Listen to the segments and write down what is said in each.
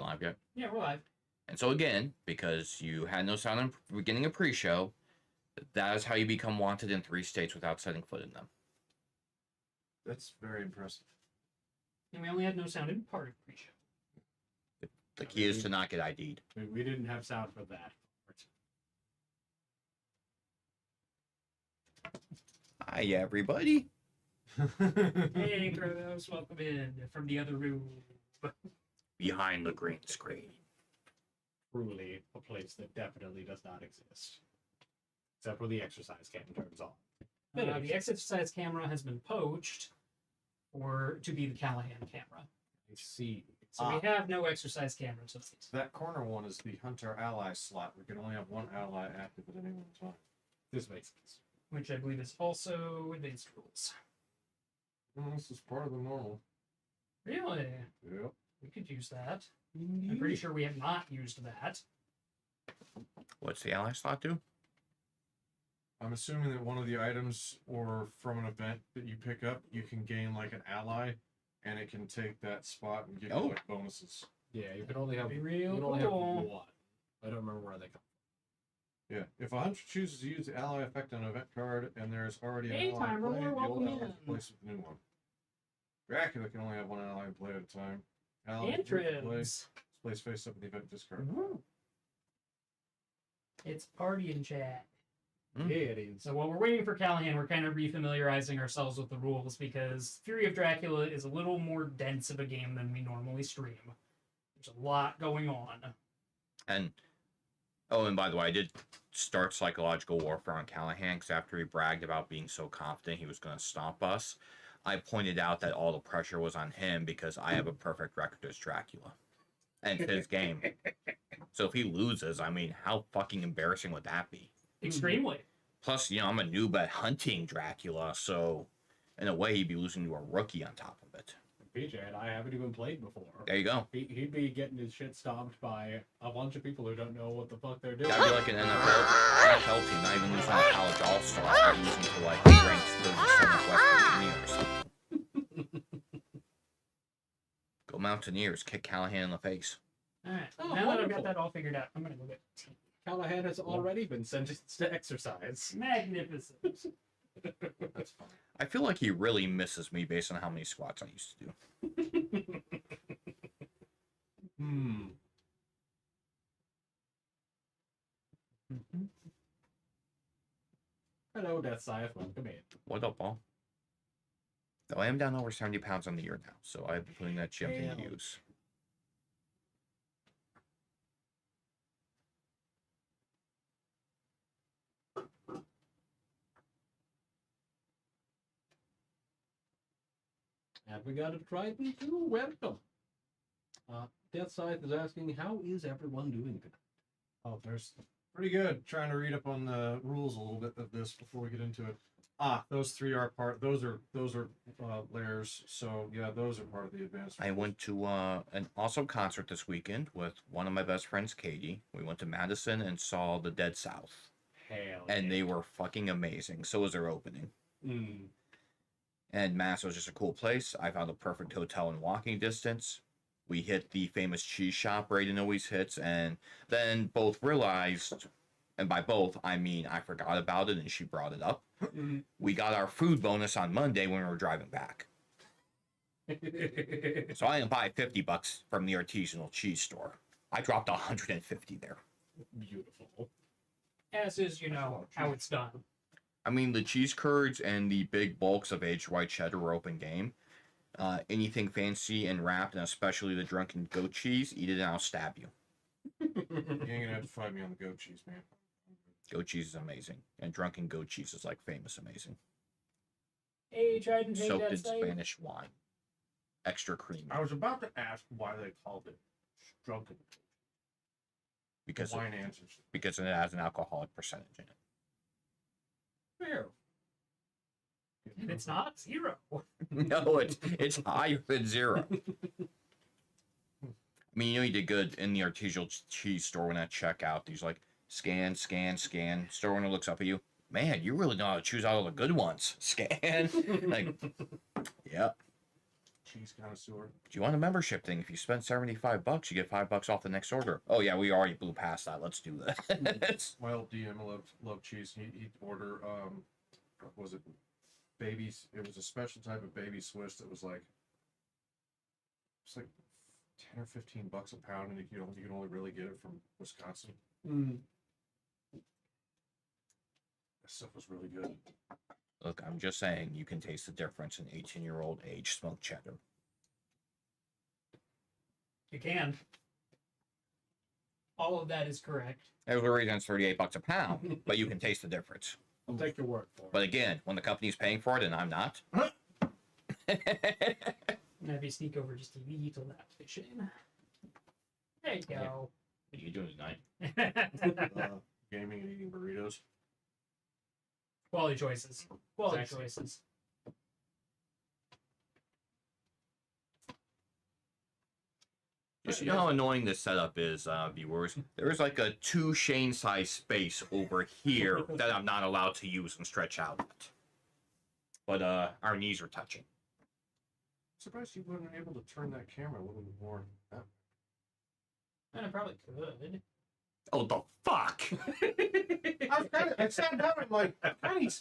live yet? Yeah, we're live. And so again, because you had no sound in the beginning of pre-show, that is how you become wanted in 3 states without setting foot in them. That's very impressive. And we only had no sound in part of pre-show. The key is to not get ID'd. We didn't have sound for that. Hi, everybody. Hey, Kronos, welcome in from the other room. Behind the green screen. Truly a place that definitely does not exist. Except for the exercise cam turns on. The exercise camera has been poached to be the Callahan camera. I see. So we have no exercise cameras of these. That corner one is the hunter ally slot. We can only have one ally active at any one time. This makes sense. Which I believe is also advanced rules. This is part of the normal. Really? Yep. We could use that. I'm pretty sure we have not used that. What's the ally slot do? I'm assuming that one of the items or from an event that you pick up, you can gain like an ally, and it can take that spot and give you like bonuses. Yeah, you can only have, Be real you can only have cool. one. I don't remember where they come Yeah, if a hunter chooses to use the ally effect on an event card and there's already Hey, an ally in Timer, play, the welcome old ally in. is replaced with the new one. Dracula can only have one ally in play at a time. Ally Entrance. plays face up in the event discard. Woo. It's party in chat. from. Yeah, it is. So while we're waiting for Callahan, we're kind of refamiliarizing ourselves with the rules because Fury of Dracula is a little more dense of a game than we normally stream. There's a lot going on. And and by the way, I did start psychological warfare on Callahan because after he bragged about being so confident he was going to stomp us, I pointed out that all the pressure was on him because I have a perfect record as Dracula. And it's his game. So if he loses, I mean, how fucking embarrassing would that be? Extremely. Plus, I'm a noob at hunting Dracula, so in a way he'd be losing to a rookie on top of it. PJ and I haven't even played before. There you go. He'd be getting his shit stomped by a bunch of people who don't know what the fuck they're doing. That'd be like an NFL team, not even losing a college all-star, but losing to like ranked 37th West Engineers. Go Mountaineers, kick Callahan in the face. Alright. Oh, Now that I've wonderful. got that all figured out, I'm going to go get tea. Callahan has already been sentenced to exercise. Magnificent. That's fine. I feel like he really misses me based on how many squats I used to do. Hello, Death Scythe. Welcome in. What up, Paul? Though I am down over 70 pounds on the year now, so I've been putting that gym Damn. to use. And we got a Triton too. Welcome. Death Scythe is asking, how is everyone doing tonight? Oh, there's pretty good. Trying to read up on the rules a little bit of this before we get into it. Those three are part. Those are layers. So yeah, those are part of the advanced. I went to an awesome concert this weekend with one of my best friends, Katie. We went to Madison and saw the Dead South. Hell And yeah. they were fucking amazing. So was their opening. And Mass was just a cool place. I found the perfect hotel in walking distance. We hit the famous cheese shop Braden always hits, and then both realized, and by both, I mean I forgot about it and she brought it up. We got our food bonus on Monday when we were driving back. So I didn't buy $50 from the artisanal cheese store. I dropped $150 there. Beautiful. As is, how it's done. I mean, the cheese curds and the big bulks of aged white cheddar were open game. Anything fancy and wrapped, and especially the drunken goat cheese, eat it and I'll stab you. You ain't gonna have to fight me on the goat cheese, man. Goat cheese is amazing, and drunken goat cheese is like famous amazing. Hey, Trident, hey, Soaked in Death Scythe. Spanish wine, extra creamy, I was about to ask why they called it drunken. because Wine answers. it has an alcoholic percentage in it. Fair. And it's not 0. No, it's higher than 0. I mean, you did good in the artisanal cheese store when I check out. These like scan. Store owner looks up at you. Man, you really know how to choose out all the good ones. Scan. Like, yep. cheese connoisseur. Do you want a membership thing? If you spend $75, you get $5 off the next order. Oh yeah, we already blew past that. Let's do that. My old DM loved cheese. He'd order what was it, babies? It was a special type of baby Swiss that was like, it's like $10 or $15 a pound, and you can only really get it from Wisconsin. That stuff was really good. Look, I'm just saying, you can taste the difference in 18-year-old aged smoked cheddar. You can. All of that is correct. There's a reason it's $38 a pound, but you can taste the difference. I'll take your word for it. But again, when the company's paying for it and I'm not. Maybe sneak over just to eat on that fishing. There you go. What are you doing tonight? Gaming and eating burritos. Quality choices. Quality Exactly. choices. Just you know how annoying this setup is, viewers. There's like a 2 Shane size space over here that I'm not allowed to use and stretch out. But our knees are touching. Surprised you weren't able to turn that camera a little bit more. And I probably could. Oh, the fuck! I sat down and like, God,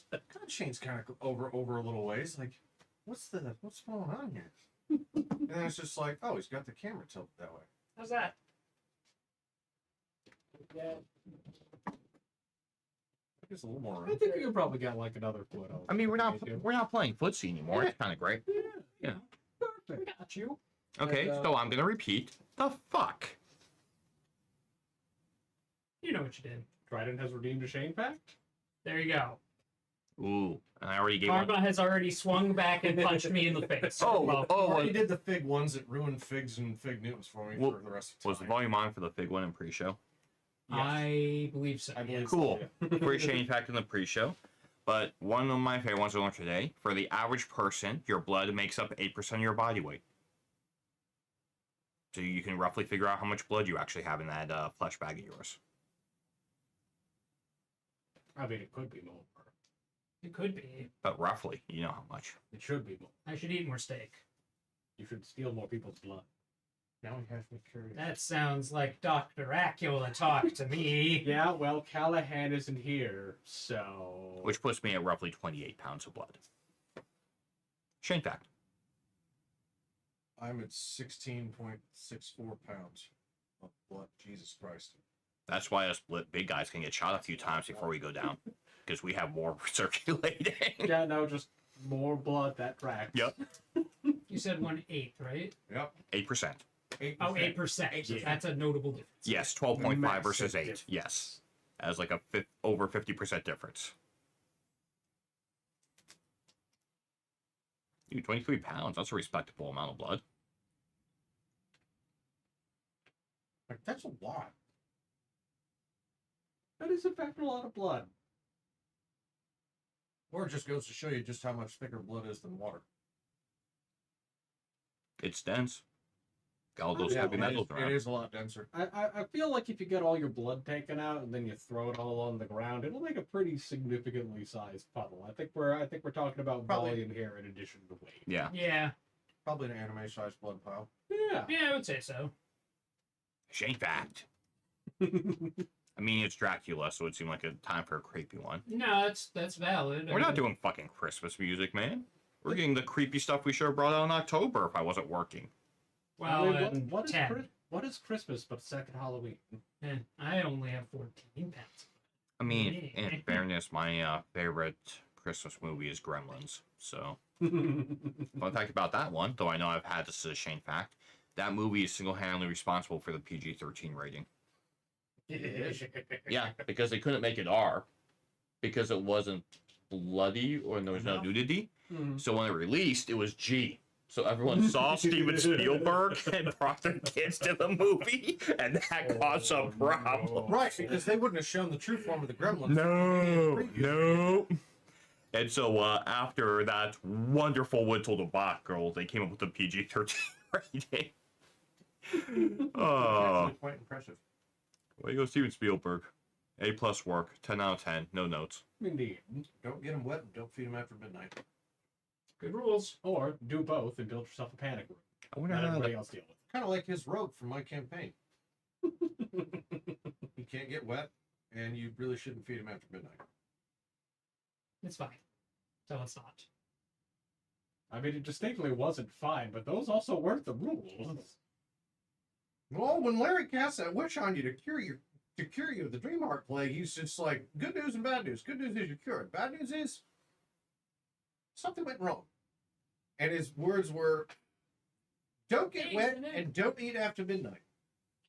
Shane's kind of over a little ways. Like, what's going on here? And then it's just like, oh, he's got the camera tilted that way. How's that? Yeah. It's a little more I room. think you probably got like another foot over. I mean, we're not playing footsie anymore. It's kind of great. Yeah. We got you. Okay, And, so I'm gonna repeat. The fuck? You know what you did. Braden has redeemed a Shane pact. There you go. Ooh, and I already gave one. Karma has already swung back and punched me in the face. Oh, I already did the fig ones that ruined figs and fig Newtons for me Well, for the rest of the was the time. volume on for the Fig one in pre-show? I believe so. I believe yes. Cool. so, Free Shane fact in the pre-show. But one of my favorite ones I learned today: for the average person, your blood makes up 8% of your body weight. So you can roughly figure out how much blood you actually have in that flesh bag of yours. I mean, it could be more. It could be. But roughly, you know how much. It should be more. I should eat more steak. You should steal more people's blood. Now he has me curious. That sounds like Dr. Acula talk to me. Yeah, well, Callahan isn't here, so. Which puts me at roughly 28 pounds of blood. Shane fact. I'm at 16.64 pounds of blood. Jesus Christ. That's why us big guys can get shot a few times before we go down. Because we have more circulating. Yeah, no, just more blood that tracks. Yep. You said 1/8, right? Yep. 8%. 8%. Oh, 8%. Yeah. That's a notable difference. Yes, 12.5 Massive versus 8. difference. Yes. As like a over 50% difference. Dude, 23 pounds. That's a respectable amount of blood. Like, that's a lot. That is, in fact, a lot of blood. Or it just goes to show you just how much thicker blood is than water. It's dense. Got all those Yeah, heavy metals It around. is a lot denser. I feel like if you get all your blood taken out and then you throw it all on the ground, it'll make a pretty significantly sized puddle. I think we're talking about Probably. volume here in addition to weight. Yeah. Yeah. Probably an anime-sized blood pile. Yeah. Yeah, I would say so. Shane fact. I mean, it's Dracula, so it seemed like a time for a creepy one. No, that's valid. We're not doing fucking Christmas music, man. We're getting the creepy stuff we should have brought out in October if I wasn't working. Well, I mean, what is 10. what is Christmas but second Halloween? And I only have 14 pounds. I mean, Yeah. in fairness, my favorite Christmas movie is Gremlins. So, fun fact about that one, though I know I've had this as a Shane fact, that movie is single-handedly responsible for the PG-13 rating. Yeah, because they couldn't make it R, because it wasn't bloody or there was no nudity. Mhm. So when it released, it was G. So everyone saw Steven Spielberg and brought their kids to the movie, and that caused a problem. Right, because they wouldn't have shown the true form of the gremlins. No. And so after that wonderful Wood Told a Bot girl, they came up with the PG-13 rating. Oh, Actually quite impressive. way to go, Steven Spielberg. A+ work, 10 out of 10, no notes. Indeed. Don't get them wet and don't feed them after midnight. Good rules. Or do both and build yourself a panic room. I wonder Let how everybody the, else deal with Kind of like his rogue from my campaign. He can't get wet, and you really shouldn't feed him after midnight. It's fine. So it's not. it. I mean, it distinctly wasn't fine, but those also weren't the rules. Well, when Larry casts that wish on you to cure you of the Dreamheart plague, he's just like, good news and bad news. Good news is you're cured. Bad news is something went wrong. And his words were, don't get wet and don't eat after midnight.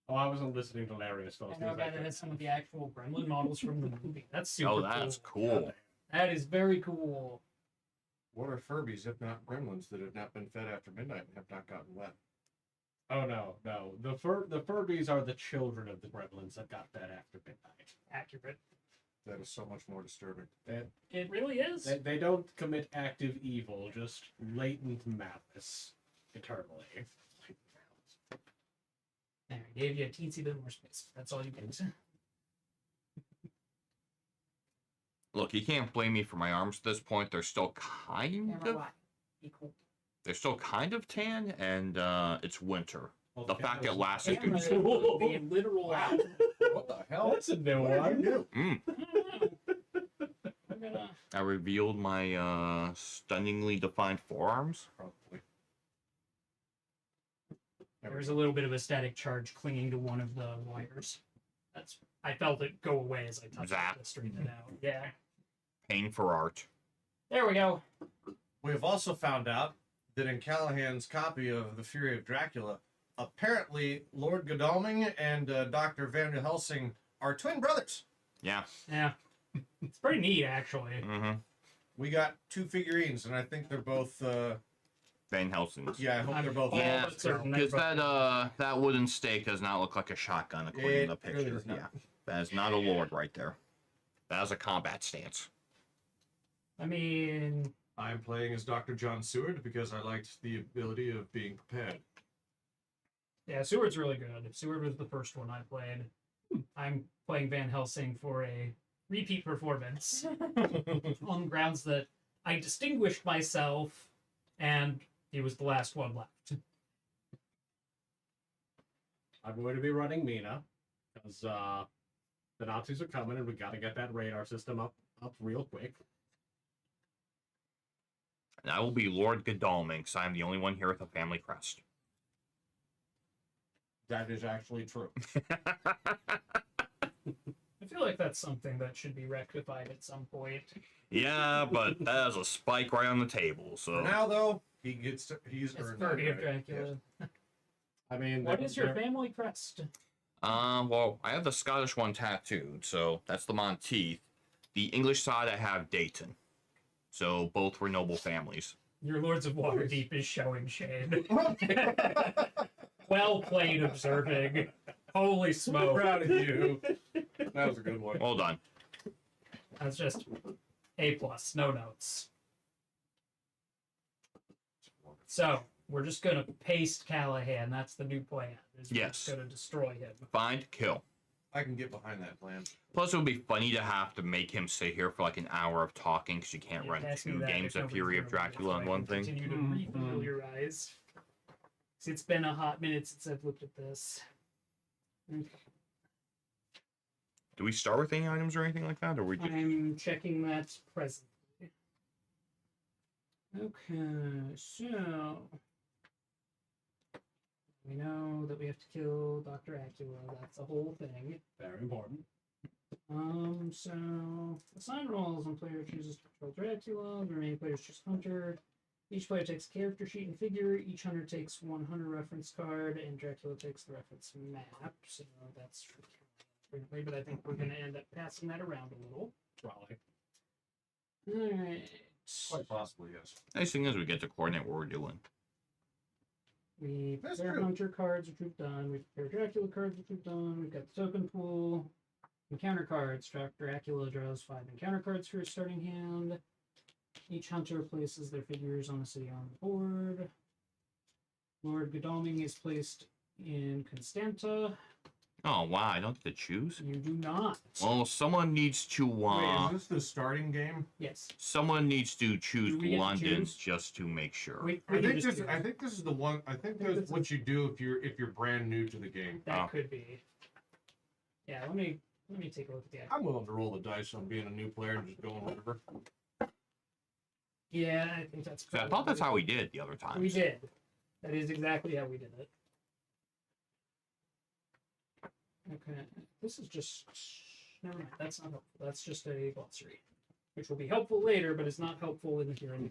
Oh, I wasn't listening to Larry as close I know that has some of the actual gremlin models from the movie. That's super oh, that's cool. That is very cool. What are Furbies if not gremlins that have not been fed after midnight and have not gotten wet? Oh no. The Furbies are the children of the gremlins that got fed after midnight. Accurate. That is so much more disturbing. It really is. They don't commit active evil, just latent malice eternally. There, I gave you a teensy bit more space. That's all you get. Look, you can't blame me for my arms at this point. They're still kind of Equal. they're still kind of tan, and it's winter. Well, The fact it lasted Camera through the literal. Wow. What the hell? That's a new What did you one. do? I'm gonna. I revealed my stunningly defined forearms. Probably. There's a little bit of a static charge clinging to one of the wires. I felt it go away as I touched Zap. it to straighten it out. Yeah. Pain for art. There we go. We have also found out that in Callahan's copy of The Fury of Dracula, apparently Lord Godalming and Dr. Van Helsing are twin brothers. Yeah. Yeah. It's pretty neat, actually. Mm-hmm. We got two figurines, and I think they're both. Van Helsing's. Yeah, I hope they're both. Yeah, but certain because they're that wooden stake does not look like a shotgun according It to the really picture. does not. Yeah, that is not a lord right there. That is a combat stance. I mean, I'm playing as Dr. John Seward because I liked the ability of being prepared. yeah, Seward's really good. Seward was the first one I played. I'm playing Van Helsing for a repeat performance on the grounds that I distinguished myself and he was the last one left. I'm going to be running Mina because the Nazis are coming and we got to get that radar system up real quick. And I will be Lord Godalming, because I'm the only one here with a family crest. That is actually true. I feel like that's something that should be rectified at some point. Yeah, but that is a spike right on the table. For So now, though, he's It's earned Fury of that right. Dracula. Yes. I mean, What is your family crest? well, I have the Scottish one tattooed, so that's the Monteith. The English side, I have Dayton. So both were noble families. Your Lords of Waterdeep is showing shade. Well played, observing. Holy So smoke. proud of you. That was a good one. Well done. That's just A+, no notes. So, we're just gonna paste Callahan. That's the new plan. We're Yes. just gonna destroy him. Find, kill. I can get behind that plan. Plus, it would be funny to have to make him sit here for like an hour of talking, because you can't Yeah, run pass me 2 that games if of Fury of nobody's gonna read it, Dracula so on I one can thing. Continue to refamiliarize. 'Cause it's been a hot minute since I've looked at this. Do we start with any items or anything like that, or we just... I'm checking that presently. Okay, so we know that we have to kill Dr. Acula. That's the whole thing. Very important. So assign roles when player chooses to control Dracula. The remaining players choose Hunter. Each player takes a character sheet and figure. Each Hunter takes one Hunter reference card, and Dracula takes the reference map. So that's currently, but I think we're going to end up passing that around a little. Probably. All right. Quite possibly, yes. Nice thing is we get to coordinate what we're doing. We That's prepare true. Hunter cards, which we've done. We prepare Dracula cards, which we've done. We've got the token pool. Encounter cards. Dracula draws 5 encounter cards for his starting hand. Each Hunter places their figures on a city on the board. Lord Godalming is placed in Constanta. Oh wow, I don't get to choose. You do not. Well, someone needs to. Wait, is this the starting game? Yes. Someone needs to choose Do we get to London's choose? just to make sure. I think this is the one. I think that's what you do if you're brand new to the game. That could be. Yeah, let me take a look at the I'm willing to roll the dice on being a new player and just going whatever. Yeah, I think that's. So I thought that's how we did it the other time. We did. That is exactly how we did it. Okay, this is just. Never mind. That's not helpful. That's just a glossary, which will be helpful later, but is not helpful in the here and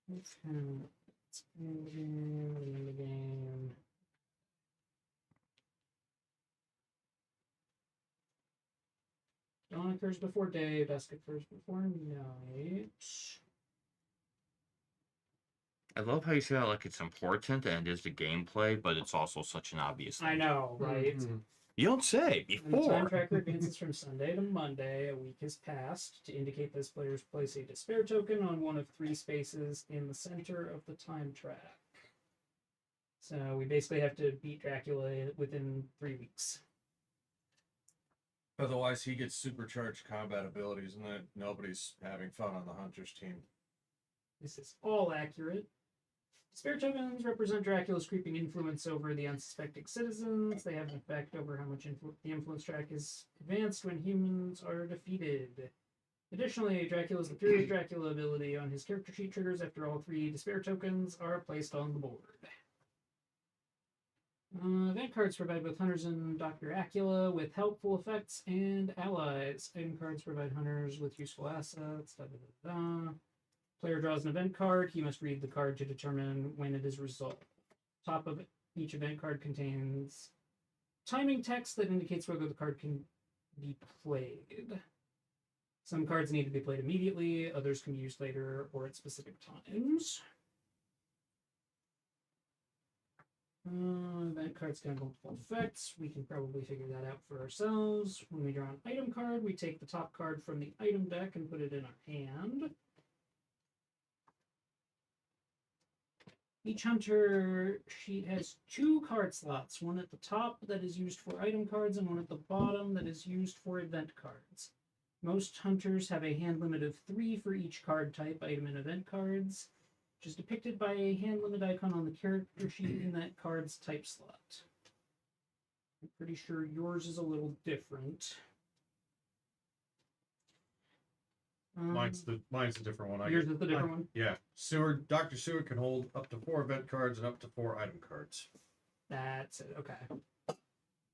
now. Okay, let's begin the game. Dawn occurs before day, dusk occurs before night. I love how you say that like it's important and it is the gameplay, but it's also such an obvious thing. I know, right? Mhm. You don't say When the time before. tracker advances from Sunday to Monday, a week has passed. To indicate this, players place a despair token on one of 3 spaces in the center of the time track. So we basically have to beat Dracula within 3 weeks. Otherwise, he gets supercharged combat abilities, and then nobody's having fun on the Hunters team. This is all accurate. Despair tokens represent Dracula's creeping influence over the unsuspecting citizens. They have an effect over how much the influence track is advanced when humans are defeated. Additionally, Dracula's the Fury of Dracula ability on his character sheet triggers after all 3 despair tokens are placed on the board. Event cards provide both hunters and Dr. Acula with helpful effects and allies. Item cards provide hunters with useful assets. Da, da, da, da. Player draws an event card. He must read the card to determine when it is resolved. Top of each event card contains timing text that indicates whether the card can be played. Some cards need to be played immediately. Others can be used later or at specific times. Event cards can have multiple effects. We can probably figure that out for ourselves. When we draw an item card, we take the top card from the item deck and put it in our hand. Each hunter sheet has 2 card slots, one at the top that is used for item cards and one at the bottom that is used for event cards. Most hunters have a hand limit of 3 for each card type, item and event cards, which is depicted by a hand limit icon on the character sheet in that card's type slot. I'm pretty sure yours is a little different. Mine's the different one. Yours is the different one? Yeah, Seward. Dr. Seward can hold up to 4 event cards and up to 4 item cards. That's it. Okay.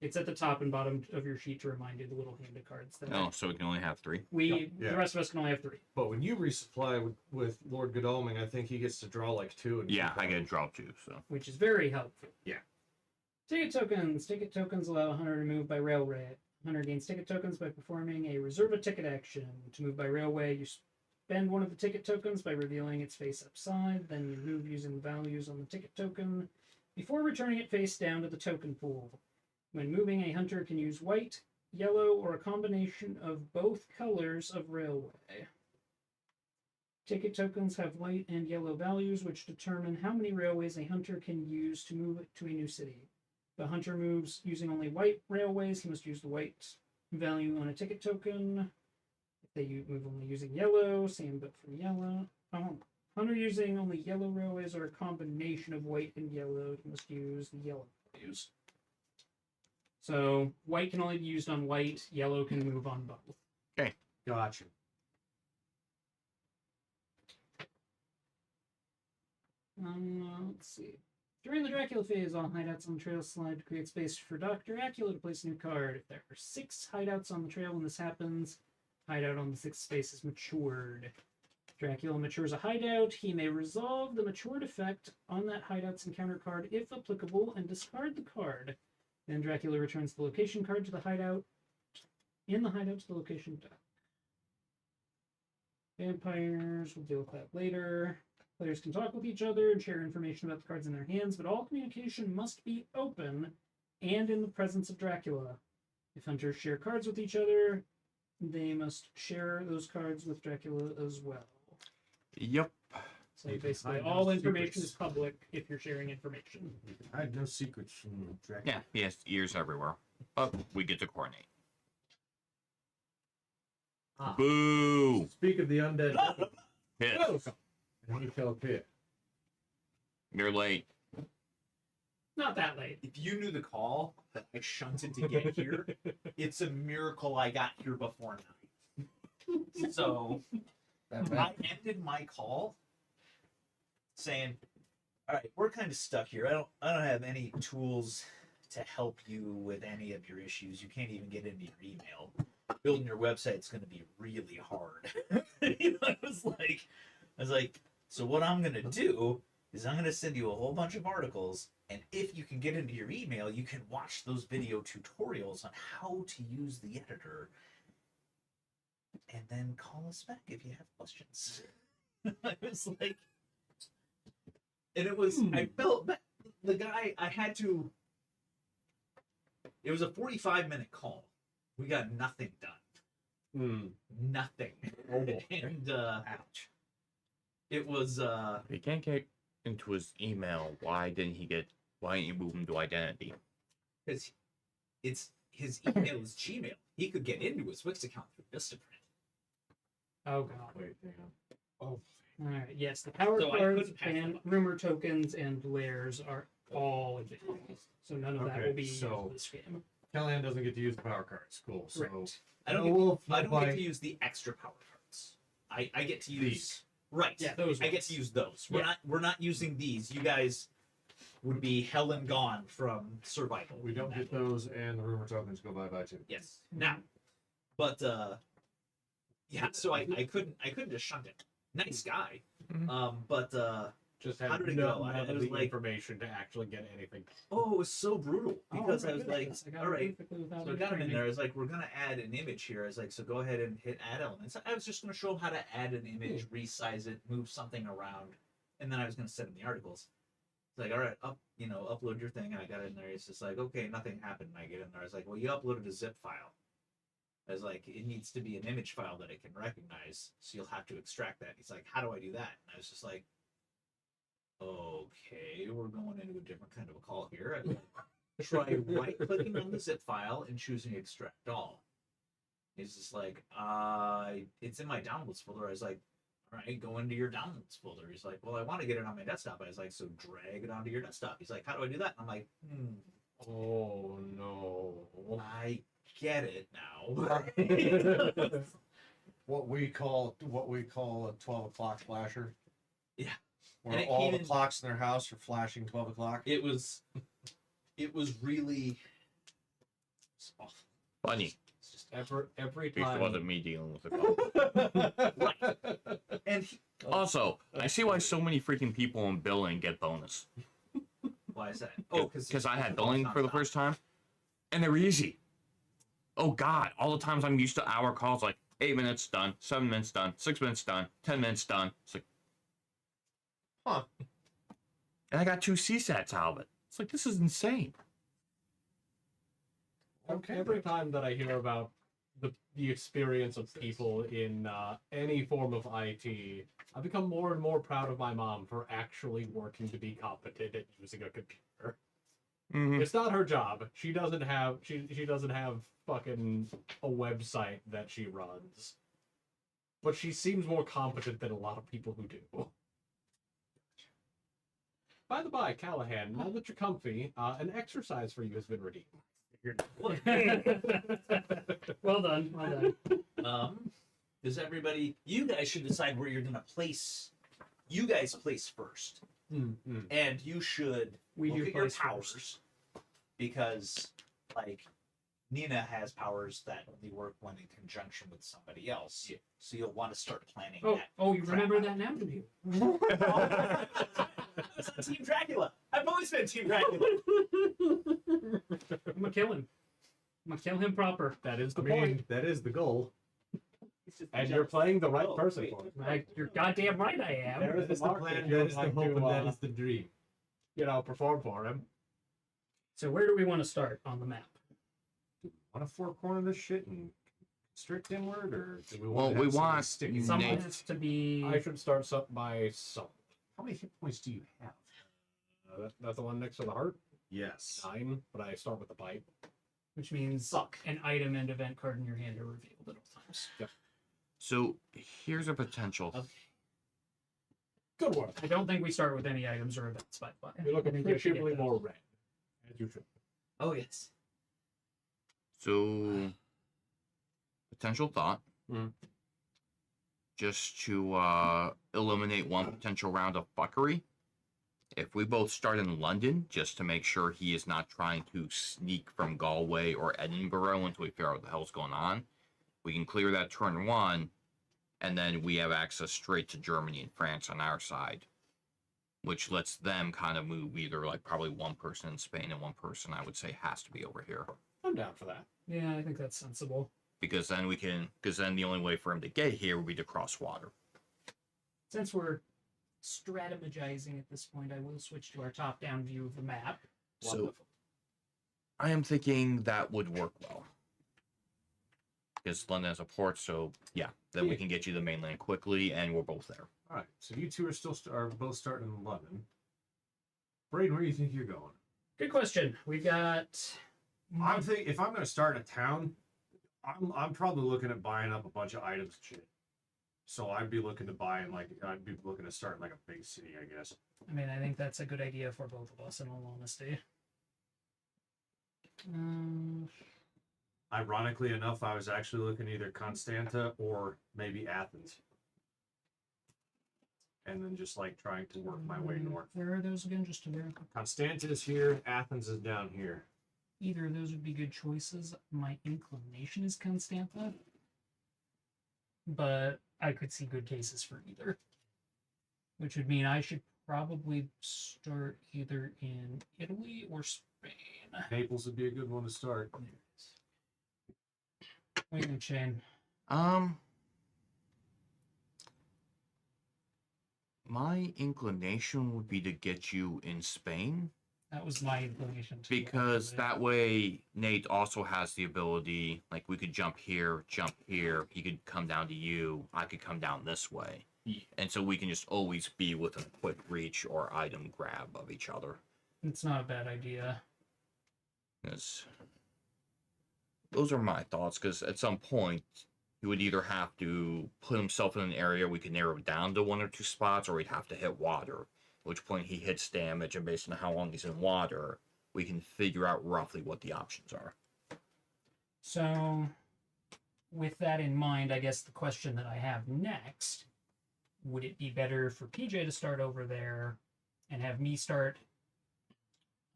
It's at the top and bottom of your sheet to remind you the little handed cards. That Oh, so we can only have 3. we Yeah. the rest of us can only have 3. But when you resupply with Lord Godalming, I think he gets to draw like 2. And Yeah, keep I one. get to draw 2, so. Which is very helpful. Yeah. Ticket tokens. Ticket tokens allow a hunter to move by railway. Hunter gains ticket tokens by performing a reserve a ticket action. To move by railway, you spend one of the ticket tokens by revealing its face upside. Then you move using the values on the ticket token before returning it face down to the token pool. When moving, a hunter can use white, yellow, or a combination of both colors of railway. Ticket tokens have white and yellow values, which determine how many railways a hunter can use to move to a new city. If a hunter moves using only white railways, he must use the white value on a ticket token. If they move only using yellow, same but for yellow. Hunter using only yellow railways or a combination of white and yellow, he must use the yellow values. So white can only be used on white, yellow can move on both. Okay. Gotcha. Let's see. During the Dracula phase, all hideouts on the trail slide to create space for Dr. Acula to place a new card. If there are 6 hideouts on the trail when this happens, hideout on the 6th space is matured. Dracula matures a hideout. He may resolve the matured effect on that hideout's encounter card if applicable and discard the card. Then Dracula returns the location card to the hideout. In the hideout to the location deck. Vampires, we'll deal with that later. Players can talk with each other and share information about the cards in their hands, but all communication must be open and in the presence of Dracula. If hunters share cards with each other, they must share those cards with Dracula as well. Yep. So You can basically, hide no all information secrets. is public if you're sharing information. I had no secrets from Dracula. Yeah, he has ears everywhere. But we get to coordinate. Ah. Boo! Speak of the undead. Hit. And he shall appear. You're late. Not that late. If you knew the call that I shunted to get here, it's a miracle I got here before 9. So I ended my call saying, "All right, we're kind of stuck here. I don't have any tools to help you with any of your issues. You can't even get into your email. Building your website's going to be really hard." I was like, so what I'm going to do is I'm going to send you a whole bunch of articles, and if you can get into your email, you can watch those video tutorials on how to use the editor, and then call us back if you have questions. I was like, and it was, I felt that the guy, I had to, it was a 45-minute call. We got nothing done. Nothing. Oh, boy. And, Ouch. it was, If he can't get into his email, why didn't you move him to identity? because it's his email is Gmail. He could get into his Wix account through Vistaprint. Oh god. Wait, hang on. All right. Yes, the power So I cards couldn't pass and them. rumor tokens and layers are all advanced. So none of that Okay, will be so- used for this game. Callahan doesn't get to use the power cards. Cool. So Correct. I don't, No wolf, I no don't get bite. to use the extra power cards. I get to use right. Yeah, those I get ones. to use those. Yeah. We're not using these. You guys would be hell and gone from survival. we don't get those, and the rumor tokens go bye-bye too. Yes. Now, but yeah. So I couldn't just shunt it. Nice guy. Mhm. But Just How had did it none go? I of was the like- information to actually get anything. oh, it was so brutal because I was like, all right. So So I got him in there. I was like, we're gonna add an image here. I was like, so go ahead and hit add elements. I was just gonna show him how to add an image, resize it, move something around, and then I was gonna send him the articles. It's like, all right, upload your thing. And I got in there. It's just like, okay, nothing happened. And I get in there. I was like, well, you uploaded a zip file. I was like, it needs to be an image file that it can recognize, so you'll have to extract that. He's like, how do I do that? And I was just like, okay, we're going into a different kind of a call here. I was like, try right-clicking on the zip file and choosing extract all. He's just like, it's in my downloads folder. I was like, all right, go into your downloads folder. He's like, well, I want to get it on my desktop. I was like, so drag it onto your desktop. He's like, how do I do that? And I'm like, Oh no. I get it now. What we call a 12 o'clock flasher. Yeah. Where And it all came the in- clocks in their house are flashing 12 o'clock. it was really it's awful. Funny. It's just Every At least it time. wasn't me dealing with the call. and he, Also, I see why so many freaking people in billing get bonus. why is that? Oh, Because I had billing for the first time, and they were easy. Oh God, all the times I'm used to hour calls, like 8 minutes done, 7 minutes done, 6 minutes done, 10 minutes done. It's like, huh? And I got 2 CSATs out of it. It's like, this is insane. Okay. Every time that I hear about the experience of people in any form of IT, I become more and more proud of my mom for actually working to be competent at using a computer. Mm-hmm. It's not her job. She doesn't have she doesn't have fucking a website that she runs. But she seems more competent than a lot of people who do. By the by, Callahan, now that you're comfy, an exercise for you has been redeemed. Well done. Well done. Does everybody? You guys should decide where you're gonna place. You guys place first, and you should We look do at your place powers first. because, like, Nina has powers that only work when in conjunction with somebody else. Yeah. So you'll want to start planning Oh, that. you remember that now, do you? It's Team Dracula. I've always been Team Dracula. I'm gonna kill him. I'm gonna kill him proper. That is the I mean, point. that is the goal. And you're playing the right Oh, person wait. for it. Like, you're goddamn right I am. There is That is the the mark plan, that that you're is the trying hope, to, and that is the dream. perform for him. So where do we want to start on the map? Want to four corner this shit and strict inward, or do we Well, want? we want sticky? Someone Nate. has to be. I should start by some. How many hit points do you have? That's the one next to the heart. Yes. 9, but I start with the pipe. Which means an item and event card in your hand are revealed at all times. So here's a potential. Okay. Good one. I don't think we start with any items or events, by the way. You're I looking think we should get appreciably those. more red, as you should. Oh yes. So potential thought. Mhm. Just to eliminate one potential round of fuckery. If we both start in London, just to make sure he is not trying to sneak from Galway or Edinburgh until we figure out what the hell's going on, we can clear that turn 1, and then we have access straight to Germany and France on our side, which lets them kind of move either like probably one person in Spain and one person I would say has to be over here. I'm down for that. Yeah, I think that's sensible. Because then the only way for him to get here would be to cross water. Since we're strategizing at this point, I will switch to our top-down view of the map. So Wonderful. I am thinking that would work well. Because London has a port, so yeah, then we Yeah. can get you the mainland quickly, and we're both there. All right. So you two are both starting in London. Braden, where do you think you're going? Good question. We've got... I'm thinking if I'm going to start in a town, I'm probably looking at buying up a bunch of items and shit. So I'd be looking to start in like a big city, I guess. I mean, I think that's a good idea for both of us, in all honesty. Ironically enough, I was actually looking either Constanta or maybe Athens. And then just like trying to work my way north. Where are those again, just to verify? Constanta is here, Athens is down here. Either of those would be good choices. My inclination is Constanta, but I could see good cases for either. Which would mean I should probably start either in Italy or Spain. Naples would be a good one to start. There it is. What do you think, Shane? My inclination would be to get you in Spain. That was my inclination too. Because actually. that way Nate also has the ability, like we could jump here, he could come down to you, I could come down this way. Yeah. And so we can just always be within a quick reach or item grab of each other. It's not a bad idea. Yes. Those are my thoughts, because at some point he would either have to put himself in an area we could narrow down to 1 or 2 spots, or he'd have to hit water. At which point he hits damage, and based on how long he's in water, we can figure out roughly what the options are. So, with that in mind, I guess the question that I have next, would it be better for PJ to start over there and have me start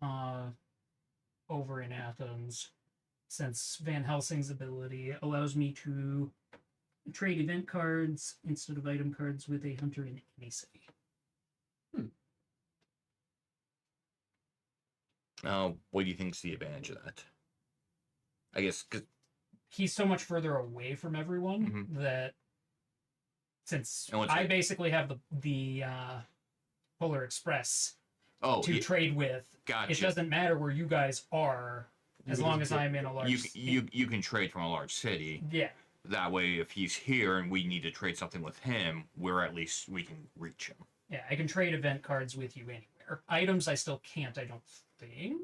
over in Athens, since Van Helsing's ability allows me to trade event cards instead of item cards with a hunter in any city? What do you think is the advantage of that? I guess because He's so much further away from everyone that since And what's I that? basically have the Polar Express to yeah, trade with, gotcha. it doesn't matter where you guys are as long as I'm in a large You can trade from a large city. yeah. That way, if he's here and we need to trade something with him, we can reach him. Yeah, I can trade event cards with you anywhere. Items I still can't, I don't think.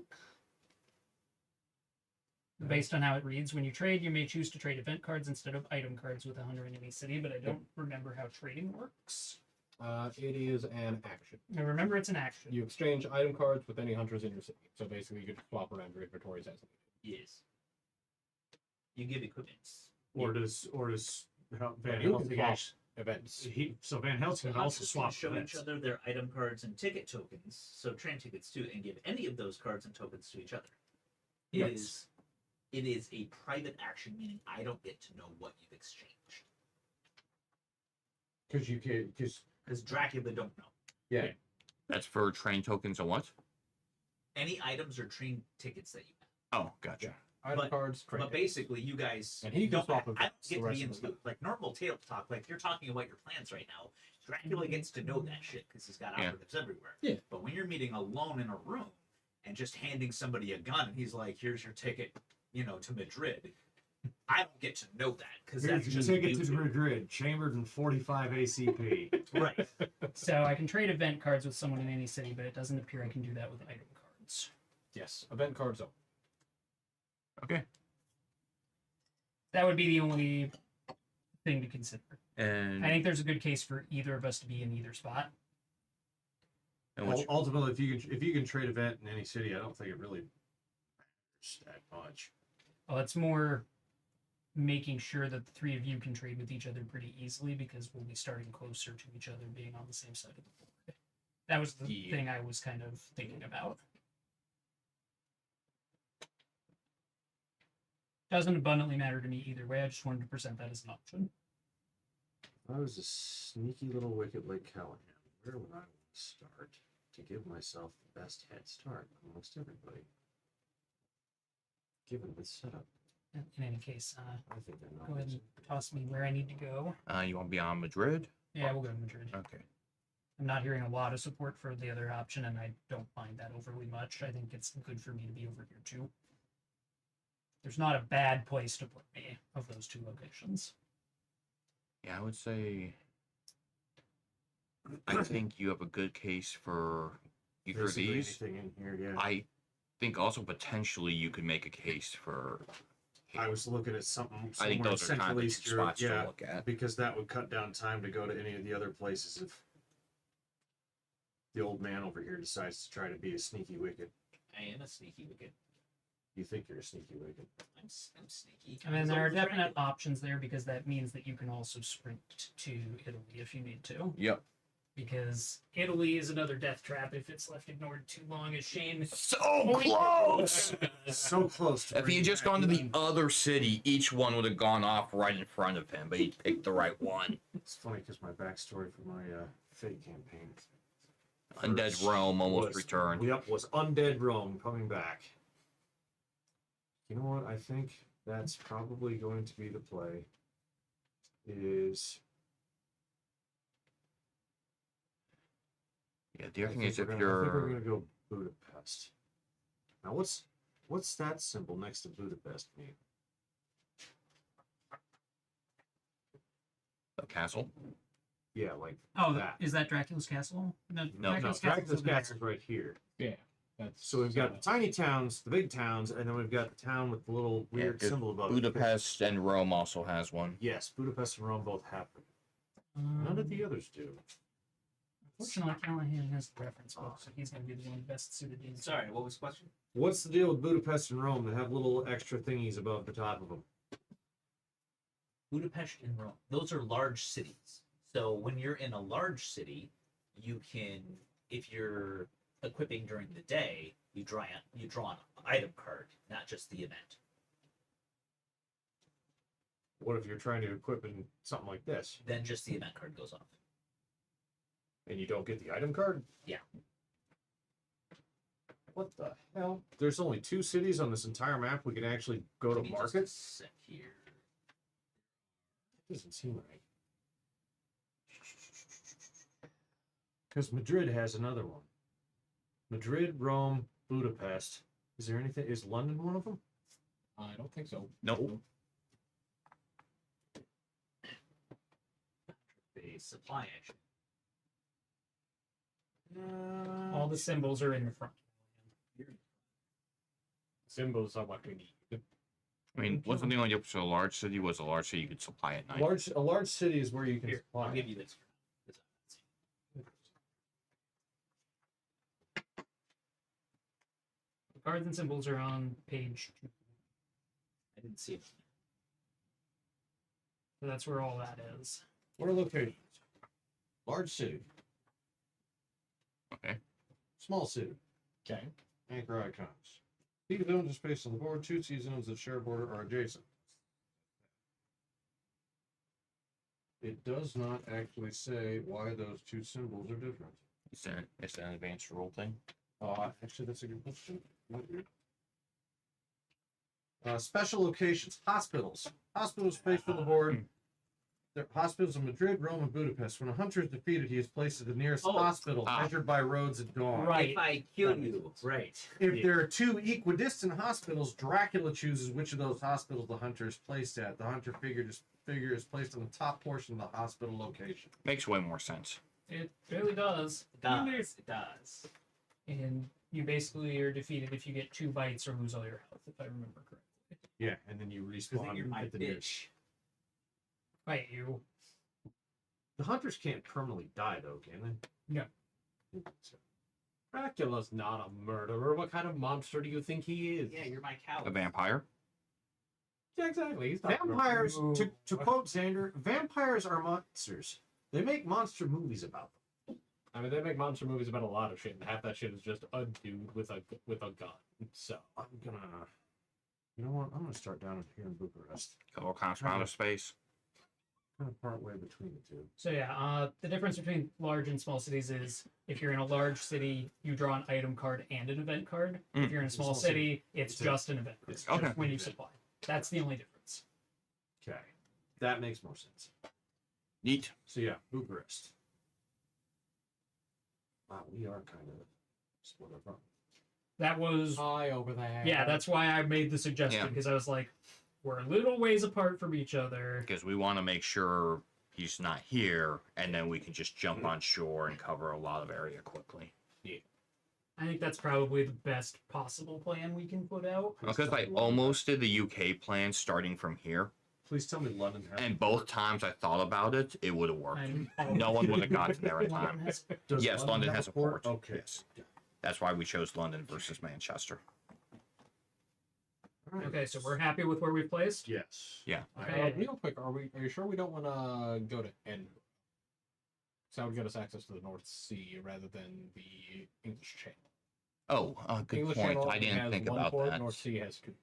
Based on how it reads, when you trade, you may choose to trade event cards instead of item cards with a hunter in any city, but I don't remember how trading works. It is an action. I remember it's an action. You exchange item cards with any hunters in your city. So basically, you could swap around your inventories as needed. Yes. You give equipments. Or does Van You can Helsing swap actually, events. so Van Helsing can also Hunters swap show events. each other their item cards and ticket tokens, so train tickets too, and give any of those cards and tokens to each other. Yes. It is a private action, meaning I don't get to know what you've exchanged. Because Dracula don't know. yeah. That's for train tokens and what? Any items or train tickets that you have. Oh, gotcha. Item But- cards, trade. But basically, you guys And he can don't. swap I events don't the get to rest be of in the the loop. Like normal table talk, like you're talking about your plans right now. Dracula gets to know that shit because he's got Yeah. operatives everywhere. Yeah. But when you're meeting alone in a room and just handing somebody a gun and he's like, "Here's your ticket, to Madrid," I don't get to know that because Here's that's your just ticket to YouTube. Madrid, chambered in 45 ACP. Right. So I can trade event cards with someone in any city, but it doesn't appear I can do that with item cards. Yes, event cards only. Okay. That would be the only thing to consider. And, I think there's a good case for either of us to be in either spot. and which, Ultimately, if you can trade event in any city, I don't think it really matters that much. Well, it's more making sure that the three of you can trade with each other pretty easily because we'll be starting closer to each other being on the same side of the board. That was the Yeah. thing I was kind of thinking about. Doesn't abundantly matter to me either way. I just wanted to present that as an option. If I was a sneaky little wicked like Callahan, where would I want to start to give myself the best head start amongst everybody? Given this setup, In any case, I think I'm not. go ahead and toss me where I need to go. you want to be on Madrid? Yeah, we'll go to Madrid. Okay. I'm not hearing a lot of support for the other option, and I don't mind that overly much. I think it's good for me to be over here too. There's not a bad place to put me of those two locations. Yeah, I would say. I think you have a good case for either of Basically these. anything in here, yeah. I think also potentially you could make a case for. I was looking at something I think somewhere those are kind Central of the two East spots Europe, to yeah, look at. because that would cut down time to go to any of the other places if the old man over here decides to try to be a sneaky wicked. I am a sneaky wicked. You think you're a sneaky wicked? I'm sneaky. I mean, there are Lord definite Dracula. options there because that means that you can also sprint to Italy if you need to. Yep. Because Italy is another death trap if it's left ignored too long, as Shane. So close! So close to If he had just gone to the other city, each one would have gone off right in front of him, but he picked the right one. It's funny because my backstory for my Fate campaign. Undead Rome almost returned. Yep, was Undead Rome coming back. You know what? I think that's probably going to be the play. Yeah, the other thing is I if think we're you're. gonna go Budapest. Now, what's that symbol next to Budapest mean? A castle? Yeah, like Oh, that. is that Dracula's castle? No, Dracula's No, castle's Dracula's over there. Castle's right here. Yeah, that's So we've got the tiny towns, the big towns, and then we've got the town with the little Yeah, weird 'cause symbol above it. Budapest and Rome also has one. Yes, Budapest and Rome both have them. None of the others do. Unfortunately, Callahan has the reference book, so he's going to be the one best suited to answer. Sorry, what was the question? What's the deal with Budapest and Rome that have little extra thingies above the top of them? Budapest and Rome. Those are large cities. So when you're in a large city, you can, if you're equipping during the day, you draw an item card, not just the event. What if you're trying to equip in something like this Then just the event card goes off. and you don't get the item card? Yeah. What the hell? There's only 2 cities on this entire map we can actually go to Give me just a market? sec here. Doesn't seem right. Because Madrid has another one. Madrid, Rome, Budapest. Is there anything? Is London one of them? I don't think so. Nope. The supply action. All the symbols are in the front. Symbols are what we need. I mean, wasn't the only difference to a large city was a large city you could supply at night. A large city is where you can Here, supply. I'll give you this. The cards and symbols are on page 2. I didn't see it. So that's where all that is. What are locations? Large city. Okay. Small city. Okay. Anchor icons. These zones are spaced on the board. 2 C zones that share a border are adjacent. It does not actually say why those 2 symbols are different. It's an advanced rule thing. Actually, that's a good question. Special locations. Hospitals. Hospitals spaced on the board. The hospitals in Madrid, Rome, and Budapest. When a hunter is defeated, he is placed at the nearest Oh. hospital, measured by roads at dawn. Right. If I kill That makes you, sense. right? If there are two equidistant hospitals, Dracula chooses which of those hospitals the hunter is placed at. The hunter figure is placed on the top portion of the hospital location. Makes way more sense. It really does. It does. It does. And you basically are defeated if you get 2 bites or lose all your health, if I remember correctly. Yeah, and then you Because then respawn you're my at the nearest. bitch. Fight you. The hunters can't permanently die, though, can they? No. Dracula's not a murderer. What kind of monster do you think he is? Yeah, you're my cow. A vampire? Yeah, exactly. He's not Vampires, Ooh. to quote Xander, vampires are monsters. They make monster movies about them. I mean, they make monster movies about a lot of shit, and half that shit is just a dude with a gun. So I'm gonna, you know what? I'm gonna start down here in Bucharest. All kinds of outer space. Kind of part way between the two. So yeah, the difference between large and small cities is if you're in a large city, you draw an item card and an event card. If you're in a small city, it's just an event card. It's Okay. Just when you supply. That's the only difference. Okay, that makes more sense. Neat. So yeah, Bucharest. Wow, we are kind of split up. That was high over there. yeah. That's why I made the suggestion Yeah. because I was like, we're a little ways apart from each other. Because we want to make sure he's not here, and then we can just jump on shore and cover a lot of area quickly. I think that's probably the best possible plan we can put out. Because I almost did the UK plan starting from here, Please tell me London has. and both times I thought about it, it would have worked. No one would have gotten there in London time. has- Does Yes, London has a port. Okay. Yes. That's why we chose London versus Manchester. All right. Okay, so we're happy with where we've placed. Yes. Yeah. Okay. Real quick, are you sure we don't want to go to N? So that would get us access to the North Sea rather than the English Channel. Oh, good English point. Channel I didn't has think one about port, that. North Sea has 2.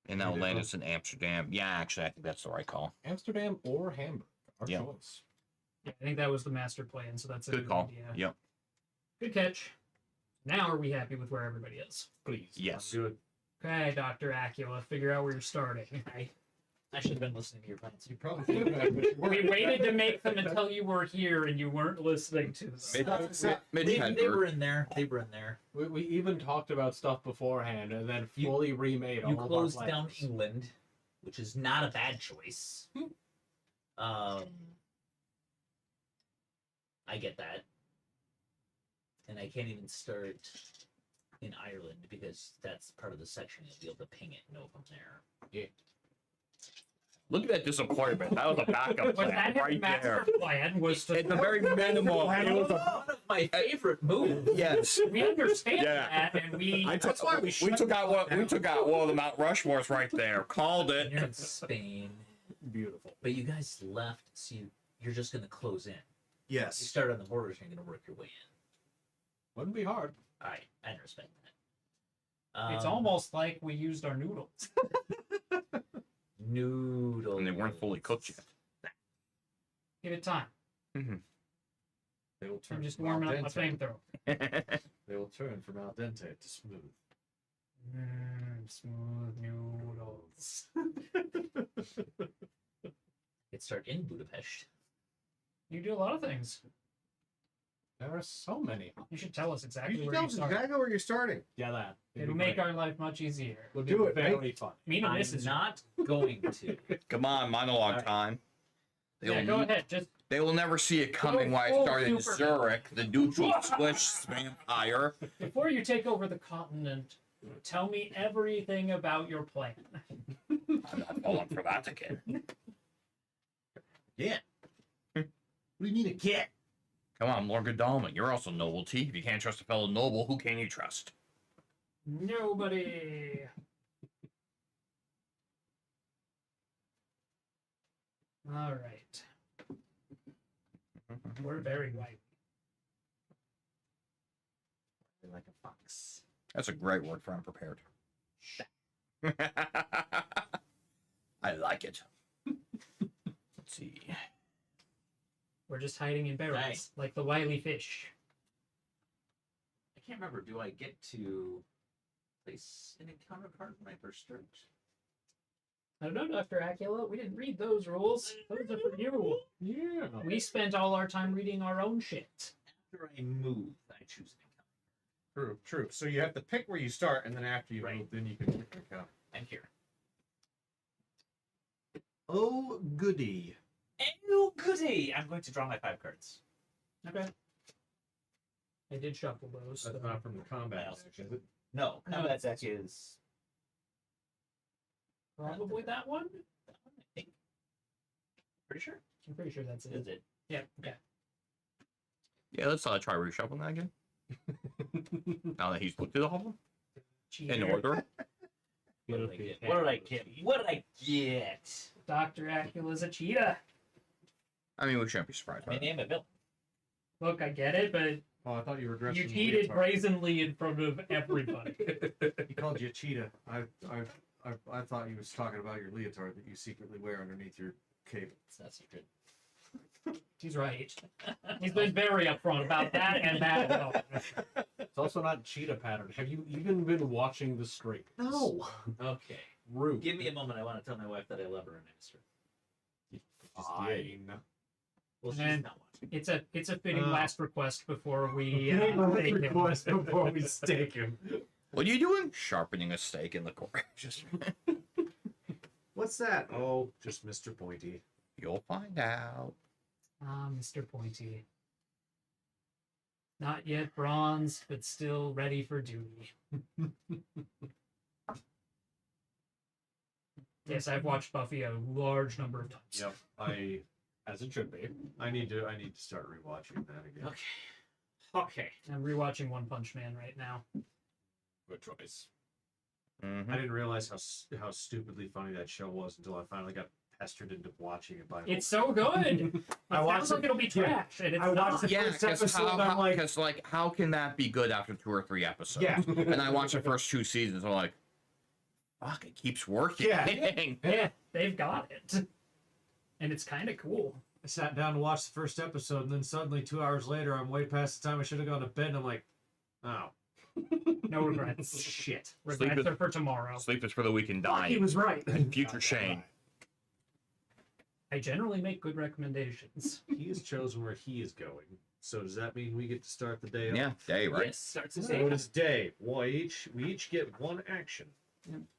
And now Atlantis and Amsterdam. Yeah, actually, I think that's the right call. Amsterdam or Hamburg. Our Yeah. choice. Yeah, I think that was the master plan, so that's a Good call. idea. Yep. Good catch. Now are we happy with where everybody is? Please. Yes. Good. Okay, Dr. Acula, figure out where you're starting. I should have been listening to your plans. You probably could have, but you We weren't. waited to make them until you were here and you weren't listening to them. They were in there. They were in there. We even talked about stuff beforehand and then fully remade all You of closed our down plans. England, which is not a bad choice. I get that. And I can't even start in Ireland because that's part of the section. You'll be able to ping it and know from there. Look at that disappointment. That was a backup Was plan that his right master there. plan? Was to It's a very minimal. It was a, One of my favorite moves. yes. we understand Yeah. that, and we That's why we took out one of the Mount Rushmores right there. Called it. You're in Spain, Beautiful. but you guys left, so you're just going to close in. You Yes. start on the borders, and you're going to work your way in. Wouldn't be hard. All right, I respect that. it's almost like we used our noodles. noodles. And they weren't fully cooked yet. Give it time. They will turn I'm just from warming al up my dente. flamethrower. They will turn from al dente to smooth. Smooth noodles. It start in Budapest. You do a lot of things. There are so many. You should tell us exactly You where tell you us start. exactly where you're starting. Yeah, that. It'll make our life much easier. Would Do be it, very fun. Mina I'm misses you. not going to. Come on, monologue Alright. time. They Yeah, will, go ahead. Just they will never see it coming when I full started in super- Zurich, the neutral Swiss vampire. before you take over the continent, tell me everything about your plan. I'm not falling for that again. Yeah. What do you mean a cat? Come on, Lord Godalming. You're also nobility. If you can't trust a fellow noble, who can you trust? Nobody. All right. We're very white. Like a fox. That's a great word for unprepared. I like it. Let's see. We're just hiding in barrels, Right. like the wily fish. I can't remember. Do I get to place an encounter card when I first start? I don't know, Dr. Acula. We didn't read those rules. Those are for you. Yeah. We spent all our time reading our own shit. After I move, I choose an encounter. True. So you have to pick where you start, and then after you Right. move, then you can pick your account. And here. Oh, goody. Oh, goody! I'm going to draw my 5 cards. Okay. I did shuffle those. That's so- not from the combat Else. deck, is it? No, combat deck is Probably that one? that one, I think. Pretty sure. I'm pretty sure that's Is it. it? Yeah, okay. Yeah, let's try reshuffling that again. Now that he's looked at all of them in Cheater. order. What did I get? What did I get? What did I get? Dr. Acula's a cheetah. I mean, we shouldn't be surprised I by mean, that. name a villain. Look, I get it, but Oh, I thought you were dressed you as a cheated leotard. brazenly in front of everybody. He called you a cheetah. I thought he was talking about your leotard that you secretly wear underneath your cape. It's not secret. He's right. He's been very upfront about that and that alone. It's also not cheetah pattern. Have you even been watching the stream? No. Okay. Rude. Give me a moment. I want to tell my wife that I love her and I miss her. Fine. Well, she's And- not watching. It's a fitting Oh. last request before we take him. Request before we stake him. What are you doing? Sharpening a stake in the core. Just What's that? Oh, just Mr. Pointy. you'll find out. Ah, Mr. Pointy. Not yet bronze, but still ready for duty. Yes, I've watched Buffy a large number of times. Yep. As it should be. I need to start rewatching that again. Okay. Okay. I'm rewatching One Punch Man right now. Good choice. Mhm. I didn't realize how stupidly funny that show was until I finally got pestered into watching it by. It's so good. It I sounds watched like it- it'll be yeah. trash, and it's I watched not. the Yeah, first because episode, I'm like- how can that be good after 2 or 3 episodes? Yeah. And I watched the first 2 seasons. I'm like, fuck, it keeps working. Yeah. Yeah, they've got it, and it's kind of cool. I sat down to watch the first episode, and then suddenly 2 hours later, I'm way past the time I should have gone to bed, and I'm like, oh, No regrets. shit. Regrets is- are for tomorrow. Sleep is for the weak and He dying. was right. And future Shane. I generally make good recommendations. He has chosen where he is going. So does that mean we get to start the day off? Yeah, day, right? Yes, starts to So say. it is day. We each get one action.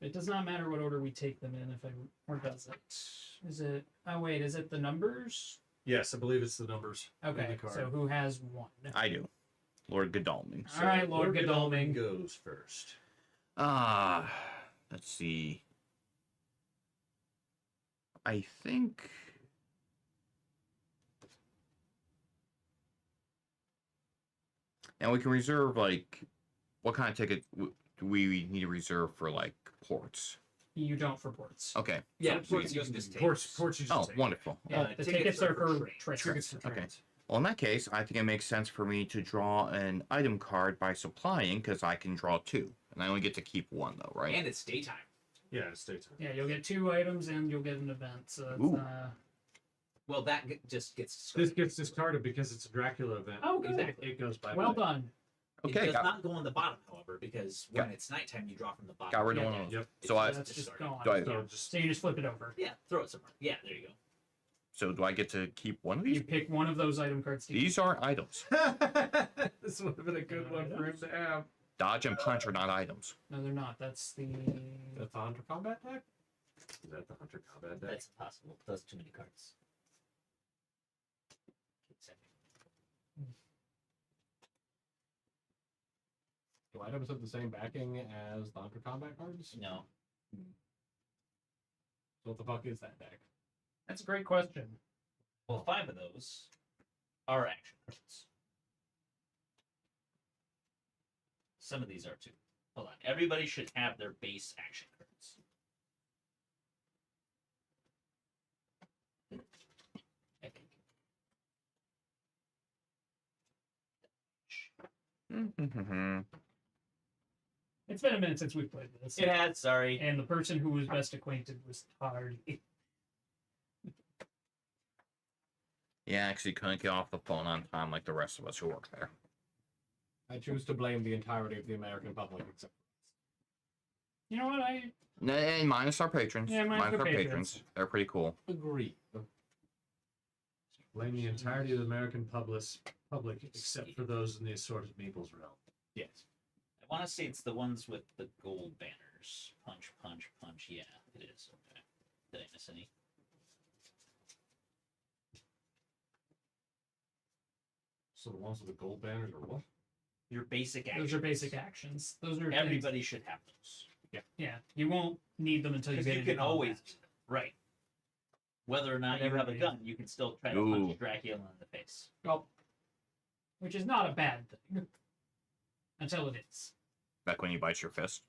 It does not matter what order we take them in, or does it? Is it? Oh wait, is it the numbers? Yes, I believe it's the numbers. in Okay, the card. so who has one? I do. Lord Godalming. All right, Lord Godalming. goes first. Let's see. I think. And we can reserve, like, what kind of ticket do we need to reserve for, like, ports? You don't for ports. Okay. Yeah, So ports we- you can just take. Ports you just Oh, take. wonderful. Yeah, the tickets are for trains. trains. Tickets for Okay. trains. Well, in that case, I think it makes sense for me to draw an item card by supplying, because I can draw 2. And I only get to keep 1, though, right? And it's daytime. Yeah, it's daytime. Yeah, you'll get 2 items and you'll get an event. So it's, Ooh. Well, that just gets. This gets discarded because it's a Dracula event. Oh, good. Exactly. It goes by. Well the done. Okay, It does got, not go on the bottom, however, because when Got- it's nighttime, you draw from the bottom. got rid of Yeah. one of those. Yep. So I, That's just discarded. gone. Do I- So just So you just flip it over. Yeah, throw it somewhere. Yeah, there you go. so do I get to keep one of these? You pick one of those item cards to These are items. this would have been a good one for him to have. Dodge and punch are not items. No, they're not. That's the. That's the Hunter Combat deck? Is that the Hunter Combat deck? That's impossible. That's too many cards. Do items have the same backing as the Hunter Combat cards? No. So what the fuck is that deck? That's a great question. Well, 5 of those are action cards. Some of these are too. Hold on. Everybody should have their base action cards. I think. It's been a minute since we played this. It had, sorry. And the person who was best acquainted was Tardy. Yeah, actually couldn't get off the phone on time like the rest of us who work there. I choose to blame the entirety of the American public except You know what? And minus our patrons. Yeah, minus our patrons. They're pretty cool. Agree. Blame the entirety of the American public except for those in the assorted Meeples realm. Yes. I want to say it's the ones with the gold banners. Punch, punch, punch. Yeah, it is. Okay. Did I miss any? So the ones with the gold banners are what? Your basic actions. Those are basic actions. Those are Everybody should have those. Yeah, you won't need them until you Because get you into can always, combat. right. Whether or not But you have a everybody- gun, you can still try to Ooh. punch Dracula in the face. Well, which is not a bad thing until it is. Back when he bites your fist.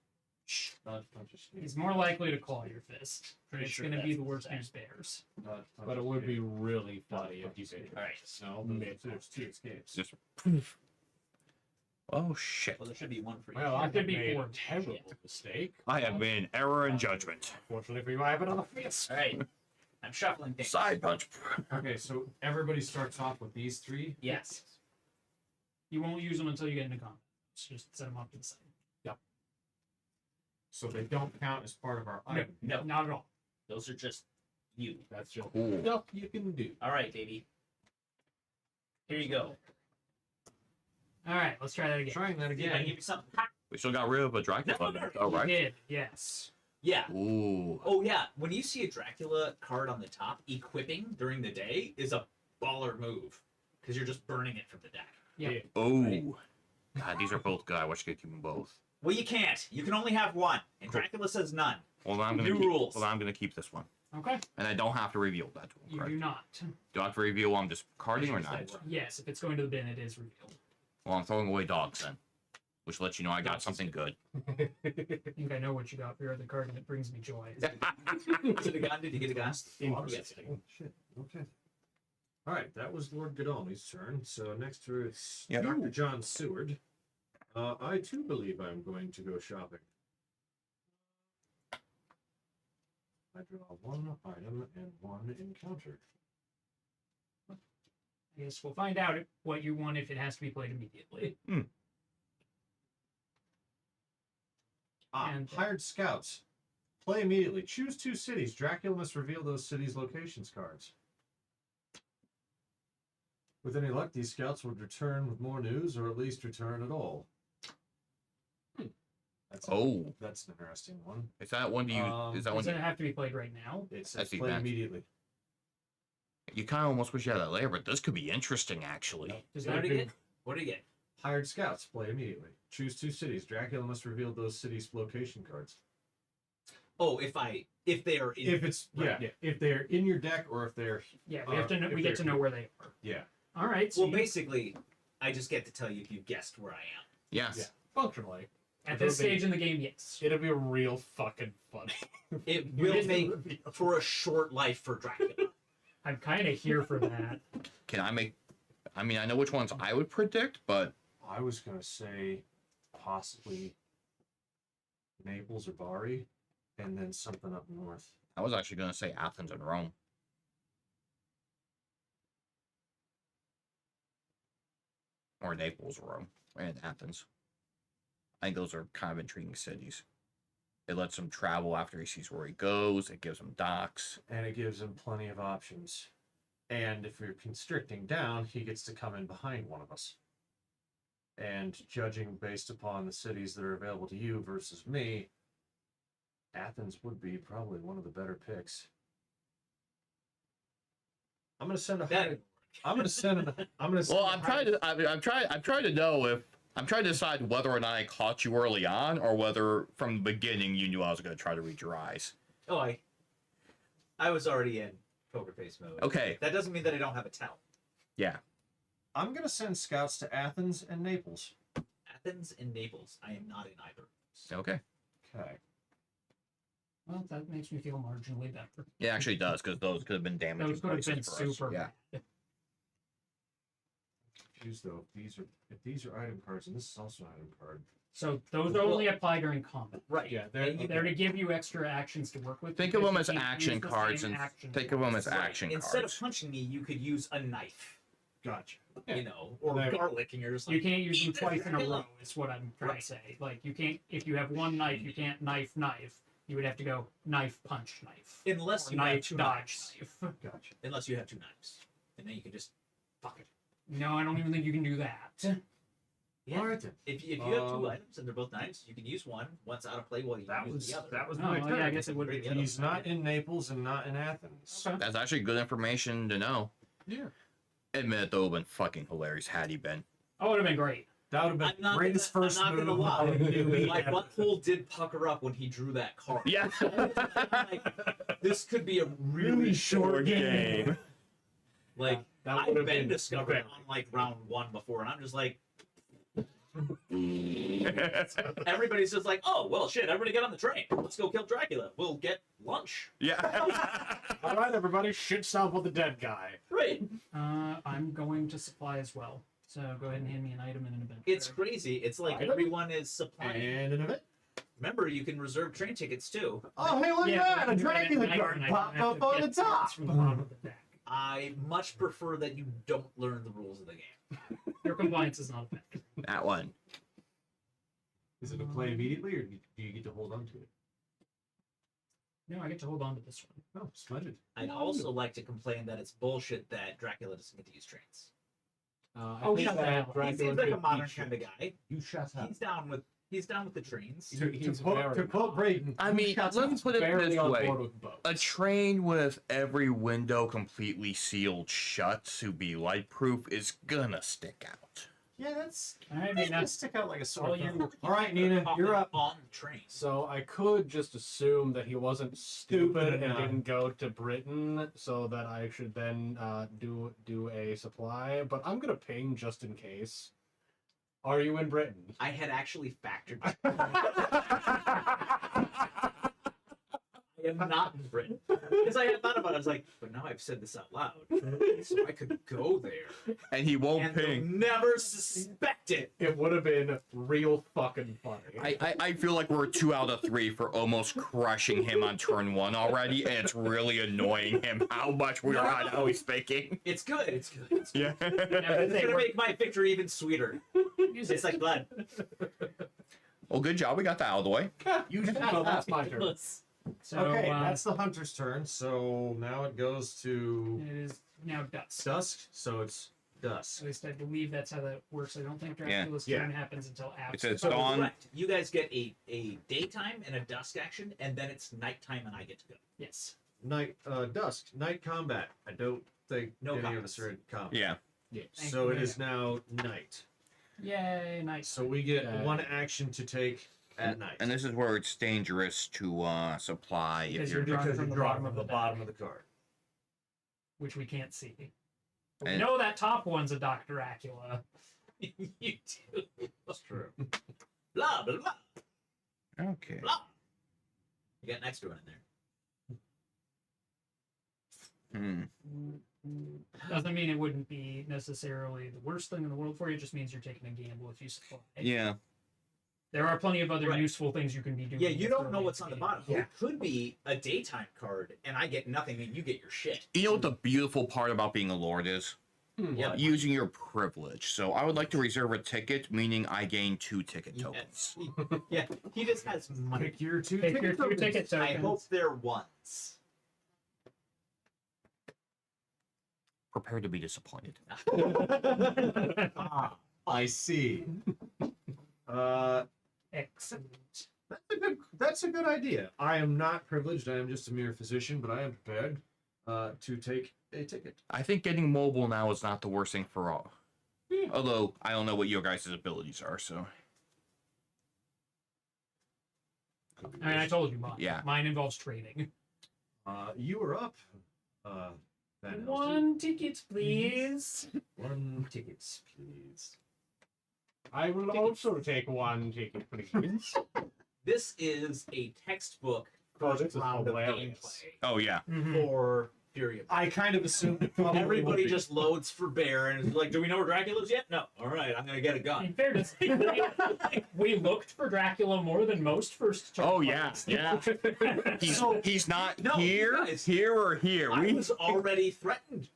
Dodge, punch, escape. He's more likely to claw your fist. Pretty It's sure going to be that's the worst exact. news bears. Dodge, punch, But it would be escape. really Dodge, funny if punch, you escape. could. Alright. No, there's two escapes. Just. Oh shit! Well, there should be one for each. Well, I There could have be made four. a terrible mistake. I have made an error in judgment. Fortunately for you, I have another fist. Alright. I'm shuffling things. Side punch. Okay, so everybody starts off with these three. Yes. You won't use them until you get into combat. So just set them up to the side. So they don't count as part of our item. No, Not at all. those are just you. That's just Cool. stuff you can do. Alright, baby. Here you go. All right, let's try that again. Trying that Can I again. give you something? We still got rid of a Dracula. No, no, no. Oh You right. did, yes. Yeah. Ooh. Oh yeah. When you see a Dracula card on the top, equipping during the day is a baller move. Because you're just burning it from the deck. Yeah. Oh. God, these are both good. I wish I could keep them both. Well, you can't. You can only have one. And Cool. Dracula says none. Well, then I'm gonna New keep, rules. Well, then I'm gonna keep this one, Okay. and I don't have to reveal that to him. You Correct? do not. Do I have to reveal I'm just carding or Yes, not? I will. Yes, if it's going to the bin, it is revealed. Well, I'm throwing away dogs then, which lets you know I got something good. I think I know what you got for your other card, and it brings me joy. Is it a gun? Did you get a gun? Interesting. Oh, shit. Okay. All right, that was Lord Godalming's turn. So next to it's Yeah. Dr. John Seward. I too believe I'm going to go shopping. I draw one item and one encounter. I guess we'll find out what you want if it has to be played immediately. And- Hired scouts. Play immediately. Choose two cities. Dracula must reveal those cities' locations cards. With any luck, these scouts would return with more news, or at least return at all. That's Oh, that's an interesting one. is that one? Do you? Is that one? Does it have to be played right now? It says That's the play event. immediately. You kind of almost wish you had that later, but this could be interesting actually. Does What that did you get? What did you get? Hired scouts. Play immediately. Choose two cities. Dracula must reveal those cities' location cards. Oh, if they are in. If it's if they're in your deck or if they're Yeah, we have to know. if We get to they're- know where they are. yeah. All right. So Well, you- basically, I just get to tell you if you guessed where I am. Yes. Yeah. Functionally, at this it'll be- stage in the game, yes. it'll be real fucking funny. It You will didn't make reveal. for a short life for Dracula. I'm kind of here for that. Can I make? I mean, I know which ones I would predict, but I was gonna say possibly Naples or Bari, and then something up north. I was actually going to say Athens and Rome. Or Naples, Rome, and Athens. I think those are kind of intriguing cities. It lets him travel after he sees where he goes. It gives him docks. And it gives him plenty of options. And if you're constricting down, he gets to come in behind one of us. And judging based upon the cities that are available to you versus me, Athens would be probably one of the better picks. I'm gonna send a That- hired. I'm gonna send an. I'm gonna. Send Well, a I'm trying hired- to. I'm trying to know if I'm trying to decide whether or not I caught you early on, or whether from the beginning you knew I was going to try to read your eyes. Oh, I was already in poker face mode. Okay. That doesn't mean that I don't have a tell. Yeah. I'm gonna send scouts to Athens and Naples. Athens and Naples. I am not in either. Okay. Okay. Well, that makes me feel marginally better. It actually does, because those could have been damaging Those could have been places for us. super Yeah. bad. Confused though. If these are item cards, and this is also an item card. So those Well- only apply during combat. Right. Yeah, They're to give you extra actions to work with. Think of because them you as can't action use the cards same and action think of them cards. as action Instead cards. of punching me, you could use a knife, Gotcha. you know, or Right. garlicking or something. You can't use them twice in a row. Is what I'm trying to say. Like you can't, if you have one knife, you can't knife, You would have to go knife, punch, knife. Unless Or you have knife, two dodge, knives. knife. Gotcha. Unless you have two knives. And then you can just fuck it. No, I don't even think you can do that. Yeah. All right then. If you have two Um, items and they're both knives, you can use one. One's out of play while you That use was the other. that was Oh, my well, turn. yeah, I guess it would be. Yeah. He's not in Naples and not in Athens. Okay. That's actually good information to know. Yeah. Admit that would have been fucking hilarious had he been. Oh, it would have been great. That would have been I'm the not greatest gonna, first I'm not move. gonna lie. of a newbie My ever. butthole did pucker up when he drew that card. Yeah. I'm like, this could be a really short game. Like, That I've would have been been discovered very- on like round 1 before, and I'm just like, everybody's just like, oh well, shit, everybody get on the train. Let's go kill Dracula. We'll get lunch. Yeah. All right, everybody, shit stomp with the dead guy. Right. I'm going to supply as well. So go ahead and hand me an item and an event. It's crazy. It's like Item? everyone is supplying. And an event. Remember, you can reserve train tickets too. Oh, hey, look at that! A Dracula card popped up on the top. From the bottom of the deck. I much prefer that you don't learn the rules of the game. Your compliance is not a factor. That one. Is it a play immediately, or do you get to hold on to it? No, I get to hold on to this one. Oh, splendid. I'd also like to complain that it's bullshit that Dracula doesn't get to use trains. Oh, shut the hell up. He seems like a modern kind of guy. You shut up. He's down with the trains. To quote Braden, I mean, let's put it barely this on way. board with boats. A train with every window completely sealed shut to be light proof is gonna stick out. Yeah, that's All right, that's Mina. gonna stick out like a sore All thumb. you. All right, Nina, you're up. on the train. So I could just assume that he wasn't stupid and enough. didn't go to Britain, so that I should then do a supply. But I'm gonna ping just in case. Are you in Britain? I had actually factored. I am not in Britain. Because I had thought about it. I was like, but now I've said this out loud. So I could go there. And he won't And they'll ping. never suspect it. It would have been real fucking funny. I feel like we're 2 out of 3 for almost crushing him on turn 1 already, and it's really annoying him how much we are on how he's speaking. It's good. It's good. It's good. Yeah. It's going to make my victory even sweeter. It's like blood. Well, good job. We got that out of the way. You shut So up. that's my turn. So Okay, that's the hunter's turn. So now it goes to it is now dusk. dusk. So it's dusk. At least I believe that's how that works. I don't think Yeah. Dracula's Yeah. turn happens until after. It says So dawn. correct. You guys get a daytime and a dusk action, and then it's nighttime, and I get to go. Yes. Night, dusk, night combat. I don't think No any of combats. us are in combat. Yeah. Yeah. So it is now night. Yay, nice. So we get Yeah. one action to take at night. And this is where it's dangerous to supply if Because you're. you're drawing because from you the draw bottom of the bottom deck. of the card. Which we can't see. But we And- know that top one's a Dr. Dracula. You do. That's true. Blah, blah, blah, Okay. blah. You got an extra one in there. Doesn't mean it wouldn't be necessarily the worst thing in the world for you. It just means you're taking a gamble if you supply. Yeah. There are plenty of other Right. useful things you can be doing. Yeah, you with don't know early what's on the game. bottom. Yeah. It could be a daytime card, and I get nothing, and you get your shit. You know what the beautiful part about being a lord is? Yeah. Using your privilege. So I would like to reserve a ticket, meaning I gain 2 ticket tokens. Yes. Yeah, he just has money. Pick your two Pick your ticket two tokens. ticket I tokens. hope they're ones. Prepare to be disappointed. Ah, I see. Excellent. That's a good idea. I am not privileged. I am just a mere physician, but I am prepared to take a ticket. I think getting mobile now is not the worst thing for all. Although, I don't know what your guys' abilities are, so. I mean, I told you mine. Yeah. Mine involves trading. You are up. Van Helsing. One ticket, please. One tickets, please. I will also take one ticket, please. This is a textbook Oh, first this is round of hilarious. gameplay Oh, yeah. for Fury of I kind of assumed it probably Everybody would be. just loads for bear and is like, do we know where Dracula's yet? No. All right, I'm gonna get a gun. In fairness, we looked for Dracula more than most first turn Oh, yeah, players. yeah. He's not No, here, guys. here, or here. I was already threatened.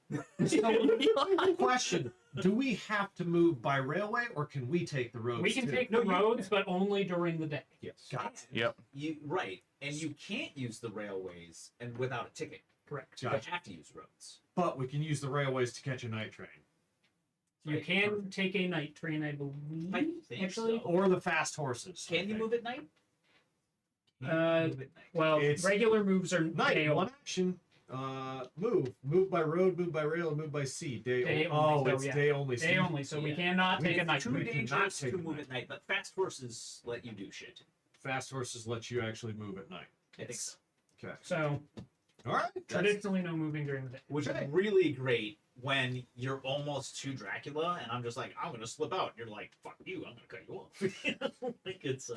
Question: Do we have to move by railway, or can we take the roads? We can too? take the roads, but only during the day. Yes. Got Yep. Right, and you can't use the railways and without a ticket. Correct. You Gotcha. have to use roads. But we can use the railways to catch a night train, You Right, can perfect. take a night train, I believe. I think actually. so. or the fast horses. I Can you think. move at night? Uh, Move at night. Well, It's regular moves are Night, day one only. action. Move by road, move by rail, and move by sea. Day Oh, only, so it's yeah. day only. Day only, so we Yeah. cannot take a It's night too train. cannot dangerous take to the move night. at night, but fast horses let you do shit. Fast horses let you actually move at night. I think so. Okay. So All right. That's, traditionally, no moving during the day. Which is Okay. really great when you're almost to Dracula, and I'm just like, I'm gonna slip out. And you're like, fuck you, I'm gonna cut you off. Like it's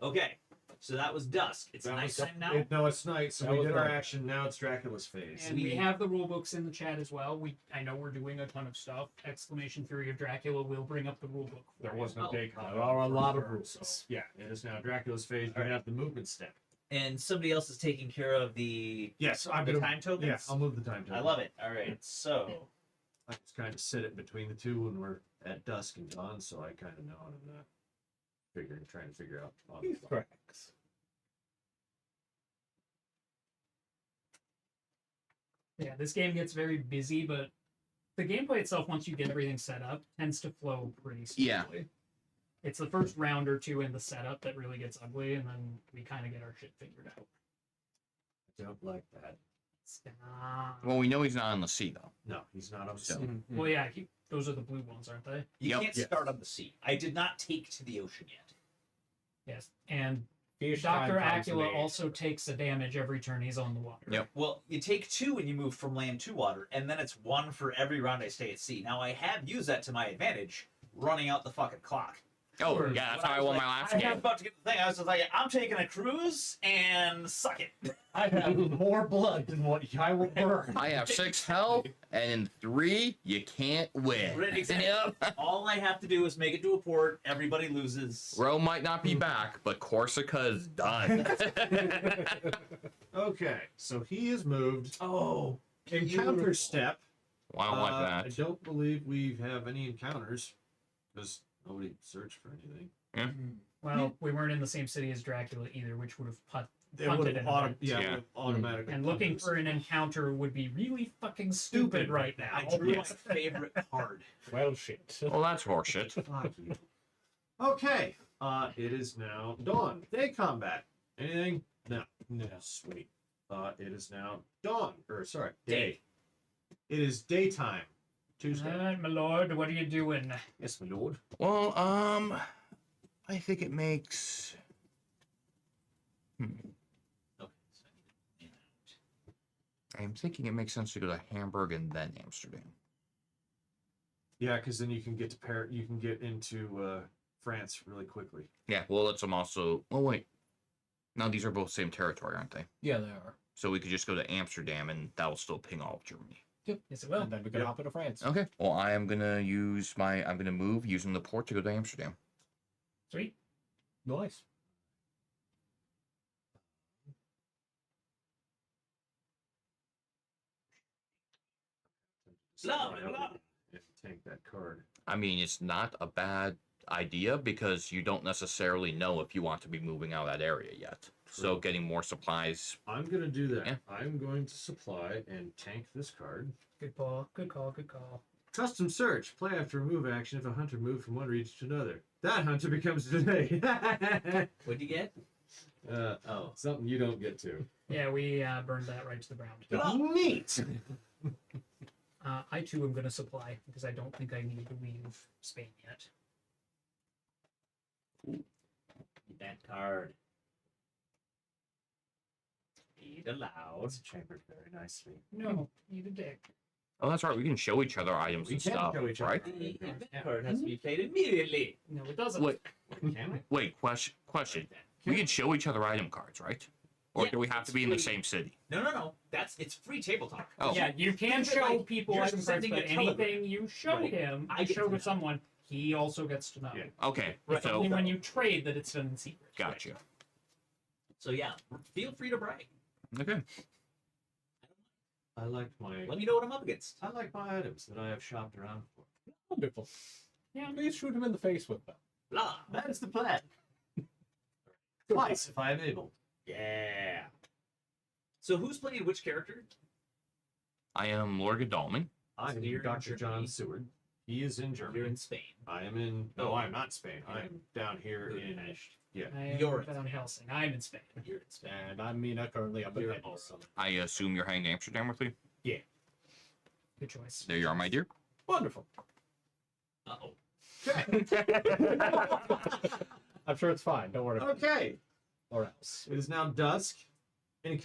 okay. So that was dusk. It's that was- nighttime now. No, it's night. So That we was did our night. action. Now it's Dracula's phase. And we have the rule books in the chat as well. I know we're doing a ton of stuff. Exclamation Fury of Dracula will bring up the rule book. for There you. was no Oh. day There count. are a lot of So, rules. yeah, it is now Dracula's phase. You have the movement step. And somebody else is taking care of the Yes, I'm the gonna. time tokens. Yeah, I'll move the time token. I love it. All right, so I just kind of sit it between the two when we're at dusk and dawn, so I kind of know, and I'm not trying to figure out. On the fly. Correct. Yeah, this game gets very busy, but the gameplay itself, once you get everything set up, tends to flow pretty smoothly. Yeah. It's the first round or two in the setup that really gets ugly, and then we kind of get our shit figured out. I don't like that. Well, we know he's not on the sea though. No, he's not on the So- sea. Well, yeah, those are the blue ones, aren't they? you Yep. can't Yes. start on the sea. I did not take to the ocean yet. Yes. And Fish Dr. time comes Acula late. also takes a damage every turn he's on the water. Yep. Well, you take 2 when you move from land to water, and then it's 1 for every round I stay at sea. Now I have used that to my advantage, running out the fucking clock. Oh, Sure. yeah, that's When how I was won like, my last I was game. about to get the thing. I was just like, I'm taking a cruise and suck it. I have more blood than what I will burn. I have 6 health, and in 3, you can't win. Right, exactly. Yep. All I have to do is make it to a port. Everybody loses. Rome might not be back, but Corsica is done. Okay, so he is moved. Oh, Encounter beautiful. step. Wow, like I that. don't believe we have any encounters because nobody searched for anything. Well, we weren't in the same city as Dracula either, which would have put. It would Punted have an event. Yeah. would've automatically. And looking punted for an us. encounter would be really fucking stupid right now. I drew Yes. my favorite card. Well, shit. Well, that's horseshit. Fuck you. Okay, it is now dawn. Day combat. Anything? No. No. Sweet. It is now dawn. Or sorry, Day. day. It is daytime. Tuesday. Alright, my lord, what are you doing? Yes, my lord. Well, I think it makes. Okay. So I need to- I'm thinking it makes sense to go to Hamburg and then Amsterdam. Yeah, because then you can get to You can get into France really quickly. Yeah, well, let's them also. Oh, wait. No, these are both same territory, aren't they? Yeah, they are. So we could just go to Amsterdam and that'll still ping all of Germany. Yes, it will. And then we can Yep. hop into France. Okay. Well, I am gonna use my. I'm gonna move using the port to go to Amsterdam. Sweet. Nice. Blah, blah, blah. And take that card. I mean, it's not a bad idea because you don't necessarily know if you want to be moving out of that area yet. So True. getting more supplies. I'm gonna do that. Yeah. I'm going to supply and tank this card. Good call. Good call. Good call. Custom search. Play after a move action if a hunter moved from one region to another. That hunter becomes today. What'd you get? Oh. Something you don't get to. Yeah, we burned that right to the ground. Oh. Neat. I too am going to supply because I don't think I need to leave Spain yet. Need that card. Read aloud. It's chambered very nicely. No, need a dick. Oh, that's right. We can show each other items We and can stuff, show each other. right? The event card has to be played immediately. No, it doesn't. Wait, Can we? wait. Question. We can show each other item cards, right? Or Yeah, do we have it's to be in the free. same city? No. It's free table talk. Oh, Yeah, you can Think of it show like people you're item cards, sending but a telegram. anything you show Right. him, I you get show to to know. someone, he also gets to know. Yeah. okay. But So only when you trade that it's done in secret. gotcha. So yeah, feel free to brag. Okay. I like my Let me know what I'm up against. items that I have shopped around for. Wonderful. Yeah. Please shoot him in the face with them. Blah, that is the plan. Twice, if I am able. Yeah. So who's playing which character? I am Lord Godalming. I'm So you're in Dr. John Germany. Seward. He is in Germany. You're in Spain. I am in. No, I'm not in Spain. I'm down here in. Yeah. I You're am in in Helsing. I'm in Spain. You're in Spain. And I'm Mina, currently up in You're Edinburgh. also. I assume you're heading to Amsterdam with me. Good choice. There you are, my dear. Wonderful. Uh-oh. I'm sure it's fine. Don't worry. Okay. Or else. It is now dusk. Any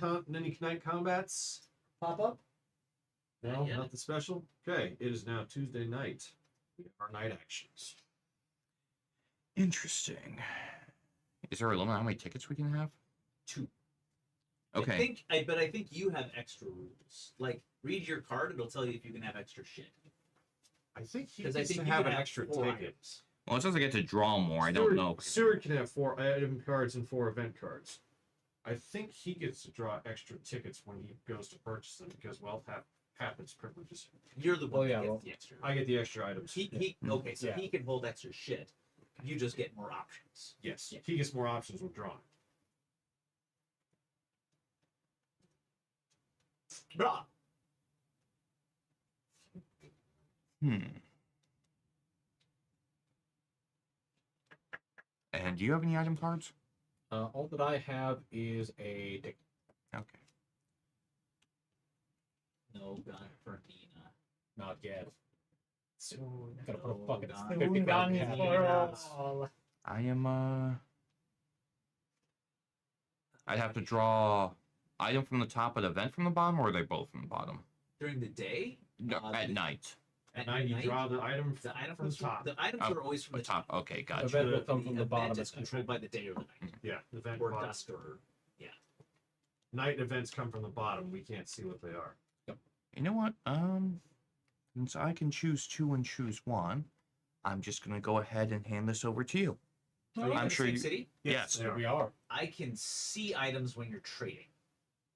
night combats pop up? No, Not yet. nothing special. Okay, it is now Tuesday night. We have our night actions. Interesting. Is there a limit on how many tickets we can have? 2. Okay. But I think you have extra rules. Like, read your card; it'll tell you if you can have extra shit. I think he 'Cause I gets think to you have can an have extra 4 ticket. items. Well, it says I get to draw more. I don't know. Seward can have 4 item cards and 4 event cards. I think he gets to draw extra tickets when he goes to purchase them because wealth happens privileges. You're the one Oh, yeah, that gets well, the extra. I get the extra items. Okay, so Yeah. he can hold extra shit. You just get more options. Yes, Yeah. he gets more options with drawing. Blah. And do you have any item cards? All that I have is a ticket. Okay. No gun for Mina. Not yet. Soon. Gotta put a fucking Soon 50 Gun card cap for in. all. I am I'd have to draw item from the top and event from the bottom, or are they both from the bottom? During the day? No, at night. At night, you draw the item The item from the top. The items Oh, are always from The the top. top. Okay, gotcha. Event will come from the bottom. Event It's is controlled by the day or the night. Yeah, event Or bottom. dusk or Night events come from the bottom. We can't see what they are. You know what? Since I can choose 2 and choose 1, I'm just gonna go ahead and hand this over to you. Are you I'm in the sure same you- city? Yes. they Here are. we are I can see items when you're trading.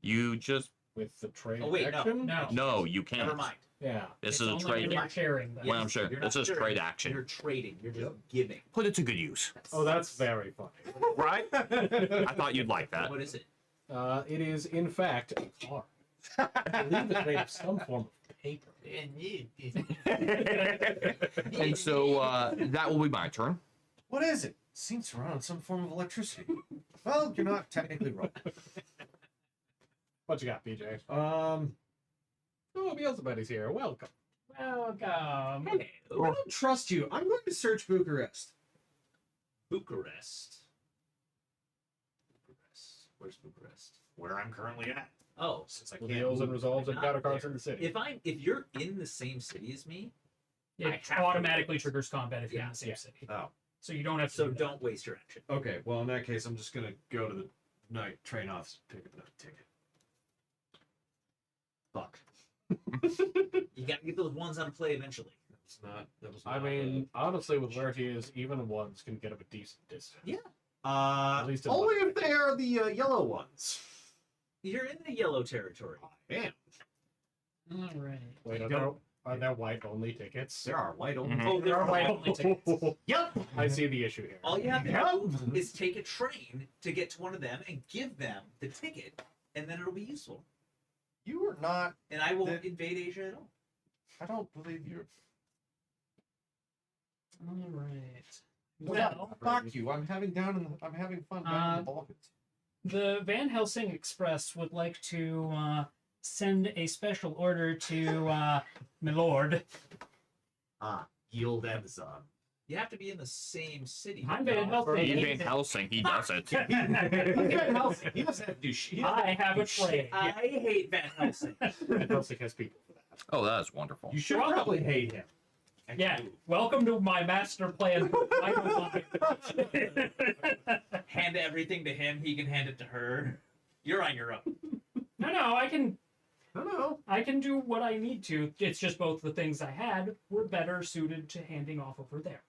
You just with the trade Oh, wait, no, action. no, you can't. Never mind. Yeah. This It's is a only trade. when you're sharing them. Well, I'm sure You're this not is sharing, trade action. You're trading. You're just giving. Put it to good use, Oh, that's very funny. right? I thought you'd like that. What is it? It is in fact a card. I believe it's made of some form of paper. And so that will be my turn. What is it? Seems to run on some form of electricity. Well, you're not technically wrong. What you got, BJ? Oh, Beelzebub's here. Welcome. Welcome. I don't trust you. I'm going to search Bucharest. Bucharest. Bucharest. Where's Bucharest? Where I'm currently at. Oh, Since I With can't deals and move. resolves and Not counter cards there. in the city. if you're in the same city as me, I It have to automatically wait. triggers combat if you're in Yeah, the same yeah. city. Oh. So you don't have to. so do that. don't waste your action. Okay, well, in that case, I'm just going to go to the night train office and pick up another ticket. Fuck. You got to get those ones on play eventually. That was I not mean, honestly, with where he is, even ones can get him a decent distance. Yeah. At least in only one. if they are the yellow ones. You're in the yellow territory. Damn. All right. Wait, You are there white only tickets? There are white only. Mhm. Oh, there are white white. only tickets. Yep. I see the issue here. All you have to Yep. do is take a train to get to one of them and give them the ticket, and then it'll be useful. You are not. And I won't The- invade Asia at all. I don't believe you're. All right. Well, fuck you. I'm having fun down in the Balkans. The Van Helsing Express would like to send a special order to my lord. Yield Amazon. You have to be in the same city. I'm Van Helsing. He's in Helsing. He does it. He's Van Helsing. He doesn't have to do shit. I have a trade. I hate Van Helsing. And Helsing has people for that. Oh, that is wonderful. You should probably hate him. Yeah. Welcome to my master plan. Hand everything to him, he can hand it to her. You're on your own. No, I can No. do what I need to. It's just both the things I had were better suited to handing off over there.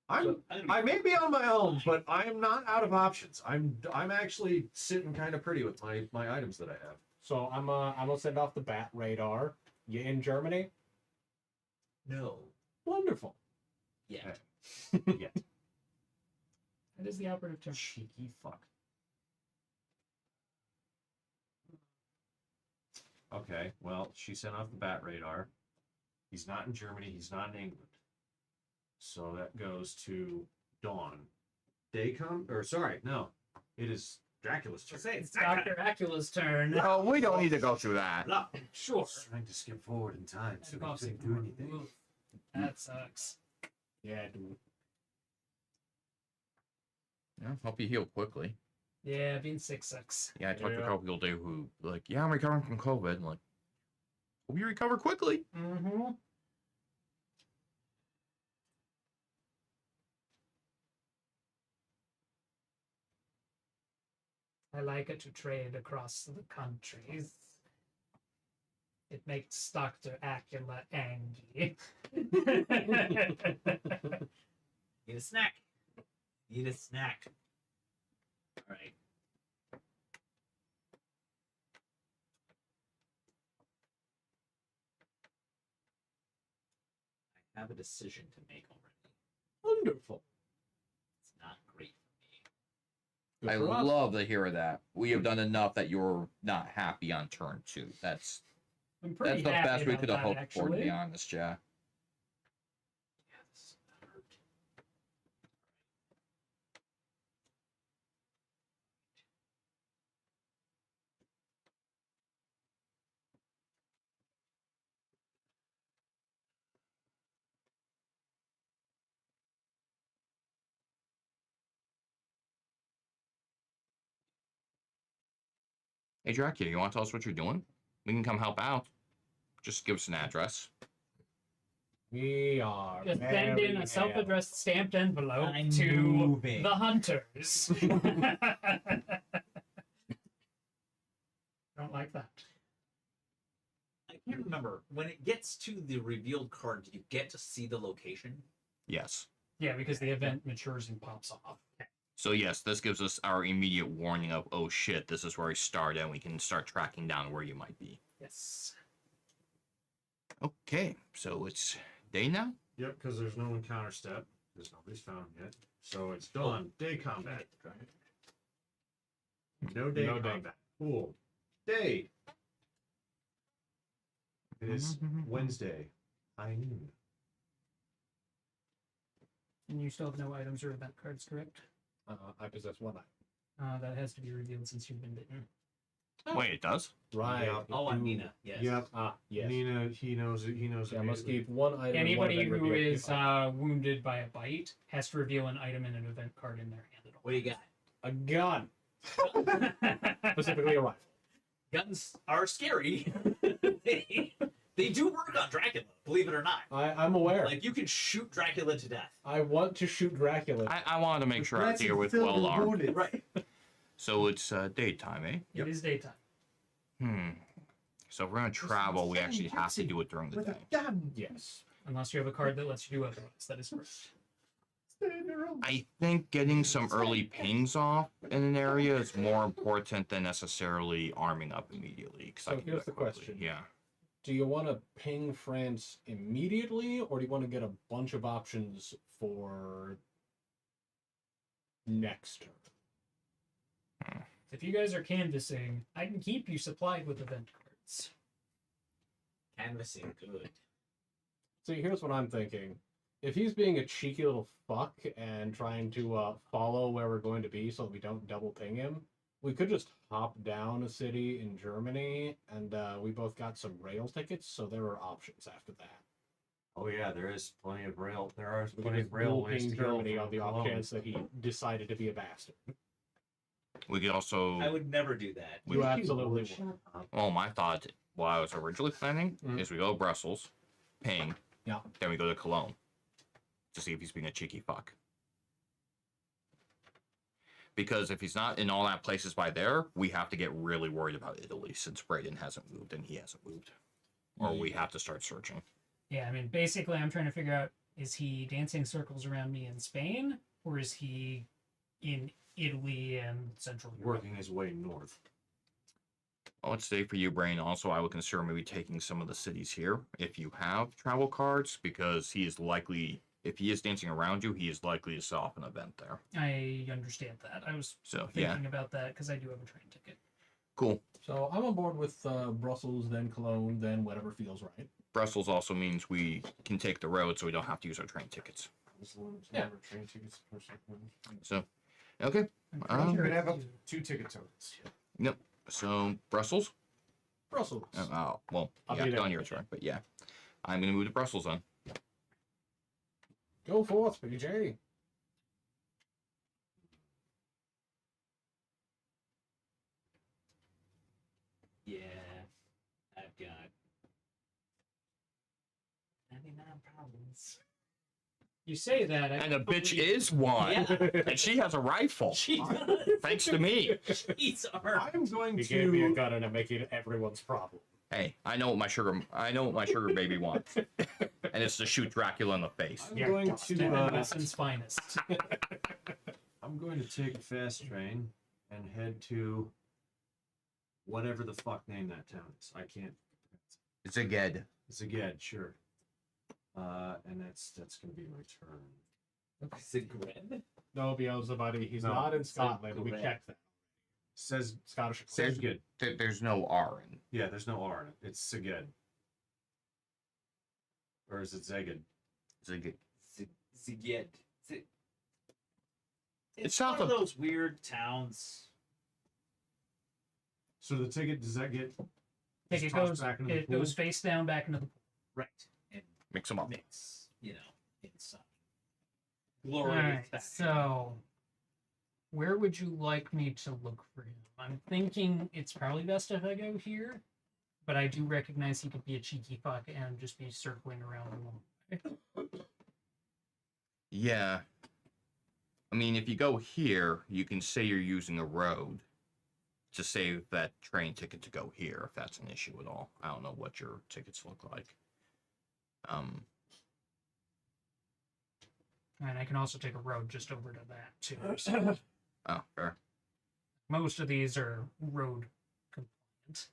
I may be on my own, but I am not out of options. I'm actually sitting kind of pretty with my items that I have. So I'm gonna send off the bat radar. You in Germany? No. Wonderful. Yeah. Yeah. That is the operative term. Cheeky fuck. Okay, well, she sent off the bat radar. He's not in Germany, he's not in England. So that goes to Dawn. Daycom? Or sorry, no. It is Dracula's turn. Say it's Dr. Acula's turn. No, we don't need to go through that. No. Sure. Trying to skip forward in time so And we bossing couldn't do forward. anything. Oof. That sucks. Yeah, dude. Yeah, hope you heal quickly. Yeah, being sick sucks. Yeah, I talked to a Yeah. couple people today who like, yeah, I'm recovering from COVID. I'm like, hope you recover quickly. Mm-hmm. I like it to trade across the countries. It makes Dr. Acula angry. Need a snack. Need a snack. All right. I have a decision to make already. Wonderful. It's not great for me. Good I for us. love to hear that. We have done enough that you're not happy on turn 2. That's I'm pretty the happy best we about could have that, hoped for, to be actually. honest, yeah. Yeah, this hurt. Hey, Dracula, you want to tell us what you're doing? We can come help out. Just give us an address. We are. Just send in very a self-addressed stamped envelope I'm to moving. the hunters. Don't like that. I can't remember. When it gets to the revealed card, do you get to see the location? Yes. Yeah, because the event matures and pops off. So yes, this gives us our immediate warning of, oh shit, this is where we start, and we can start tracking down where you might be. Yes. Okay, so it's day now? Yep, because there's no encounter step, because nobody's found yet. So it's done. Day combat. No day No day. combat. Cool. Day. It is Wednesday. High noon. And you still have no items or event cards, correct? I possess one item. That has to be revealed since you've been bitten. Wait, it does? Right. Yeah. Oh, I'm You- Mina. Yes. Yep. Ah, yes. Nina, he knows it. He knows Yeah, it. I must immediately. keep one item. and one Anybody event who revealed. is wounded by a bite has to reveal an item and an event card in their hand. What do you got? A gun. Specifically a rifle. Guns are scary. they do work on Dracula, believe it or not. I'm aware. Like, you can shoot Dracula to death. I want to shoot Dracula. I wanted to make sure I'm here with well armed. Right. So it's daytime, eh? It is daytime. So if we're gonna travel, we actually have to do it during the day. Yes. Unless you have a card that lets you do otherwise. That is correct. I think getting some early pings off in an area is more important than necessarily arming up immediately. 'Cause I So can do here's that the quickly. question. Yeah. Do you want to ping France immediately, or do you want to get a bunch of options for next turn? If you guys are canvassing, I can keep you supplied with event cards. Canvassing, good. See, here's what I'm thinking. If he's being a cheeky little fuck and trying to follow where we're going to be so that we don't double ping him, we could just hop down a city in Germany, and we both got some rail tickets, so there are options after that. Oh yeah, there is plenty of rail. There are We plenty could of just dual railways ping to go Germany from on the off Cologne. chance that he decided to be a bastard. We could also. I would never do that. We- You absolutely would. Well, my thought, what I was originally planning, Mhm. is we go to Brussels, ping, Yeah. then we go to Cologne to see if he's being a cheeky fuck. Because if he's not in all that places by there, we have to get really worried about Italy since Braden hasn't moved and he hasn't moved. Or we have to start searching. Yeah, I mean, basically, I'm trying to figure out, is he dancing circles around me in Spain, or is he in Italy and Central Europe? Working his way north. Well, let's say for you, Brain. Also, I would consider maybe taking some of the cities here if you have travel cards, because he is likely, if he is dancing around you, he is likely to set off an event there. I understand that. I was So yeah, thinking about that because I do have a train ticket. cool. So I'm on board with Brussels, then Cologne, then whatever feels right. Brussels also means we can take the road, so we don't have to use our train tickets. Yeah. Train tickets per second. So, okay. I'm Um, pretty You sure could have up it's to 2 ticket tokens. Yep. So Brussels. Brussels. Well, I'll yeah, be it's there. on your turn, but yeah, I'm gonna move to Brussels then. Go forth, PJ. Yeah, I've got 99 problems. You say that, And the bitch believe- is one, Yeah. and she has a rifle. She does. Thanks to me. She's our. I'm going You gave me a to. gun and I'm making everyone's problem. Hey, I know what my sugar baby wants, and it's to shoot Dracula in the face. I'm Yeah, going Dustin. to. Madison's finest. I'm going to take a fast train and head to whatever the fuck name that town is. I can't. It's a Ged. Zaged, sure. And that's gonna be my turn. Sigrid? No, Beelzebub, he's No. not in Scotland. We Correct. checked that. Says Scottish. Says- Zaged. There's no R in. Yeah, there's no R in it. It's Zaged. Or is it Zaged? It's a Ged. Sigrid. It's one south of of- those weird towns. So the ticket, does that get Like just it tossed goes, back into the it pool? goes face down back into the pool. Right. And Mix them up. mix, inside. All Glorious right, fashion. so where would you like me to look for him? I'm thinking it's probably best if I go here, but I do recognize he could be a cheeky fuck and just be circling around the wall. Yeah. I mean, if you go here, you can say you're using a road to save that train ticket to go here, if that's an issue at all. I don't know what your tickets look like. And I can also take a road just over to that too. So Oh, fair. most of these are road compliant.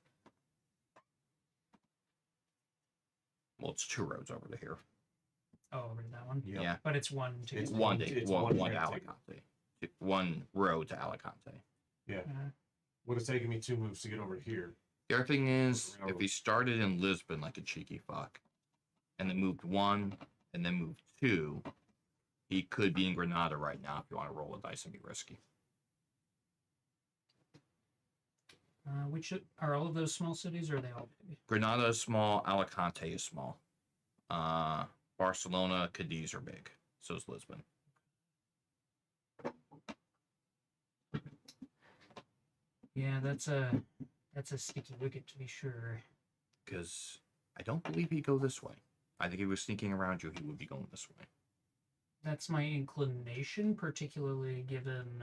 Well, it's 2 roads over to here. Oh, over to that one. Yep. Yeah. But it's one to It's get One one- day, it's one one to train ticket. Alicante. 1 road to Alicante. Would have taken me 2 moves to get over here. The other thing is, if Railroad. he started in Lisbon like a cheeky fuck, and then moved 1, and then moved 2, he could be in Granada right now if you want to roll the dice and be risky. Which are all of those small cities, or are they all big? Granada is small, Alicante is small. Barcelona, Cadiz are big. So is Lisbon. Yeah, that's a sticky wicket to be sure. Because I don't believe he'd go this way. I think if he was sneaking around you, he would be going this way. That's my inclination, particularly given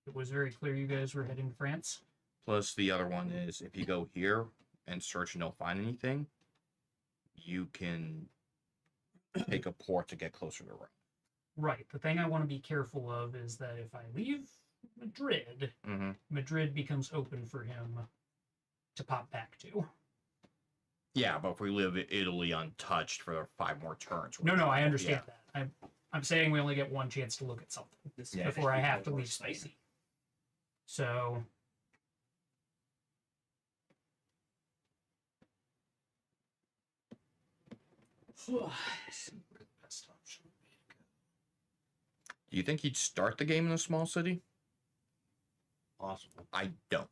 it was very clear you guys were heading to France. Plus, the other one is if you go here and search and don't find anything, you can take a port to get closer to Rome. Right. The thing I want to be careful of is that if I leave Madrid, Mm-hmm. Madrid becomes open for him to pop back to. Yeah, but if we live Italy untouched for 5 more turns. No, I understand Yeah. that. I'm saying we only get one chance to look at something This Yeah. before I have to more leave Spain. spicy. So Best option would be to go. Do you think he'd start the game in a small city? Possible. I don't.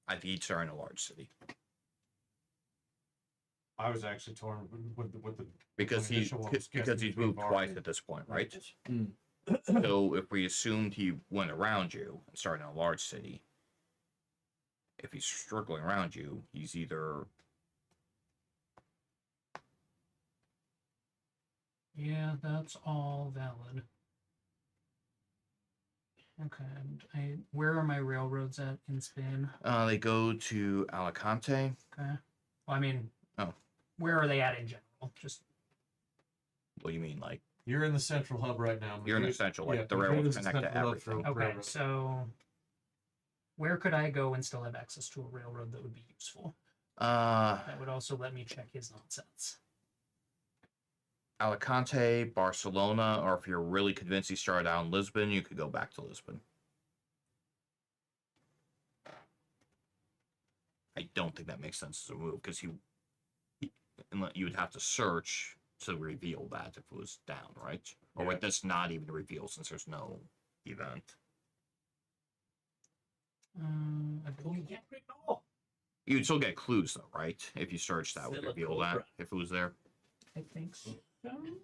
I think he'd start in a large city. I was actually torn with the Because The initial one was because guessing he's between moved Bard twice and- at this point, right? Mm. So if we assumed he went around you and started in a large city, if he's circling around you, he's either yeah, that's all valid. Okay, and where are my railroads at in Spain? they go to Alicante. Okay. Well, I mean, Oh. where are they at in general? Just What do you mean, like You're in the central hub right now. you're in the Madrid- central, like yeah, the Madrid railroads is the connect to central hub for everything. okay. railroad. So Where could I go and still have access to a railroad that would be useful? Uh, That would also let me check his nonsense. Alicante, Barcelona, or if you're really convinced he started out in Lisbon, you could go back to Lisbon. I don't think that makes sense as a move because you would have to search to reveal that if it was down, right? Or would this not even reveal since there's no event? I believe You'd still get clues though, right? If you search that would reveal that Cobra. if it was there. I think so.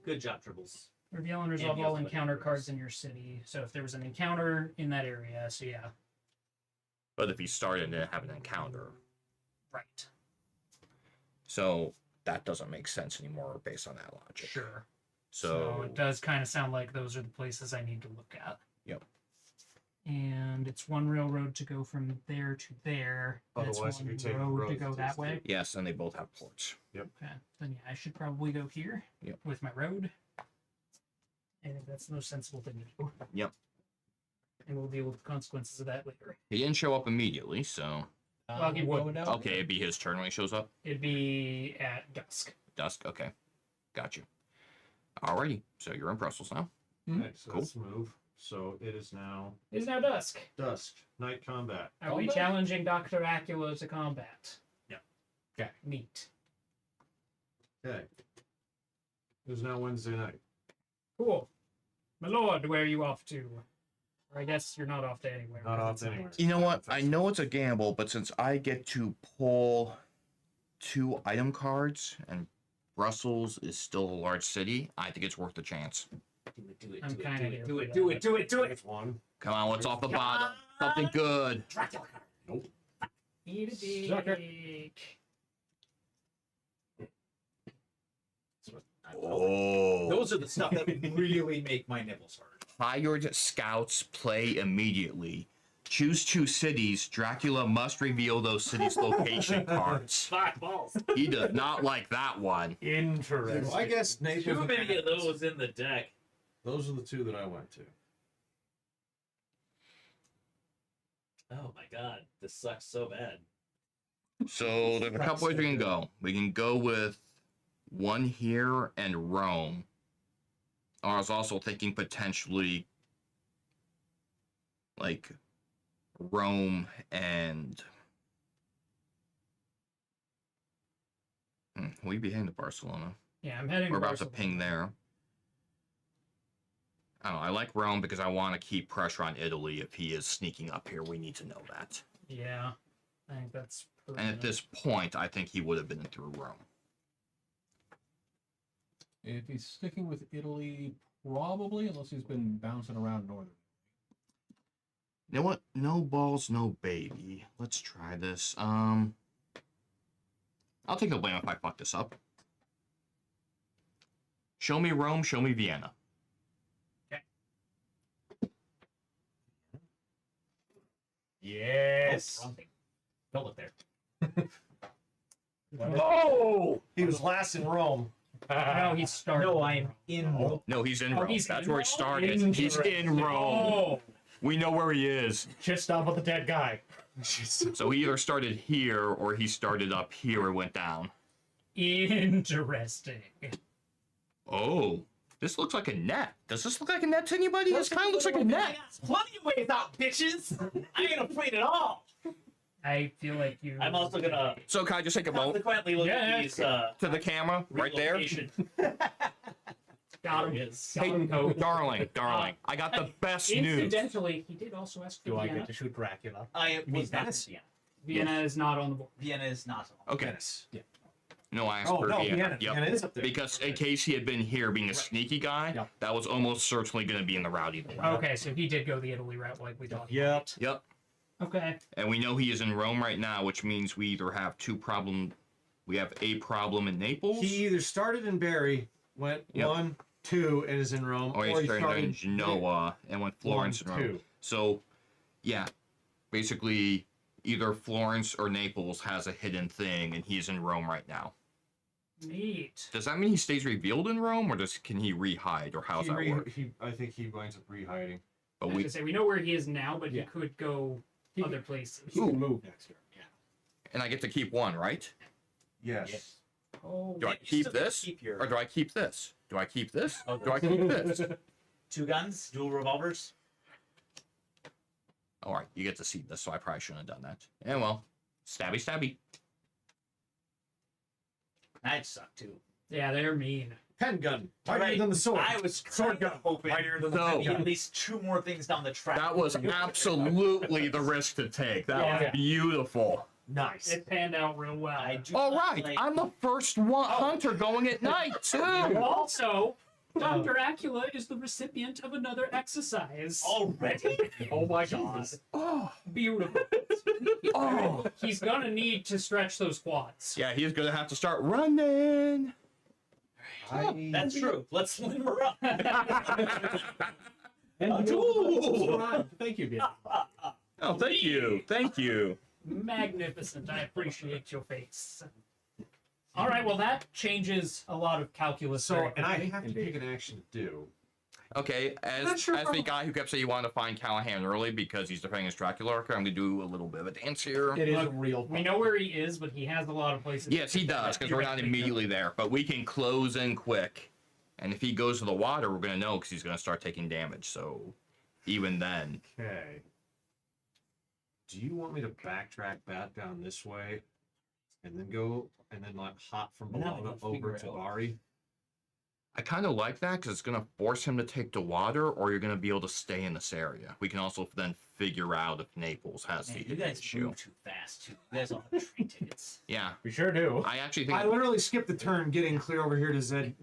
Good job, Tribbles. Reveal and resolve And all the ultimate encounter numbers. cards in your city. So if there was an encounter in that area, so yeah, But if he started and didn't have an encounter, right. so that doesn't make sense anymore based on that logic. Sure. So it does kind of sound like those are the places I need to look at. Yep. And it's one railroad to go from there to there. and it's Otherwise, if one you take the road to roads, go it's that just way. yes, and they both have ports. Okay. Then yeah, I should probably go here Yep. with my road. I think that's the most sensible thing to do. Yep. And we'll deal with the consequences of that later. He didn't show up immediately, so Well, he we'll would. go down. okay, it'd be his turn when he shows up. It'd be at dusk. Dusk, okay. Got you. Alrighty, so you're in Brussels now. Okay, so Cool. let's move. So it is now It is now dusk. dusk, night combat. Are we challenging Dr. Dracula to combat? Yeah. Okay. Neat. Okay. It is now Wednesday night. Cool. My lord, where are you off to? Or I guess you're not off to anywhere. Not because off it's to night. anywhere. You know what? I know it's a gamble, but since I get to pull 2 item cards and Brussels is still a large city, I think it's worth the chance. Do it, I'm do it, kinda do here it, for do it, that. do it, do it, do it. It's one. Come on, what's off the bottom? Something good. Dracula card. Eat a Sucker. dick. Oh. Those are the stuff that really make my nipples hurt. Hired scouts play immediately. Choose 2 cities. Dracula must reveal those cities' location cards. Fuck balls. He does not like that one. Interesting. I guess Naples. Too and many of Athens. those in the deck. Those are the 2 that I went to. Oh my god, this sucks so bad. So there's a couple ways we can go. We can go with one here and Rome. I was also thinking potentially like Rome and we be heading to Barcelona. Yeah, I'm heading We're to about to Barcelona. ping there. I don't know. I like Rome because I want to keep pressure on Italy. If he is sneaking up here, we need to know that. Yeah, I think that's And at pertinent. this point, I think he would have been through Rome. If he's sticking with Italy, probably, unless he's been bouncing around northern. You know what? No balls, no baby. Let's try this. I'll take the blame if I fuck this up. Show me Rome, show me Vienna. Yes. Oh, wrong thing. Don't look there. Oh! He was last in Rome. No, he's starting. No, I'm in Rome. No, he's in Oh, Rome. he's That's in where he Rome? started. He's in Rome. Oh, We know where he is. just stop with the dead guy. So he either started here or he started up here and went down. Interesting. Oh, this looks like a net. Does this look like a net to anybody? This kind of looks like a net. Plenty of ways out, bitches. I ain't afraid at all. I feel like you. I'm also gonna So can I just take a moment consequently look Yeah, at these to the camera right there? relocation. Got him. Yes. Got him, Code. Darling, I got the best news. Incidentally, he did also ask for Do I Vienna. get to shoot Dracula? I mean was not Venice? Vienna. Vienna is not on the board. Vienna is not on. Okay. Yes. Yeah. No, I asked Oh, for no, Vienna. Vienna. Yep. Vienna is up there. Because in case he had been here being a sneaky guy, Yep. that was almost certainly going to be in the route either way. Okay, so he did go the Italy route like we thought. Yep. Yep. Okay. And we know he is in Rome right now, which means we either have we have a problem in Naples, He either started in Barry, went Yep. 1, 2, and is in Rome, or he started in Genoa and went Florence and 1, Rome. 2. So, yeah, basically either Florence or Naples has a hidden thing, and he's in Rome right now. Neat. Does that mean he stays revealed in Rome, or can he re-hide, or how's that work? I think he winds up re-hiding. But I we should say we know where he is now, but Yeah. he could go other places. He can move next turn. Yeah. And I get to keep one, right? Yes. Yes. Oh, Do I You keep still get to this? keep your- Or do I keep this? Do I keep this? Oh, Do I keep this? 2 guns, dual revolvers. Alright, you get to see this, so I probably shouldn't have done that. And well, stabby stabby. That suck too. yeah, they're mean. Pen gun. Mightier Right. than the sword. I was Sword kinda gun. hoping Mightier than the So- pen be gun. at least 2 more things down the track. That was absolutely the risk to take. That Yeah. was beautiful. Nice. It panned out real well. I do All not right, like- I'm the first one hunter going at night too. Also, Lord Dracula is the recipient of another exercise. Already? Oh my god. Oh, Beautiful. oh. He's gonna need to stretch those quads. Yeah, he's gonna have to start running. That's true. Let's limit her up. And Ooh. thank you, Vietnam. Oh, thank you, thank you. Magnificent. I appreciate your face. All right, well, that changes a lot of calculus. So, very and I quickly. have to take an action to do. Okay, Not as sure as the guy who kept saying he wanted to find Callahan early because he's defending his Dracula archer, I'm gonna do a little bit of a dance here. It is Look, a real We know where he is, but he has a lot of places. Yes, he does, because we're not immediately there, but we can close in quick. And if he goes to the water, we're gonna know because he's gonna start taking damage. So even then, Okay. Do you want me to backtrack back down this way and then go and then like hop from Now I Bologna can figure over it to out. Bari? I kind of like that because it's gonna force him to take the water, or you're gonna be able to stay in this area. We can also then figure out if Naples has Man, the you guys issue. move too fast too. You guys all have train tickets. Yeah, We sure do. I actually think. I literally skipped the turn getting clear over here to Zed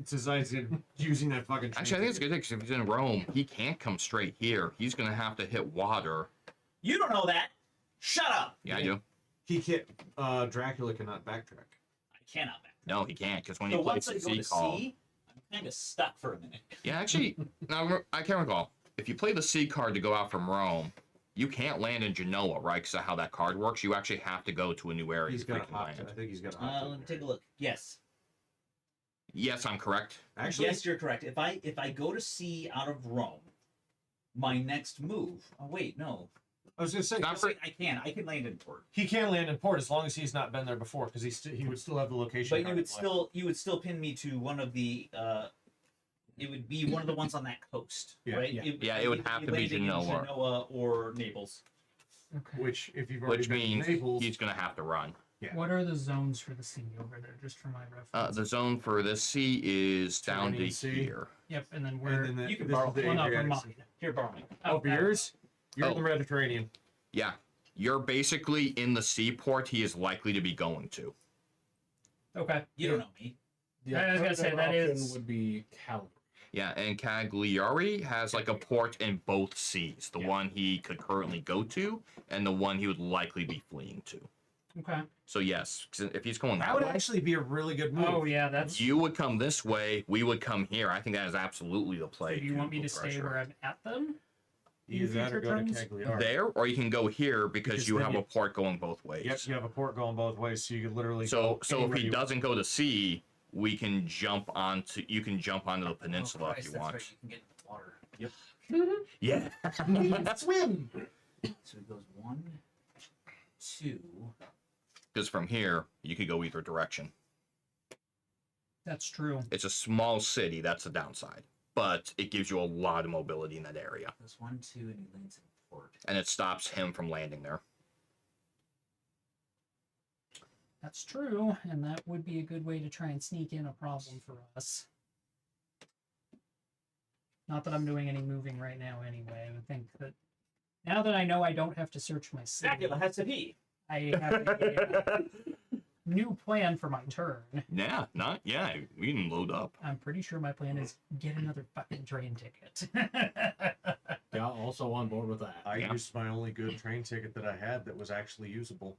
using that fucking train Actually, I think it's ticket. good because if he's in Rome, he can't come straight here. He's gonna have to hit water. You don't know that. Shut up. Yeah, I do. He can't Dracula cannot backtrack. I cannot back. No, he can't because when So he plays once I the go C to call. C, I'm kind of stuck for a minute. Yeah, actually, now I can't recall. If you play the C card to go out from Rome, you can't land in Genoa, right? Because of how that card works. You actually have to go to a new area He's before you got can hot. land. I think he's got hot. Let me take a look. Yes. Yes, I'm correct. Actually, Yes, you're correct. If I go to C out of Rome, my next move. Oh wait, no. I was gonna say Not for- Wait, I can land in port. he can land in port as long as he's not been there before, because he would still have the location. But card in play. you would still pin me to one of the it would be one of the ones on that coast, Yeah, right? Yeah, it would have to be landing in Genoa. Genoa or Naples. Okay. Which, if you've already Which been to means Naples, he's gonna have to run. Yeah. What are the zones for the sea over there, just for my reference? The zone for this C is down to Turning C. here. Yep, and then where? and then You can this borrow is the Well, no, Adriatic from Sea. mine. Here, borrow me. Oh, for yours? You're in Oh. the Mediterranean. Yeah, you're basically in the seaport he is likely to be going to. Okay. You don't know me. I was gonna say, that option is- would be Callahan. Yeah, and Cagliari has like a port in both seas. The Yeah. one he could currently go to, and the one he would likely be fleeing to. Okay. So yes, 'cause if he's going That that would way, actually be a really good move. Oh yeah, that's. you would come this way, we would come here. I think that is absolutely the So play. do you want me to put stay pressure. where I'm at then? Either that or future go to turns? Cagliari. There, or you can go here because Because you then have you- a port going both ways. Yep, you have a port going both ways, so you could literally. So go so if anywhere he you- doesn't go to sea, we can jump onto the peninsula Oh, if Christ, you that's want. right, you can get in the water. Yeah. swim. So it goes 1, 2. Because from here you could go either direction. That's true. It's a small city, that's the downside. But it gives you a lot of mobility in that area. Goes 1, 2, and he lands in port. And it stops him from landing there. That's true, and that would be a good way to try and sneak in a problem for us. Not that I'm doing any moving right now anyway. I would think that now that I know I don't have to search my city, Dracula has to pee. I have a new plan for my turn. Yeah, we can load up. I'm pretty sure my plan is get another fucking train ticket. Yeah, also on board with that. I Yeah. used my only good train ticket that I had that was actually usable.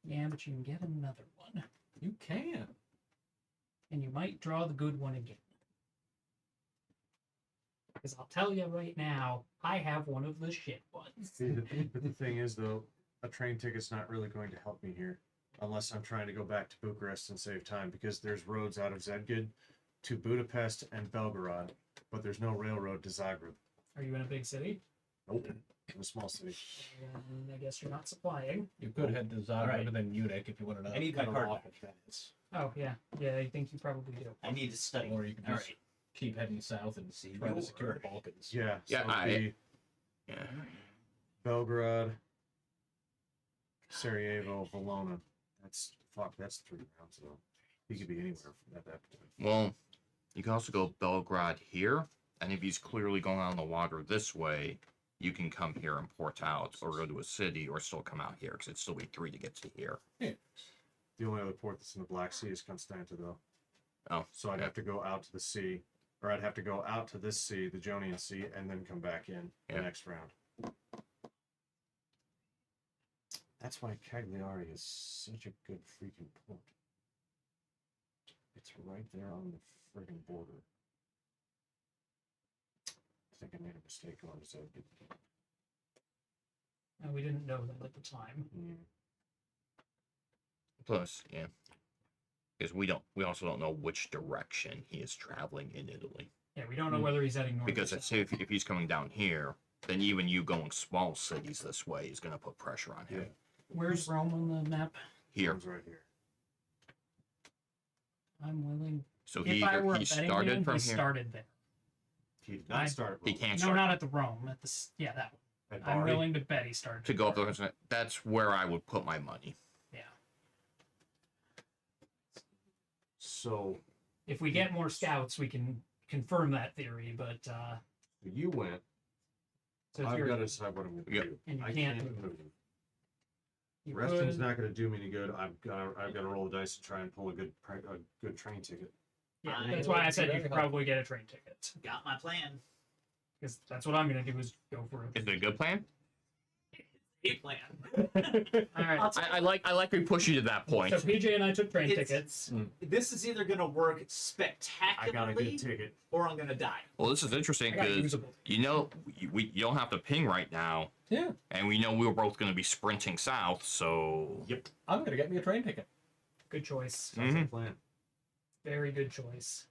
Yeah, but you can get another one. You can. And you might draw the good one again. Because I'll tell you right now, I have one of the shit ones. See, but the thing is, though, a train ticket's not really going to help me here, unless I'm trying to go back to Bucharest and save time, because there's roads out of Zedgid to Budapest and Belgorod, but there's no railroad to Zagreb. Are you in a big city? Nope. in a small city. And I guess you're not supplying. You could head to Zagreb Alright. and then Munich if you wanted to. I need my cut card off back. if that is. Oh yeah, yeah. I think you probably do. I need to study. Or you could All just right. keep heading south and See, try to you're- secure the Balkans. Yeah. Yeah, so it'd be yeah. Belgrade, Sarajevo, Valona. That's 3 rounds though. He could be anywhere from at that point. Well, you can also go Belgrade here, and if he's clearly going out on the water this way, you can come here and port out, or go to a city, or still come out here, because it'd still be 3 to get to here. The only other port that's in the Black Sea is Constanta though. Oh, So I'd have to go out to the sea, or I'd have to go out to this sea, the Jonian Sea, and then come back in Yeah. the next round. That's why Cagliari is such a good freaking port. It's right there on the friggin' border. I think I made a mistake on it. And we didn't know that at the time. Plus, yeah. Because we also don't know which direction he is traveling in Italy. Yeah, we don't know whether he's heading north. Because or let's south. say if he's coming down here, then even you going small cities this way is going to put pressure on him. Yeah. Where's Rome on the map? Here. One's right here. I'm willing. So If I were he a betting started man, from he here. started there. He did not I- start. He Rome. can't No, start not at the Rome. At the yeah, that one. At I'm Bari. willing to bet he started to at go up Bari. there. That's where I would put my money. Yeah. So If we get more scouts, we can confirm that theory. But you went. so if I've you're got to decide what I'm going to Yep. do. and you I can't can't move. move. You Resting's could- not going to do me any good. I've got to roll the dice and try and pull a good train ticket. Yeah, I that's why I would said be you very could probably get a train ticket Got my plan. because that's what I'm gonna do is go for Is it. it a good plan? A plan. All right. I'll tell you I like we push you to that point. So PJ and I took train It's- tickets. This is either gonna work I got a spectacularly good ticket. or I'm gonna die. Well, this is interesting I got because usable. you know you don't have to ping right now, Yeah, and we know we were both going to be sprinting south. So Yep. I'm gonna get me a train ticket. Good choice. Sounds like a plan. Very good choice.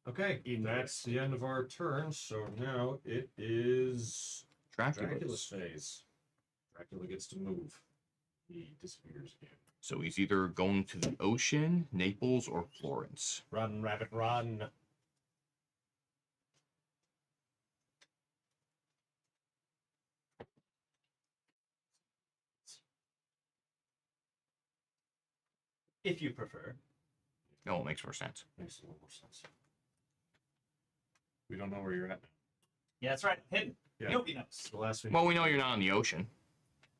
Okay, that's the end of our turn. So now it is Dracula's Dracula's. phase. Dracula gets to move. He disappears again. So he's either going to the ocean, Naples, or Florence. Run, rabbit, run. If you prefer. No, it makes more sense. Makes a little more sense. We don't know where you're at. Yeah, that's right. Hidden. Yeah. Nobody knows. The last week. Well, we know you're not on the ocean.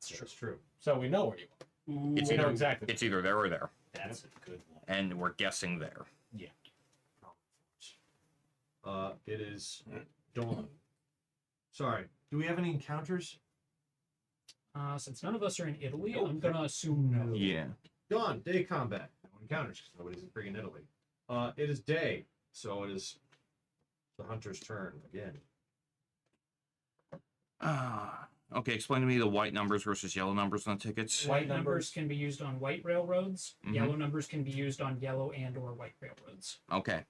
That's true. So we know where you are. It's We know either exactly. it's either there or there, That's a good one. and we're guessing there. It is dawn. Sorry. Do we have any encounters? Since none of us are in Italy, I'm gonna assume no. Yeah. Dawn, day combat. No encounters because nobody's in friggin' Italy. It is day, so it is the hunter's turn again. Okay, explain to me the white numbers versus yellow numbers on the tickets. White White numbers numbers. can be used on white railroads. Mhm. Yellow numbers can be used on yellow and or white railroads. Okay.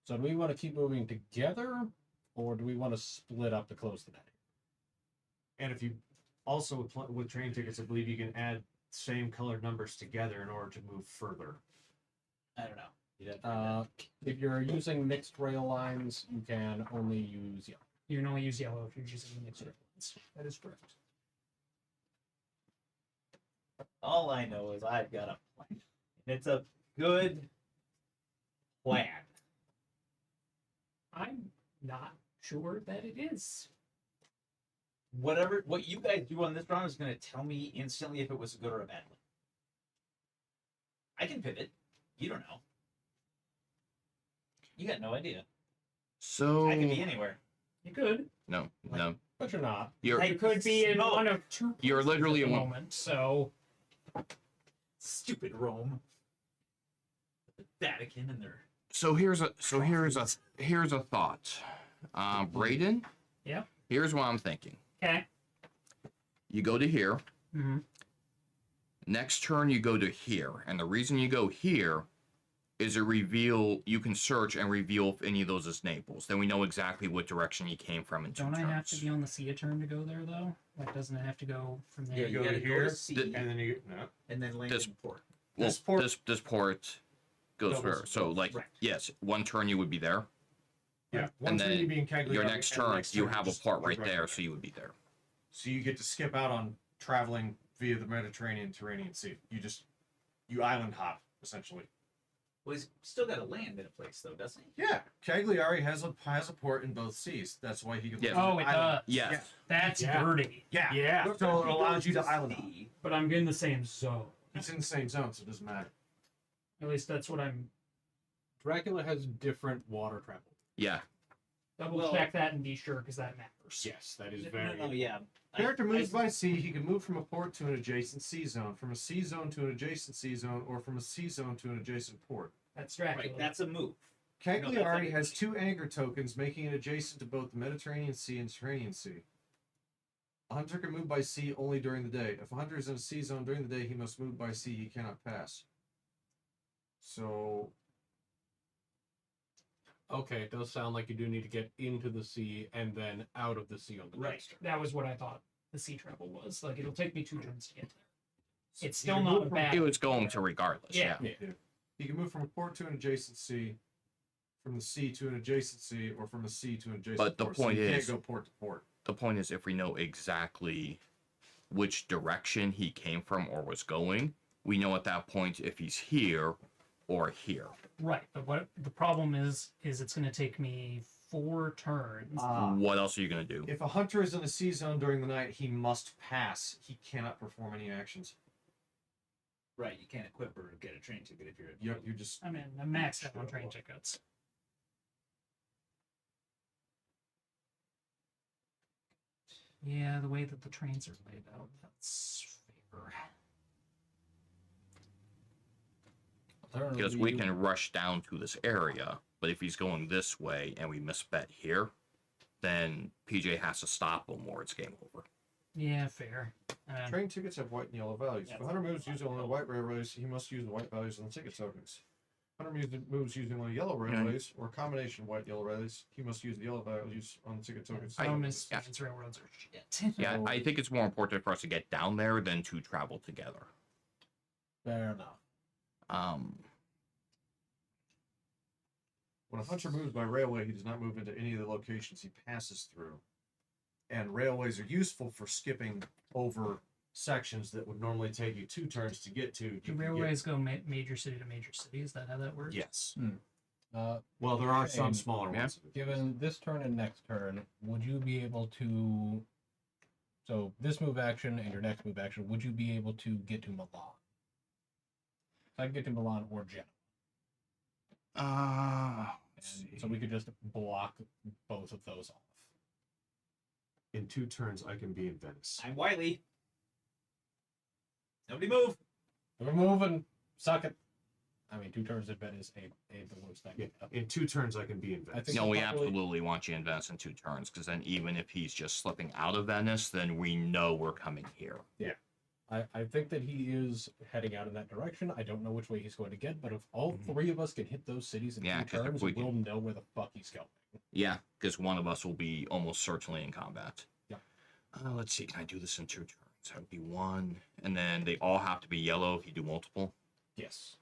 So do we want to keep moving together, or do we want to split up to close the day? And if you also with train tickets, I believe you can add same colored numbers together in order to move further. I don't know. You'd have to find out. If you're using mixed rail lines, you can only use yellow. You can only use yellow if you're using the mixed railroads. That is correct. All I know is I've got a plan. And it's a good plan. I'm not sure that it is. What you guys do on this round is going to tell me instantly if it was a good or a bad one. I can pivot. You don't know. You got no idea. So I could be anywhere. You could. no. But you're not. You're Like- You could be in No. one of two. You're places literally at the in one- moment. So Stupid Rome. The Vatican and their so here's a thought. Braden. Yeah. Here's what I'm thinking. okay. You go to here. Mm-hmm. Next turn you go to here, and the reason you go here is a reveal. You can search and reveal if any of those is Naples. Then we know exactly what direction he came from in 2 Don't turns. I have to be on the sea a turn to go there though? Like, doesn't it have to go from there? Yeah, You go gotta to go here, to sea and then you no. and then land This- in port. Well, This port- this port goes Doubles where. So like right. yes, 1 turn you would be there. Yeah, one And turn then you be in Cagliari, Your and next the turn next you turn have a just port go right there, there. so you would be there. So you get to skip out on traveling via the Mediterranean Turanian Sea. You island hop essentially. Well, he's still got to land in a place though, doesn't he? Yeah, Cagliari has a port in both seas. That's why he can. Yes. Oh, it does. Yes. That's Yeah. dirty. Yeah. Yeah. So it allows you to island hop. sea, But I'm in the same zone. It's in the same zone, so it doesn't matter. At least that's what I'm. Dracula has different water travel. Yeah. Double Well- check that and be sure because that matters. Yes, that is No, very. no, yeah. Character moves by sea. He can move from a port to an adjacent sea zone, from a sea zone to an adjacent sea zone, or from a sea zone to an adjacent port. That's Dracula. Right, that's a move. Cagliari has 2 anger tokens, making it adjacent to both the Mediterranean Sea and Turanian Sea. A hunter can move by sea only during the day. If a hunter is in a sea zone during the day, he must move by sea. He cannot pass. So, Okay, it does sound like you do need to get into the sea and then out of the sea on the Right. next turn. That was what I thought the sea travel was. Like, it'll take me 2 turns to get there. It's you still can not move a from- bad. It was going to regardless. Yeah. Yeah. He can move from a port to an adjacent sea, from the sea to an adjacent sea, or from a sea to an adjacent But the port. So point you is- can't go port to port. The point is, if we know exactly which direction he came from or was going, we know at that point if he's here or here. Right, but what the problem is it's going to take me 4 turns. What else are you gonna do? If a hunter is in a sea zone during the night, he must pass. He cannot perform any actions. Right, you can't equip or get a train ticket if you're. Yep, you just I mean, I'm maxed out on train tickets. Yeah, the way that the trains are laid out, that's favor. Because we can rush down to this area, but if he's going this way and we misbet here, then PJ has to stop him or it's game over. Yeah, fair. train tickets have white and yellow values. If a hunter moves using only white railways, he must use the white values on the ticket tokens. Hunter moves using only yellow railways or a combination of white and yellow railways, he must use the yellow values on the ticket tokens. Problem is, yeah. Spain's railroads are shit. Yeah, So- I think it's more important for us to get down there than to travel together. Fair enough. When a hunter moves by railway, he does not move into any of the locations he passes through. And railways are useful for skipping over sections that would normally take you 2 turns to get to. You Do can railways go major city to major city? Is that how that works? Yes. Well, there are some smaller Yeah. ones. Given this turn and next turn, would you be able to? So this move action and your next move action, would you be able to get to Milan? I can get to Milan or Genoa. And so we could just block both of those off. In 2 turns, I can be in Venice. I'm Wiley. Nobody move. We're moving. Suck it. I mean, 2 turns in Venice ain't the worst thing. In 2 turns, I can be in I Venice. think No, we probably- absolutely want you in Venice in 2 turns, because then even if he's just slipping out of Venice, then we know we're coming here. I think that he is heading out in that direction. I don't know which way he's going to get, but if all 3 of us can hit those cities in Yeah, 2 'cause if turns, we we'll can- know where the fuck he's going. Yeah, because one of us will be almost certainly in combat. Yeah. Let's see, can I do this in 2 turns? That would be 1, and then they all have to be yellow if you do multiple. Yes.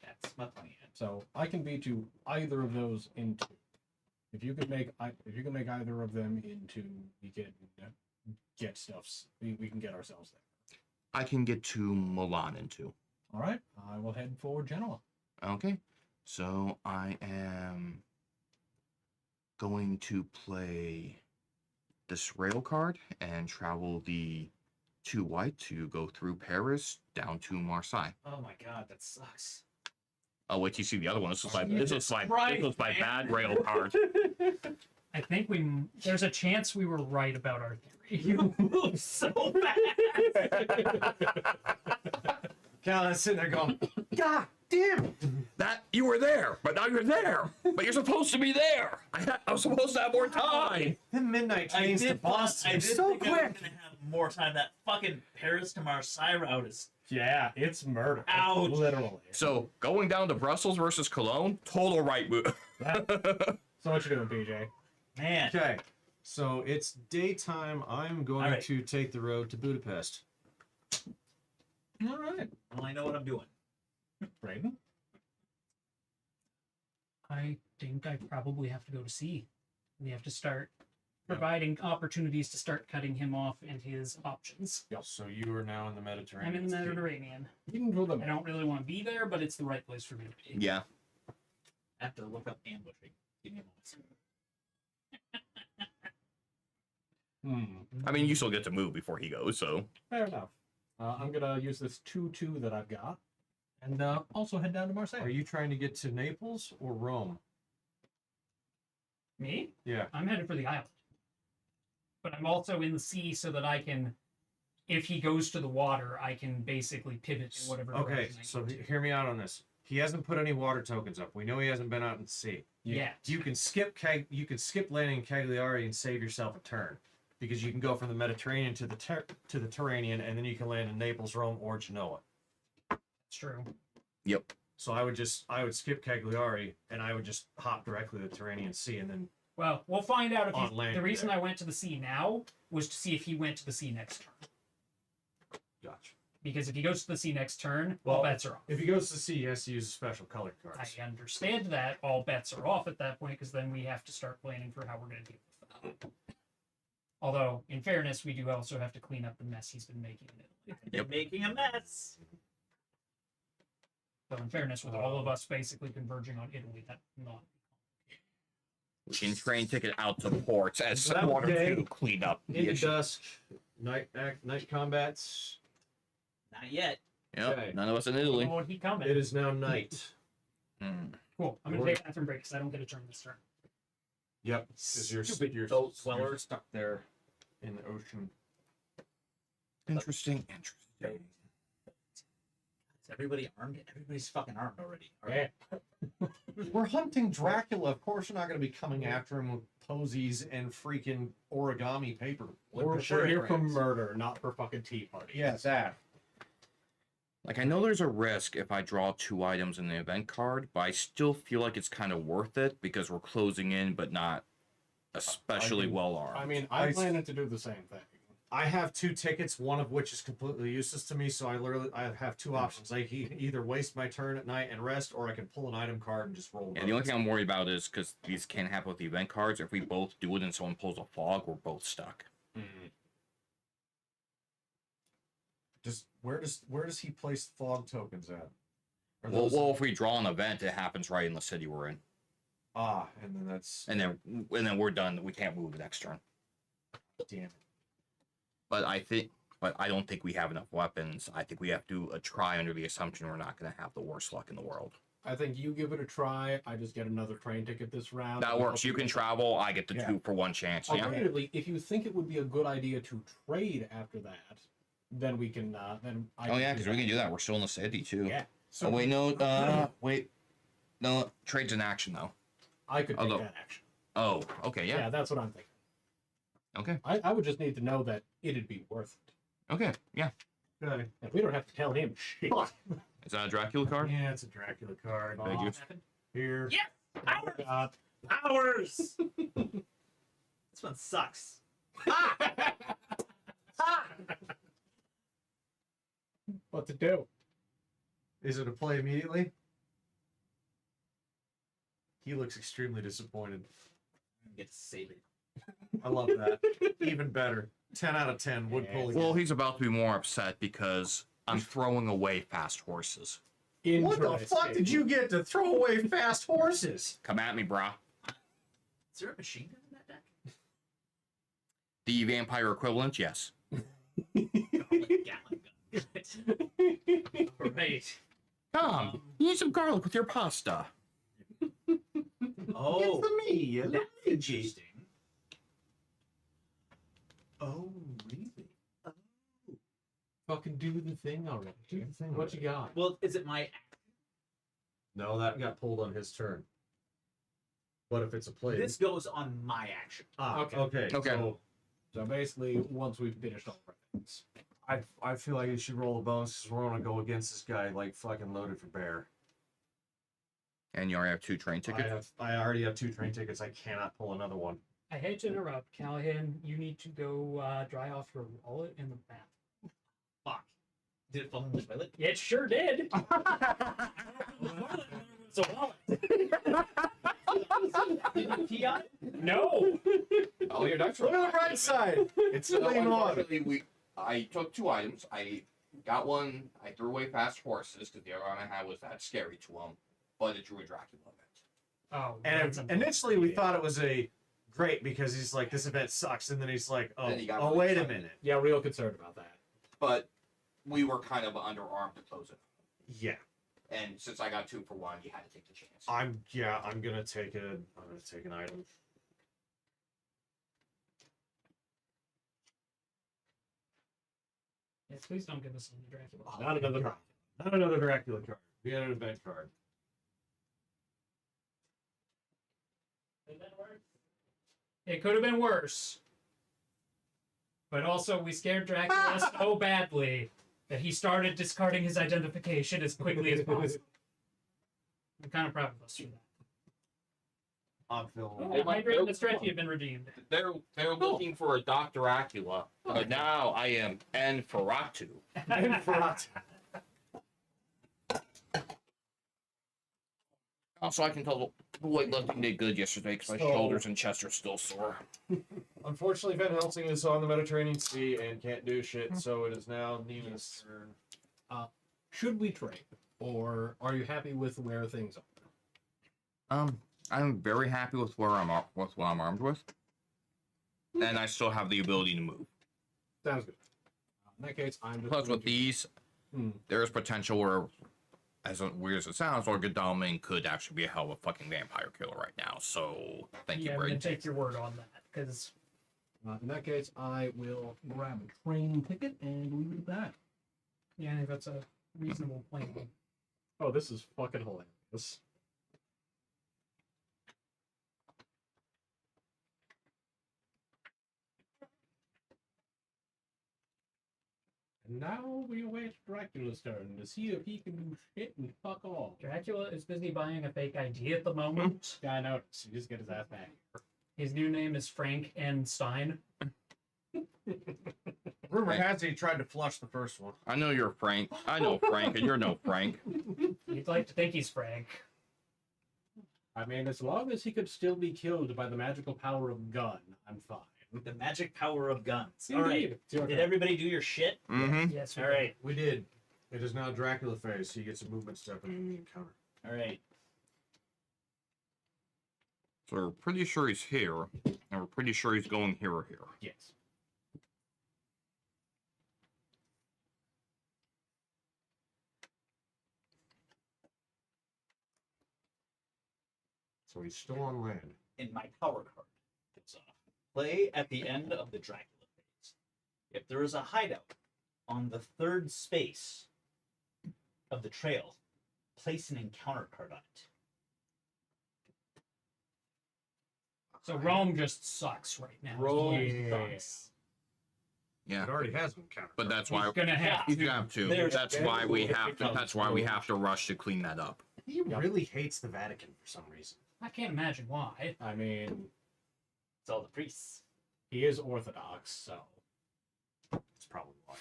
That's my plan. So I can beat you either of those in 2. If you can make either of them into, we can get stuffs. We can get ourselves there. I can get to Milan in 2. All right. I will head for Genoa. Okay, so I am going to play this rail card and travel the 2 white to go through Paris down to Marseille. Oh my god, that sucks. Oh, wait, till you see the other one. This is my Christ, man. bad rail card. I think there's a chance we were right about our theory. You move so fast. Callahan's sitting there going, God damn! That you were there, but now you're there. But you're supposed to be there. I was supposed to have more time. The midnight trains to Boston I did so think I was quick. gonna have more time. That fucking Paris to Marseille route is Yeah, it's murder. Ouch. Literally. So going down to Brussels versus Cologne, total right move. So what you doing, PJ? Man. Okay, so it's daytime. I'm going All right. to take the road to Budapest. All right. Well, I know what I'm doing. Braden? I think I probably have to go to sea. We have to start providing opportunities to start cutting him off and his options. So you are now in the Mediterranean. I'm in the Mediterranean. You can do them. I don't really want to be there, but it's the right place for me to be. Yeah. I have to look up ambushing. Give me a moment. I mean, you still get to move before he goes, so. Fair enough. I'm gonna use this 2-2 that I've got, and also head down to Marseille. Are you trying to get to Naples or Rome? Me? Yeah. I'm headed for the island. But I'm also in the sea so that I can, if he goes to the water, I can basically pivot in whatever Okay, direction I so need to. hear me out on this. He hasn't put any water tokens up. We know he hasn't been out in the sea. Yeah. You can skip landing in Cagliari and save yourself a turn, because you can go from the Mediterranean to the Turanian, and then you can land in Naples, Rome, or Genoa. It's true. Yep. So I would skip Cagliari, and I would just hop directly to the Turanian Sea, and then Well, we'll find out if On he's, land the reason there. I went to the sea now was to see if he went to the sea next turn. gotcha. Because if he goes to the sea next turn, Well, all bets are off. If he goes to the sea, he has to use a special colored cards. I understand that all bets are off at that point because then we have to start planning for how we're going to deal with that. Although, in fairness, we do also have to clean up the mess he's been making in Italy. They're making a mess. So, in fairness, with all of us basically converging on Italy, that not. We can train ticket out to ports as So that one or day, two clean up the Into issue. dusk, night combats. Not yet. Yep. Okay. None of us in Italy. Oh, he coming. It is now night. Cool. I'm going to take a bathroom break because I don't get a turn this turn. Yep. Because you're Stupid boat dwellers. stuck there in the ocean. Interesting. Is everybody armed? Everybody's fucking armed already. All right. We're hunting Dracula. Of course, we're not going to be coming after him with posies and freaking origami paper. We're here for murder, not for fucking tea party. Yeah, that. Like, I know there's a risk if I draw 2 items in the event card, but I still feel like it's kind of worth it because we're closing in, but not especially well armed. I mean, I'm planning to do the same thing. I have 2 tickets, one of which is completely useless to me, so I have 2 options. I can either waste my turn at night and rest, or I can pull an item card and just roll. Yeah, the only thing I'm worried about is because these can happen with the event cards. If we both do it and someone pulls a fog, we're both stuck. Where does he place fog tokens at? Are Well, those- if we draw an event, it happens right in the city we're in, and then that's and then we're done. We can't move the next turn. damn it. But I don't think we have enough weapons. I think we have to do a try under the assumption we're not going to have the worst luck in the world. I think you give it a try. I just get another train ticket this round. That works. You can travel. I get the Yeah. 2 for 1 chance. Yeah. Alternatively, if you think it would be a good idea to trade after that, then we can. Then I Oh yeah, because we can do that. We're still in the city too. Yeah. Oh wait, no. Wait. No, trade's an action though. I could take Although- that action. Oh, okay, yeah. That's what I'm thinking. Okay. I would just need to know that it'd be worth it. Okay, yeah. Okay. And we don't have to tell him shit. Is that a Dracula card? Yeah, it's a Dracula card. Thank you. Here. Yes! Ours! God. Ours! This one sucks. What to do? Is it a play immediately? He looks extremely disappointed. I get to save it. I love that. Even better. 10 out of 10. Would pull again. Well, he's about to be more upset because I'm throwing away fast horses. What the fuck did you get to throw away fast horses? Come at me, brah. Is there a machine gun in that deck? The vampire equivalent, yes. Like Gatling gun. Right. Come, you need some garlic with your pasta. Oh, me. that's interesting. Oh, really? Oh. Fucking do the thing already. Do the thing What you got? Well, is it my... No, that got pulled on his turn. But if it's a play. This goes on my action. Okay. Okay. So So basically, once we've finished all our things. I feel like you should roll a bonus because we're gonna go against this guy like fucking loaded for bear. And you already have 2 train tickets. I already have 2 train tickets. I cannot pull another one. I hate to interrupt, Callahan. You need to go dry off your wallet in the bath. Fuck. Did it fall in the toilet? It sure did. So wallet. Did you pee on it? No. Oh, your dice Look at the bright side. It's So clean water. unfortunately, I took 2 items. I got one. I threw away fast horses because the other one I had was that scary to them, but it drew a Dracula event. Oh. And that's initially we unfortunate. thought it was a great because he's like, this event sucks, and then he's like, oh, Then he got oh really wait a excited. minute. Yeah, real concerned about that. But we were kind of underarmed to close it. Yeah, And since I got 2 for 1, you had to take the chance. I'm gonna take an item. Yes, please don't give us any Dracula. Not another Dracula card. We had an event card. It could have been worse. But also, we scared Dracula so badly that he started discarding his identification as quickly as possible. I'm kind of proud of us for that. I'm feeling. Oh, Hey, hydrate and no, the stretchy have been redeemed. They're looking for a Dr. Dracula, but now I am Feratu. Also, I can tell the weightlifting did good yesterday because my So- shoulders and chest are still sore. Unfortunately, Van Helsing is on the Mediterranean Sea and can't do shit, so it is now Nina's turn. Should we trade, or are you happy with where things are? I'm very happy with what I'm armed with, and I still have the ability to move. Sounds good. In that case, I'm just Plus, going with these, Hmm. there's potential where, as weird as it sounds, Lord Godalming could actually be a hell of a fucking vampire killer right now. So, thank you, I'm going Braden. to take your word on that, because in that case, I will grab a train ticket and leave it at that. yeah, I think that's a reasonable plan. Oh, this is fucking hilarious. And now we await Dracula's turn to see if he can do shit and fuck off. Dracula is busy buying a fake ID at the moment. Yeah, I noticed. He just get his ass back. His new name is Frank N. Stein. Rumor has it he tried to flush the first one. I know you're Frank. I know Frank, and you're no Frank. You'd like to think he's Frank. I mean, as long as he could still be killed by the magical power of gun, I'm fine. The magic power of guns. All right. Indeed. It's your Did turn. everybody do your shit? Mm-hmm. Yes. All right. We did. It is now Dracula phase. He gets a movement step and an encounter. All right. So we're pretty sure he's here, and we're pretty sure he's going here or here. Yes. So he's still on land. In my power card, it's play at the end of the Dracula phase. If there is a hideout on the 3rd space of the trail, place an encounter card on it. So Rome just sucks right now. Rome sucks. Yeah, It already has an encounter. but that's why He's gonna have you to. have to. There's- That's why we have to. That's why we have to rush to clean that up. He really hates the Vatican for some reason. I can't imagine why. I mean, It's all the priests. he is Orthodox, so. It's probably why.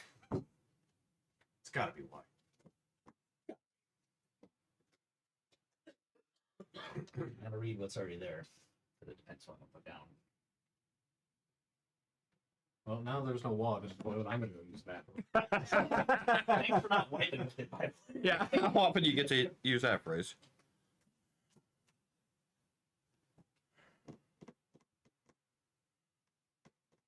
It's gotta be why. I'm gonna read what's already there. But it depends what I'm gonna put down. Well, now there's no wall. There's toilet. I'm gonna go use that. Thanks for not wiping with it, by the way. Yeah, how often do you get to use that phrase?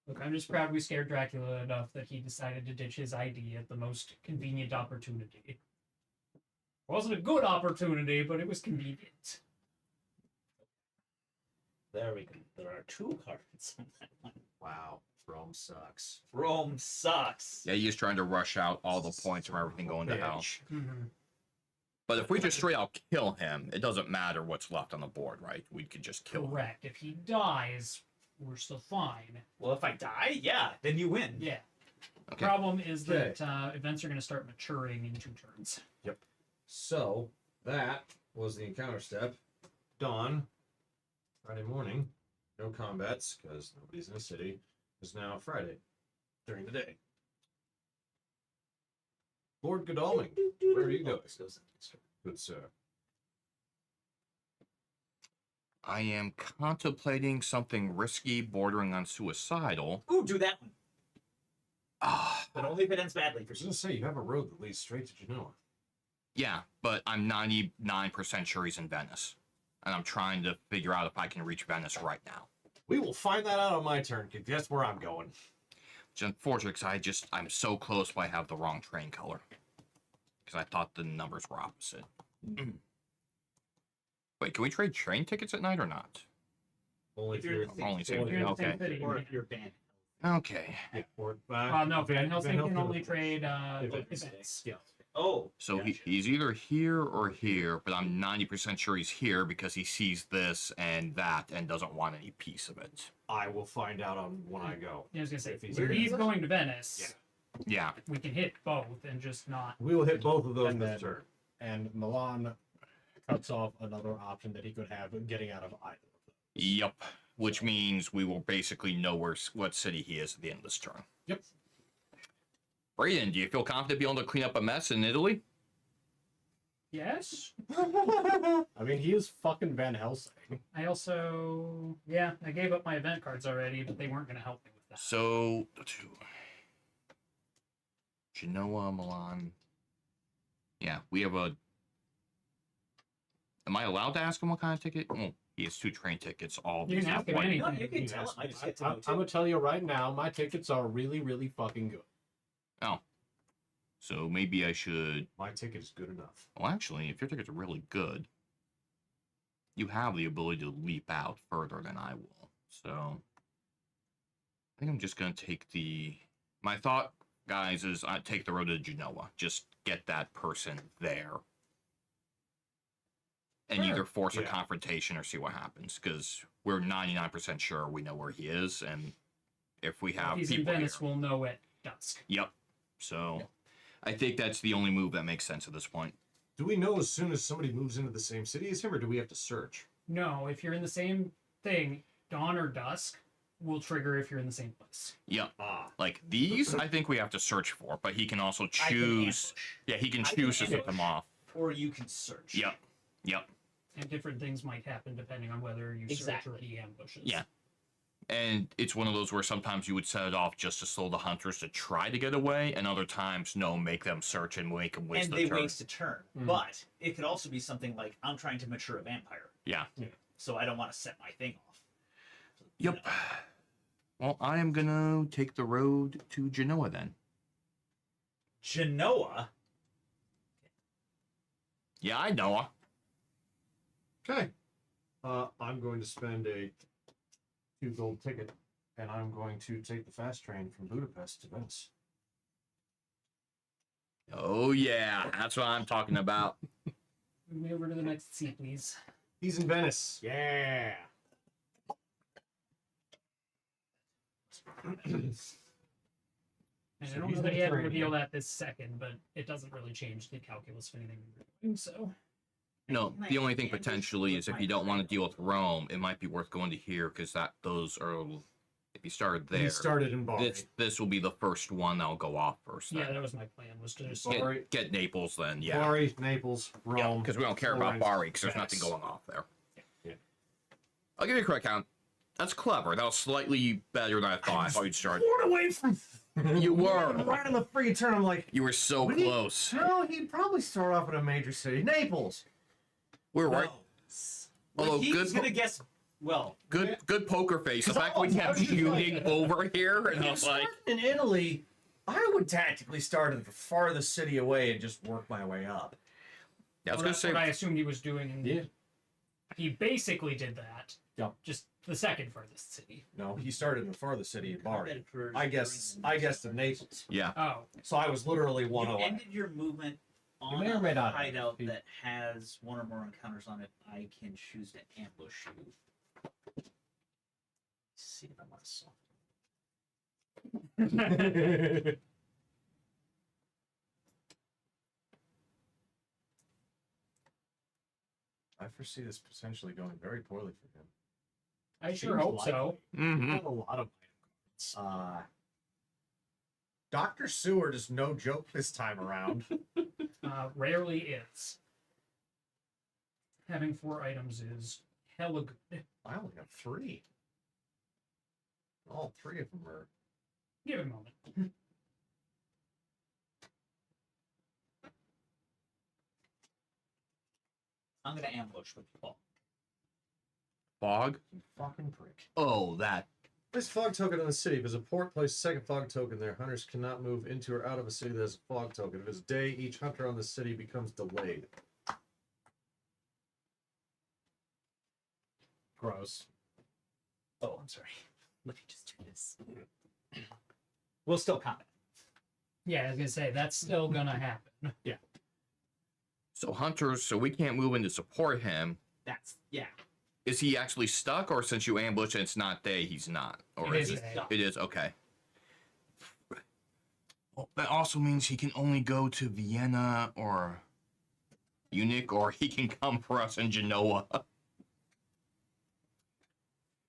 Look, I'm just proud we scared Dracula enough that he decided to ditch his ID at the most convenient opportunity. It wasn't a good opportunity, but it was convenient. There we go. There are 2 cards on that one. Wow. Rome sucks. Rome sucks. Yeah, he's trying to rush out all the points from everything going to hell. Bitch. But if we just straight out kill him, it doesn't matter what's left on the board, right? We could just kill him. Correct. If he dies, we're still fine. Well, if I die, yeah, then you win. Yeah. Okay. Problem is that events are going to start maturing in 2 turns. So that was the encounter step. Dawn, Friday morning, no combats because nobody's in the city. Is now Friday during the day. Lord Godalming, where are you going? Good sir. I am contemplating something risky, bordering on suicidal. Ooh, do that one. Ah, But only if it ends badly for I was you. gonna say you have a road that leads straight to Genoa. yeah, but I'm 99% sure he's in Venice. And I'm trying to figure out if I can reach Venice right now. We will find that out on my turn, because that's where I'm going. It's unfortunate because I'm so close, but I have the wrong train color. Because I thought the numbers were opposite. Wait, can we trade train tickets at night or not? Only If you're in the same Only city. If you're in the okay. same city, Or you if you're banned. Okay. Yeah, or no, Van Helsing can only Helsing. trade Events. events. Yeah. Oh. So gotcha. he's either here or here, but I'm 90% sure he's here because he sees this and that and doesn't want any piece of it. I will find out on when I go. I was going to say, If he's if here. he's going to Venice, Yeah. we can hit both and just not. We will hit both of those And this then- turn. And Milan cuts off another option that he could have getting out of either of them. Yep. Which means we will basically know what city he is at the end of this turn. Yep. Braden, do you feel confident being able to clean up a mess in Italy? Yes. I mean, he is fucking Van Helsing. I also, I gave up my event cards already, but they weren't going to help me with that. So, Genoa, Milan. Yeah, we have a. Am I allowed to ask him what kind of ticket? Oh, he has 2 train tickets. All You these can have ask him one. anything. No, you can tell him. I just get to know I'm too. gonna tell you right now, my tickets are really, really fucking good. Oh. So maybe I should. My ticket is good enough. Well, actually, if your tickets are really good, you have the ability to leap out further than I will. So I think I'm just going to take the. My thought, guys, is I take the road to Genoa. Just get that person there. And Sure. either force a Yeah. confrontation or see what happens. Because we're 99% sure we know where he is. And if we have If he's in people Venice, here. we'll know at dusk. Yep. So I think that's the only move that makes sense at this point. Do we know as soon as somebody moves into the same city as him, or do we have to search? No, if you're in the same thing, dawn or dusk will trigger if you're in the same place. Yep. Ah. Like these, I think we have to search for, but he can also I can choose. ambush. Yeah, he can I can choose to set ambush. them off. Or you can search. Yep. Yep. And different things might happen depending on whether you search or he ambushes. Yeah. And it's one of those where sometimes you would set it off just to slow the hunters to try to get away, and other times, no, make them search and make them waste And the they turn. waste a turn. Mhm. But it could also be something like, I'm trying to mature a vampire. Yeah. So I don't want to set my thing off. Yep. Well, I am gonna take the road to Genoa then. Genoa? Yeah, I know. Okay. I'm going to spend a 2 gold ticket, and I'm going to take the fast train from Budapest to Venice. Oh yeah, that's what I'm talking about. Move me over to the next seat, please. He's in Venice. Yeah. And So I don't he's know that he had to Mediterranean. reveal that this second, but it doesn't really change the calculus of anything we're doing, so. No, the only thing Ambush potentially with is if my you don't want to friend. deal with Rome, it might be worth going to here because those are. If you started there, He started in Bari. this will be the first one that'll go off first. Yeah, Then. that was my plan, was to just Bari. Get Naples then, yeah. Bari, Naples, Rome. Because we don't care about Florence, Bari because there's Venice. nothing going off there. Yeah. I'll give you a correct count. That's clever. That was slightly better than I thought. I thought you'd start. Poured away from. You were. Right on the freaking turn. I'm like, You were so Would he- close. no, he'd probably start off in a major city, Naples. We were right. No. Although Well, he good was going to guess, well, Good poker face. The fact we kept shooting over here, and I was like, in Italy, I would tactically start at the farthest city away and just work my way up. yeah, I was well, gonna that's say, what I assumed he was doing. And Yeah. he basically did that. Yep. Just the second farthest city. No, he started in the farthest city in Bari. combat occurs I guess during the in Naples. yeah, Oh, So I was literally You one away. ended your movement on may or may a not have. hideout He- that has one or more encounters on it. I can choose to ambush you. See if I want to solve foresee this potentially going very poorly for him. I sure Seems hope so. likely. Mm-hmm. You have a lot of Dr. Seward is no joke this time around. Rarely is. Having 4 items is hella good. I only have 3. All 3 of them are. Give it a moment. I'm gonna ambush with the ball. Fog? You fucking prick. Oh, that. Place fog token on the city. If it's a port, place a second fog token there. Hunters cannot move into or out of a city that has a fog token. If it's day, each hunter on the city becomes delayed. gross. Oh, I'm sorry. Let me just do this. We'll still combat. Yeah, I was gonna say that's still gonna happen. So hunters, so we can't move in to support him. That's yeah. Is he actually stuck, or since you ambush and it's not day, he's not? Or It is is it? day. stuck. It is, okay. Well, that also means he can only go to Vienna or Munich, or he can come for us in Genoa.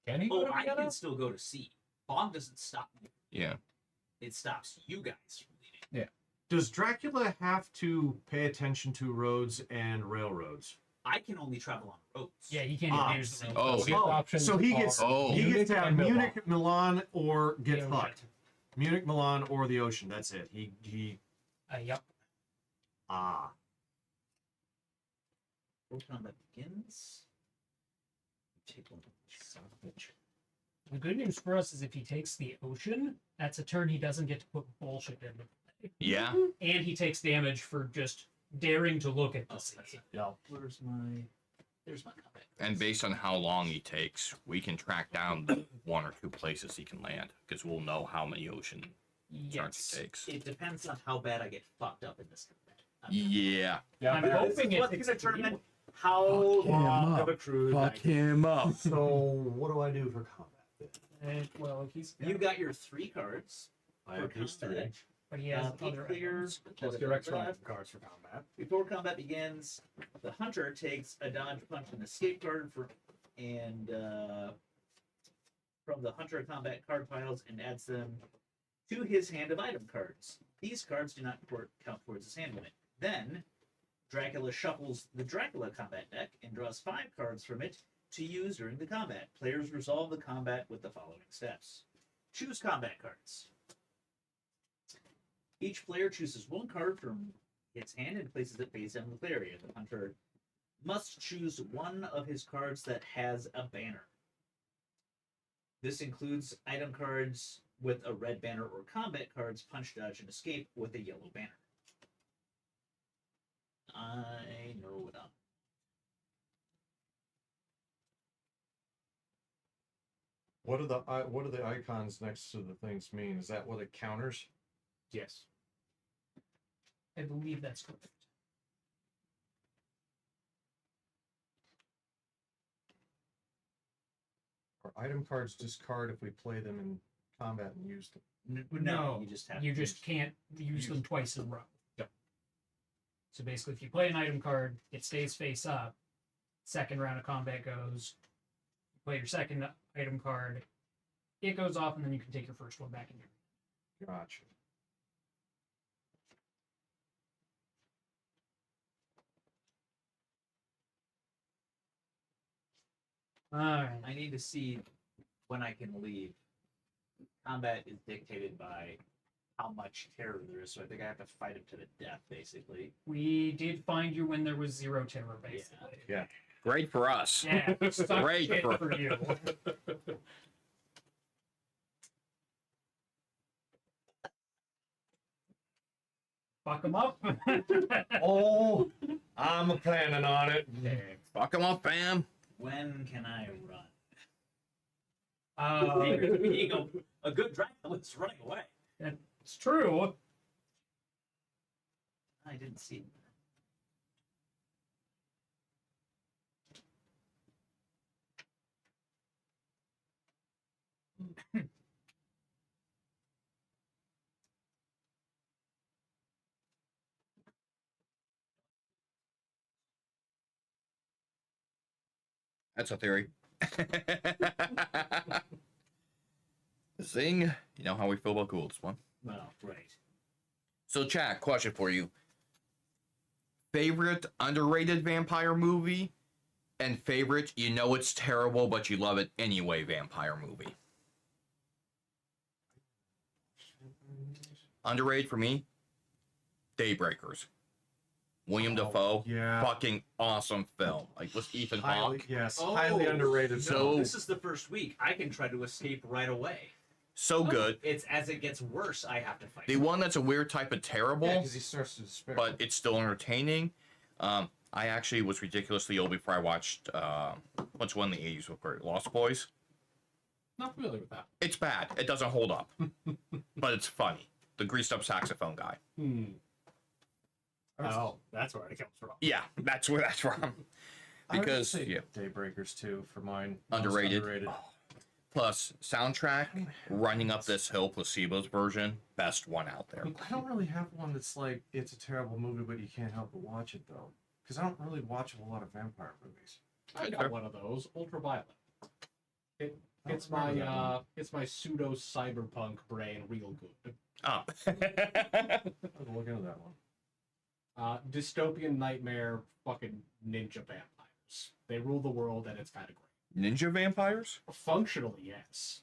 Can he go Oh, to I Vienna? can still go to sea. Fog doesn't stop me. Yeah. It stops you guys from leaving. Does Dracula have to pay attention to roads and railroads? I can only travel on roads. Yeah, you can't Ah, even use the road. Oh. His options so he are gets Oh. he gets to have and Milan. Munich, Milan, or The get ocean. fucked. Munich, Milan, or the ocean. That's it. He Yep. World combat begins. Take one. Son of a bitch. The good news for us is if he takes the ocean, that's a turn he doesn't get to put bullshit in. Yeah. And he takes damage for just daring to look at the Oh, sea. that's it. Yeah. Where's my? There's my combat. And based on how long he takes, we can track down the 1 or 2 places he can land, because we'll know how many ocean turns Yes. he takes. It depends on how bad I get fucked up in this combat. Yeah. Yeah, I'm but- hoping What's it going takes to a determine deal. how Fuck him long up. of a cruise I get. him up. So what do I do for combat? Well, he's You got your 3 cards. I for have these 3. combat. but he has Be other clear. items. Plus your extra item cards for combat. Before combat begins, the hunter takes a dodge, punch, and escape card from the hunter combat card piles and adds them to his hand of item cards. These cards do not count towards his hand limit. Then, Dracula shuffles the Dracula combat deck and draws 5 cards from it to use during the combat. Players resolve the combat with the following steps. Choose combat cards. Each player chooses 1 card from its hand and places it face down in the play area. The hunter must choose 1 of his cards that has a banner. This includes item cards with a red banner or combat cards, punch, dodge, and escape with a yellow banner. I know what I'm. What do the icons next to the things mean? Is that what it counters? Yes. I believe that's correct. Are item cards discard if we play them in combat and use them? No, you just have You to just can't use them twice in a row. Yep. So basically, if you play an item card, it stays face up. Second round of combat goes. You play your second item card, it goes off, and then you can take your first one back in your. Gotcha. All right. I need to see when I can leave. Combat is dictated by how much terror there is, so I think I have to fight him to the death, basically. We did find you when there was 0 terror, basically. Yeah. Great for us. Yeah, suck Great shit for- for you. Fuck them up. Oh, I'm planning on it. Fuck him up, fam. When can I run? Uh, Being a good Dracula's running away. it's true. I didn't see That's a theory. Zing. You know how we feel about ghouls, one. Well, right. So, chat, question for you. Favorite underrated vampire movie and favorite, you know it's terrible, but you love it anyway, vampire movie. Underrated for me, Daybreakers. William Dafoe, yeah. fucking awesome film. Like with Ethan Highly, Hawke. yes, Oh, highly underrated. So- This is the first week. I can try to escape right away. So good. It's as it gets worse, I have to fight. The one that's a weird type of terrible, because he starts to despair. but it's still entertaining. I actually was ridiculously old before I watched what's one in the 80s with Lost Boys. Not familiar with that. It's bad. It doesn't hold up. But it's funny. The greased up saxophone guy. Oh, that's where it comes from. Yeah, that's where that's from. I would Because say yeah, Daybreakers too for mine. Most underrated. Plus soundtrack, Running Up This Hill, Placebo's version, best one out there. I don't really have one that's like it's a terrible movie, but you can't help but watch it though, because I don't really watch a lot of vampire movies. I got one of those. Ultraviolet. It's my pseudo cyberpunk brain real good. Oh. I'll look into that one. Dystopian nightmare fucking ninja vampires. They rule the world and it's kind of great. Ninja vampires? Functionally, yes.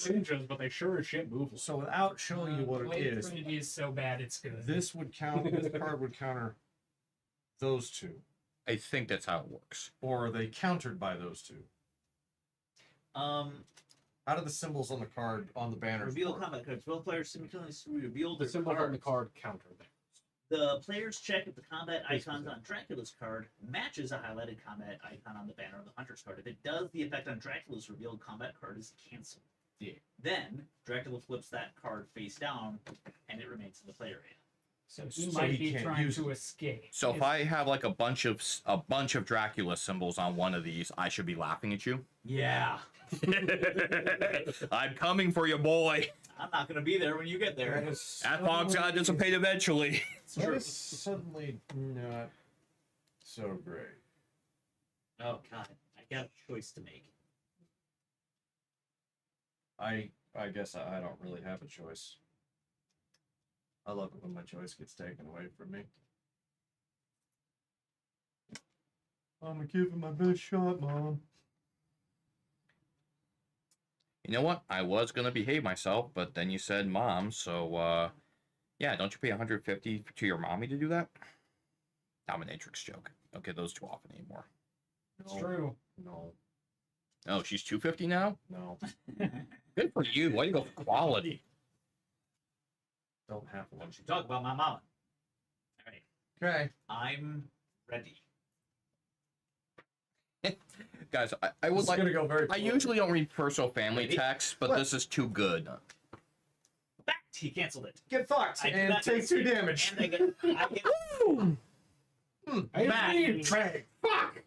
Ninjas, but they sure as shit move. So without showing you what it Blade is, Trinity is so bad it's good. this would count. This card would counter those two, I think that's how it works. or are they countered by those two? Out of the symbols on the card on the banner. Reveal combat cards. Both players simultaneously reveal The their symbols on the cards. card counter there. The players check if the combat icons on Dracula's card matches a highlighted combat icon on the banner of the Hunter's card. If it does, the effect on Dracula's revealed combat card is canceled. Yeah. Then Dracula flips that card face down, and it remains in the play area. So he So might he be can't trying use to it. escape. So if I have like a bunch of Dracula symbols on one of these, I should be laughing at you. Yeah, I'm coming for you, boy. I'm not going to be there when you get there. That fog's gotta dissipate eventually. That is suddenly not so great. Oh God, I got a choice to make. I guess I don't really have a choice. I love it when my choice gets taken away from me. I'm gonna give it my best shot, Mom. You know what? I was gonna behave myself, but then you said mom, so yeah, don't you pay 150 to your mommy to do that? Dominatrix joke. Don't get those too often anymore. It's true. No, Oh, she's 250 now? no, Good for you. Way to go for quality. don't have one. Don't you talk about my mama. All right, Okay. I'm ready. Guys, I would It's like. gonna go very. I usually don't read personal family Ready? texts, but What? this is too good. Fact, he canceled it. get fucked I do and not take 2 escape. damage. And I get Matt, Trey, fuck!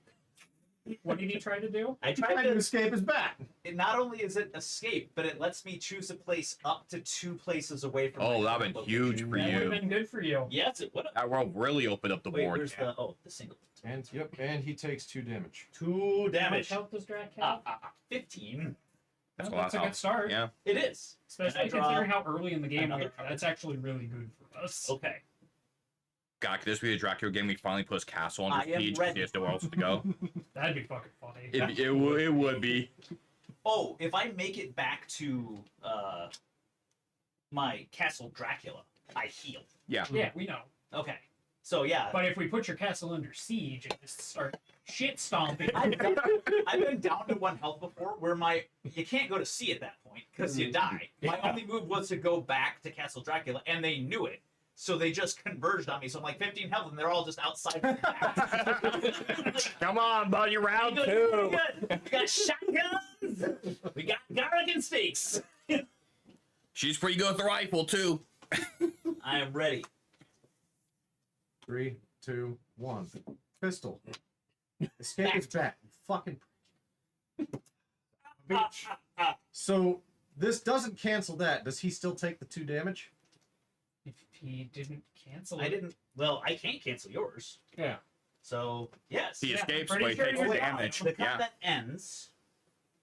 What did he try to do? I Trying tried to to. escape his bat. It not only is it escape, but it lets me choose a place up to 2 places away from. Oh, my that'd current been location. huge for That would have you. been good for you. Yes, it would have. That will really open up the Wait, board. where's the the single? And yep, and he takes 2 damage. 2 How much damage. health does Drac have? 15. That's Well, a lot that's a of good health. start. Yeah. It is. Especially And I draw considering how early in the game we another are. card. That's actually really good for us. Okay. God, could this be a Dracula game? We finally put his castle under I am siege because ready. he has nowhere else to go. That'd be fucking funny. It would be. Oh, if I make it back to my castle Dracula, I heal. Yeah. Yeah, we know. Okay. So yeah, But if we put your castle under siege and just start shit stomping, I've been down to 1 health before, where you can't go to sea at that point because you die. My only move was to go back to Castle Dracula, and they knew it, so they just converged on me. So I'm like 15 health, and they're all just outside. Come on, buddy, round We 2. got shotguns. We got garlic and steaks. She's pretty good with the rifle too. I am ready. 3, 2, 1. Pistol. Escape his bat. Fucking. Bitch. So this doesn't cancel that. Does he still take the 2 damage? if he didn't cancel I it, didn't. Well, I can't cancel yours. Yeah. So yes, He escapes, pretty but he sure takes you're the down. damage. the Yeah. combat ends.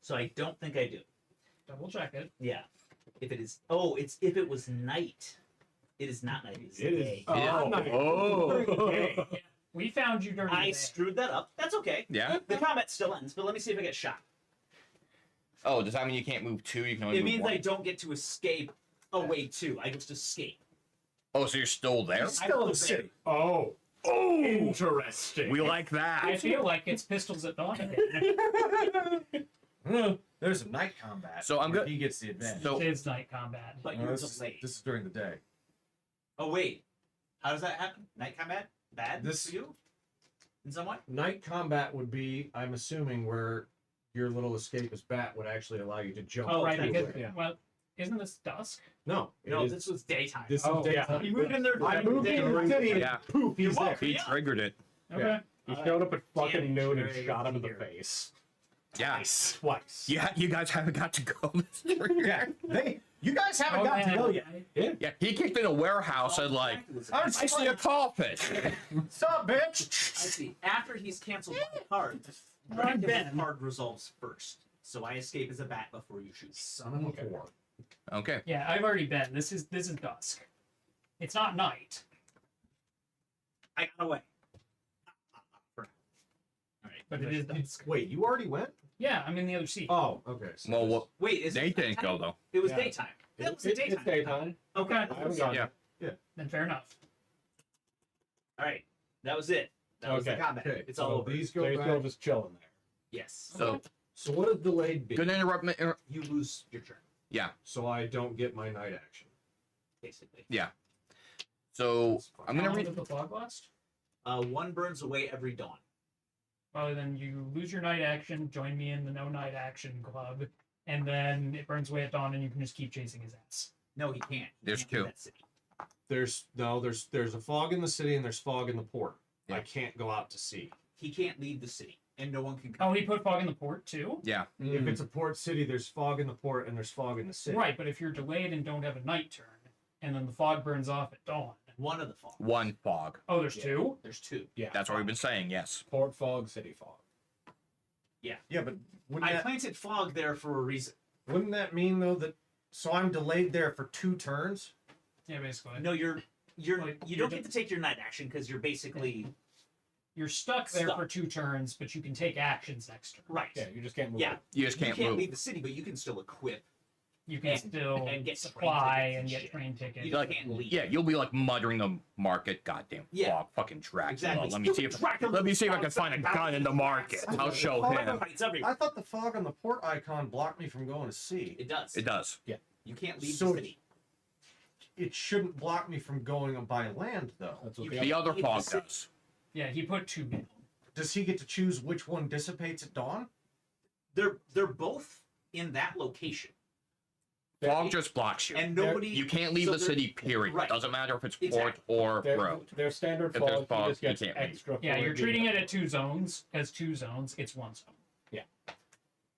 So I don't think I do. Double check it. Yeah. If it is, it's if it was night. It is not night. It's It is- day. Oh. We found you during the I day. screwed that up. That's okay. Yeah. The combat still ends, but let me see if I get shot. Oh, does that mean you can't move 2? You can only It move means 1. I don't get to escape away too. I just escape. Oh, so you're still there? Still in the city. Oh, Oh, interesting. we like that. I feel like it's pistols at dawn again. There's a night combat. So I'm where good- He gets the advantage. So- It is night combat. But No, you're this delayed. is during the day. Oh wait, how does that happen? Night combat bad This- for you? In some way? Night combat would be, I'm assuming, where your little escapist bat would actually allow you to jump. Oh, right. to Because, it. well, isn't this dusk? No, it No, is- this was daytime. this Oh, is yeah. daytime. You moved in there. I during moved the in day. the city and Yeah. poof, he's there. He triggered it. Okay. He showed up at fucking noon and Damage shot him in the here. face. Yeah. Twice. Yeah, you guys haven't got to go this trigger. Yeah. You guys haven't Oh, got to man. know yet. Yeah, he kicked in a warehouse and like, I see a coffin. What's up, bitch? I see. After he's canceled my card, Run, the Ben. card resolves first. So I escape as a bat before you shoot. Son of a whore. Okay. Yeah, I've already been. This is dusk. It's not night. I got away. Alright. But it is dusk. Wait, you already went? Yeah, I'm in the other seat. Oh, okay. So Well, what? Wait, is They it didn't go nighttime? though. It was Yeah. daytime. That was the daytime. It's daytime. Okay. I haven't gone. Yeah. Then fair enough. Alright. That was it. That was the Okay. combat. Okay, It's so all over. these So go you're back. still just chilling there. Yes. So, So what does delayed be? gonna interrupt me. You lose your turn, Yeah. So I don't get my night action. basically. So That's fine. I'm How gonna long read. does the fog last? One burns away every dawn. Well, then you lose your night action, join me in the no night action club, and then it burns away at dawn, and you can just keep chasing his ass. No, he can't. He There's can't leave two. that city. There's a fog in the city and there's fog in the port. Yeah. I can't go out to sea. He can't leave the city, and no one can come. Oh, he put fog in the port too? Yeah. If it's a port city, there's fog in the port and there's fog in the city. Right, but if you're delayed and don't have a night turn, and then the fog burns off at dawn. One of the fogs. One fog. Oh, there's Yeah. two? There's two. Yeah. That's what we've been saying. Yes. Port fog, city fog. Yeah, but wouldn't I that, planted fog there for a reason. wouldn't that mean though that so I'm delayed there for 2 turns? Yeah, basically. No, you Like, don't you're get to take your night action because you're basically You're stuck there Stuck. for 2 turns, but you can take actions next turn. right. Yeah, you just can't move. Yeah, You just can't you can't move. leave the city, but you can still equip. You can And- still and get supply train tickets and and get shit. train tickets. You Like, can't leave. yeah, you'll be like muttering the market. Goddamn Yeah. fog, fucking Dracula. Exactly. Let me see if Dracula let me see if I can sounds find a about gun in the market. I'll show him. Fights everywhere. I thought the fog on the port icon blocked me from going to sea. It does. It does. You can't leave So the city. It shouldn't block me from going by land though. That's what You the The other leave fog the city. does. Yeah, he put 2 down. Does he get to choose which one dissipates at dawn? They're both in that location, Fog just blocks you. and nobody. You can't leave so the they're- city. Period. Right. Doesn't matter if it's port Exactly. or Their, road. their standard If there's fog, fog, he just you gets can't leave. extra. Yeah, for you're being treating it up. at 2 zones as 2 zones. It's 1 zone.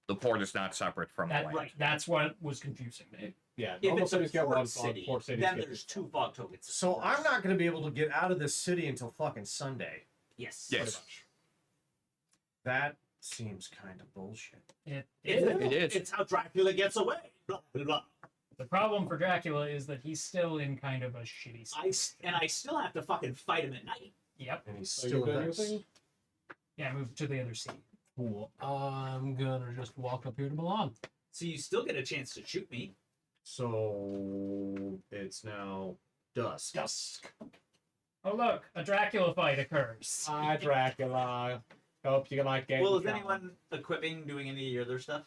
The port is not separate from the That, land. right. That's what was confusing me. Yeah, If normal it's a cities get one port fog, city, port cities then get there's 2 2 fog tokens. So I'm not going to be able to get out of this city until fucking Sunday. Yes. Yes. That seems kind of bullshit. It It is. It's how Dracula gets away. Blah, blah, blah. The problem for Dracula is that he's still in kind of a shitty state. I still have to fucking fight him at night. Yep. And he's So still you're doing your this. thing? Yeah, move to the other seat. Cool. I'm gonna just walk up here to Milan. So you still get a chance to shoot me. So it's now dusk. Dusk. Oh look, a Dracula fight occurs. Hi, Dracula. Hope you like getting Well, is shot. anyone equipping, doing any of your other stuff?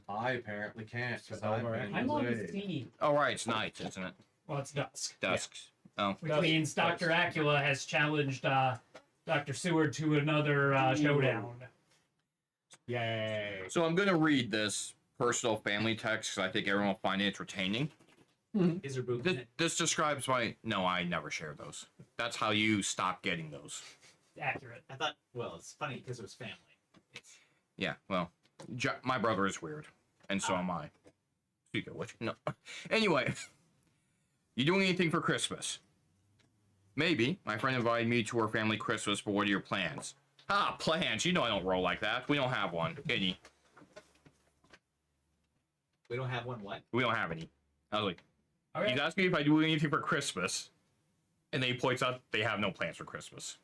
I apparently can't because So I've we're been I'm on the delayed. seat. Oh right, it's night, isn't it? Well, it's dusk. Dusk. Oh. Which Dusk. means Dr. Acula has challenged Dr. Seward to another showdown. Yay. So I'm gonna read this personal family text because I think everyone will find it entertaining. Is there booth? This describes my. No, I never share those. That's how you stop getting those. Accurate. I thought. Well, it's funny because it was family. It's, Yeah, well, my brother is weird, and so am I. Speak of which, no. Anyway, you doing anything for Christmas? Maybe. My friend invited me to her family Christmas, but what are your plans? Ah, plans. You know I don't roll like that. We don't have one. Any. We don't have one. What? We don't have any. I was like, Okay. he's asking me if I do anything for Christmas. And then he points out they have no plans for Christmas.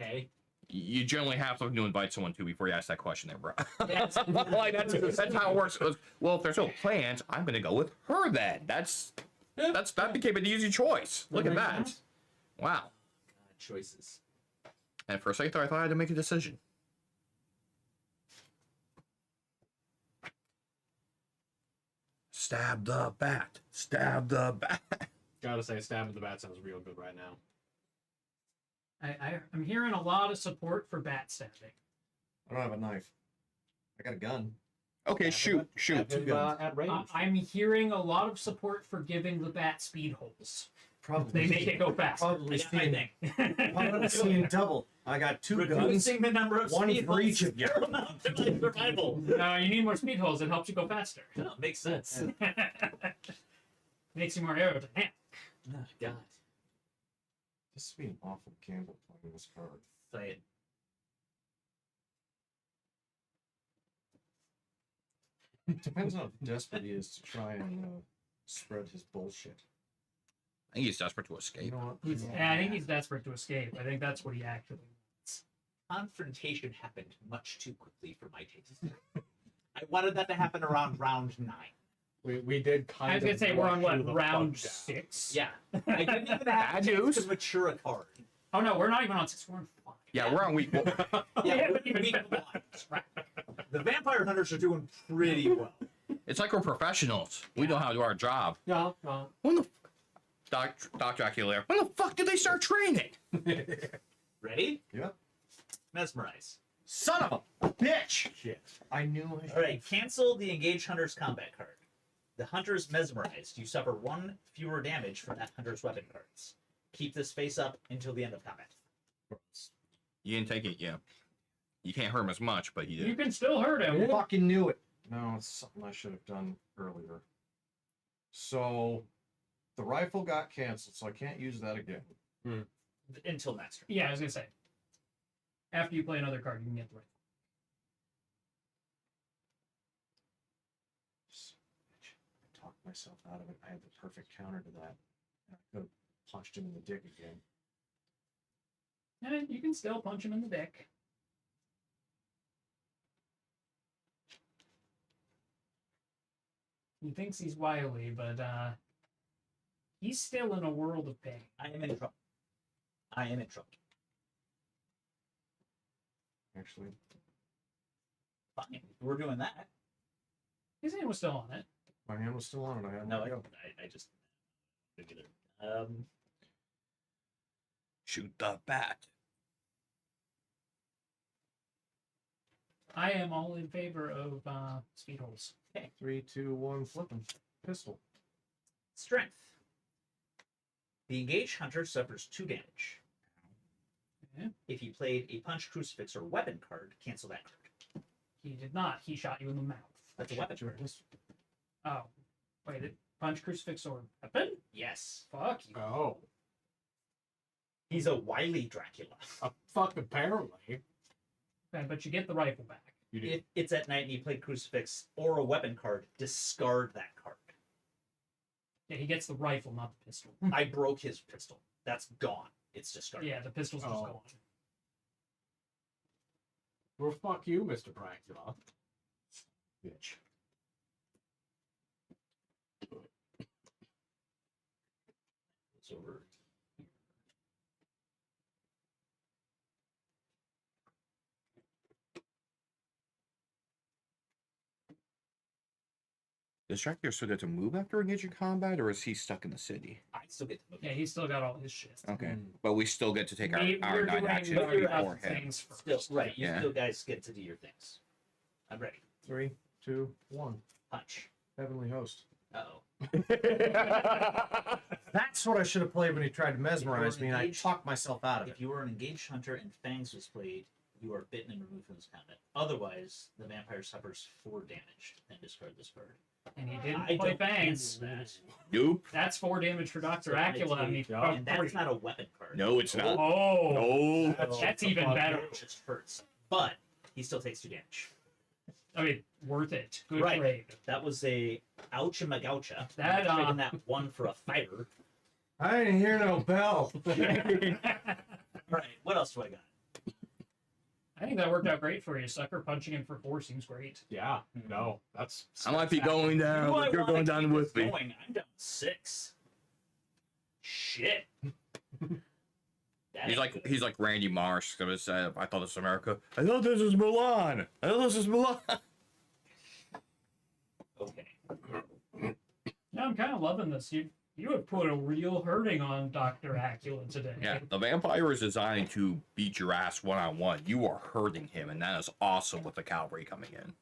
Okay. You generally have something to invite someone to before you ask that question there, bro. Yes. Like, that's how it works. Well, if there's no plans, I'm going to go with her then. That became an easy choice. Look at that. Wow. God, choices. And at first I thought I had to make a decision. Stab the bat. Stab the bat. Gotta say, stabbing the bat sounds real good right now. I'm hearing a lot of support for bat stabbing. I don't have a knife. I got a gun. Okay, shoot. Have him, at range. I'm hearing a lot of support for giving the bat speed holes. Probably. They make it go fast. Probably I seeing, think. probably seeing double. I got two guns. Reducing the number of One speed for each holes of you. is paramount to my survival. No, you need more speed holes. It helps you go faster. No, makes sense. Makes you more aerodynamic. Oh, God. This would be an awful gamble playing this card. Say it. It depends on how desperate he is to try and spread his bullshit. I think he's desperate to You escape. know what? I think he's desperate to escape. I think that's what he actually wants. Confrontation happened much too quickly for my taste. I wanted that to happen around round 9. We did kind I of. was gonna say we're on rush you what the round fuck down. 6. Yeah. I didn't even have a chance to mature a card. Oh no, we're not even on 6. We're on 5. Yeah, we're on week one. We Yeah, haven't even week been 1. right. The vampire hunters are doing pretty well. It's like we're professionals. We know how to do our job. Yeah. When the Doc Dracula, when the fuck did they start training? Ready? Yep. Mesmerize. Son of a bitch! Shit. I knew I All right, cancel the engaged hunter's combat card. The hunter is mesmerized. You suffer 1 fewer damage from that hunter's weapon cards. Keep this face up until the end of combat. You didn't take it, yeah. You can't hurt him as much, but you You did. can still hurt him. fucking knew it. No, it's something I should have done earlier. So, the rifle got canceled, so I can't use that again. Until next turn. Yeah, I was gonna say. After you play another card, you can get the right. I talked myself out of it. I had the perfect counter to that. And I could have punched him in the dick again. And you can still punch him in the dick. He thinks he's wily, but he's still in a world of pain. I am in trouble. I am in trouble. Actually, Fine. We're doing that. His hand was still on it. my hand was still on it. I had No, to go. I just. Shoot the bat. I am all in favor of speed holes. 3, 2, 1, flipping. Pistol. Strength. The engaged hunter suffers 2 damage. Okay. If you played a punch, crucifix, or weapon card, cancel that card. He did not. He shot you in the mouth. That's a weapon Your card. pistol. Oh. Wait, it punch, crucifix, or weapon? Yes. Fuck you. Oh. He's a wily Dracula. Fuck, apparently. Okay, but you get the rifle back. You do. If it's at night and you play crucifix or a weapon card, discard that card. Yeah, he gets the rifle, not the pistol. I broke his pistol. That's gone. It's discarded. Yeah, the pistol's just Oh. gone. Well, fuck you, Mr. Dracula. Bitch. It's over. Does Dracula still get to move after engaging combat, or is he stuck in the city? I still get to move. Yeah, he's still got all his shit. Okay, but we still get to take our We're 9 doing actions our before him. things first. Still, right. You Yeah. still guys get to do your things. I'm ready. 3, 2, 1. Punch. Heavenly Host. Uh-oh. That's what I should have played when he tried to mesmerize me, and I engaged- talked myself out of it. If you were an engaged hunter and Fangs was played, you are bitten and removed from this combat. Otherwise, the vampire suffers 4 damage and discard this card. And he didn't I play don't Fangs. cancel that. Nope. That's 4 damage for Dr. So I Acula. I mean, take- Yeah. and that's not a weapon card. No, it's not. Oh, No. that's even better. It just hurts. But he still takes 2 damage. I mean, worth it. Good Right. trade. That was a oucha magoucha. That, Trading that 1 for a fighter. I didn't hear no bell. Right. What else do I got? I think that worked out great for you. Sucker punching him for 4 seems great. Yeah, no, that's. I might be going down, Do I but you're wanna going down keep with this me. going? I'm down 6. Shit. That He's like Randy Marsh. Gonna say, I thought this was America. I thought this was Milan. I thought this was Milan. okay. Yeah, I'm kind of loving this. You have put a real hurting on Dr. Acula today. Yeah, the vampire is designed to beat your ass one-on-one. You are hurting him, and that is awesome with the cavalry coming in.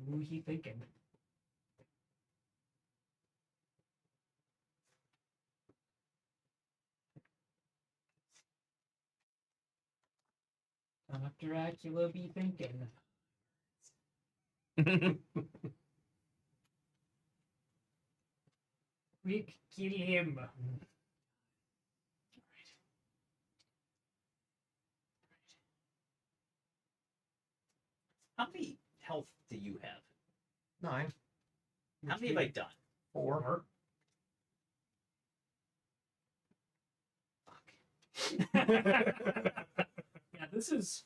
Who he thinking? Dr. Acula be thinking. Quick, kill him. How many health do you have? 9. How many have I done? 4. Yeah, this is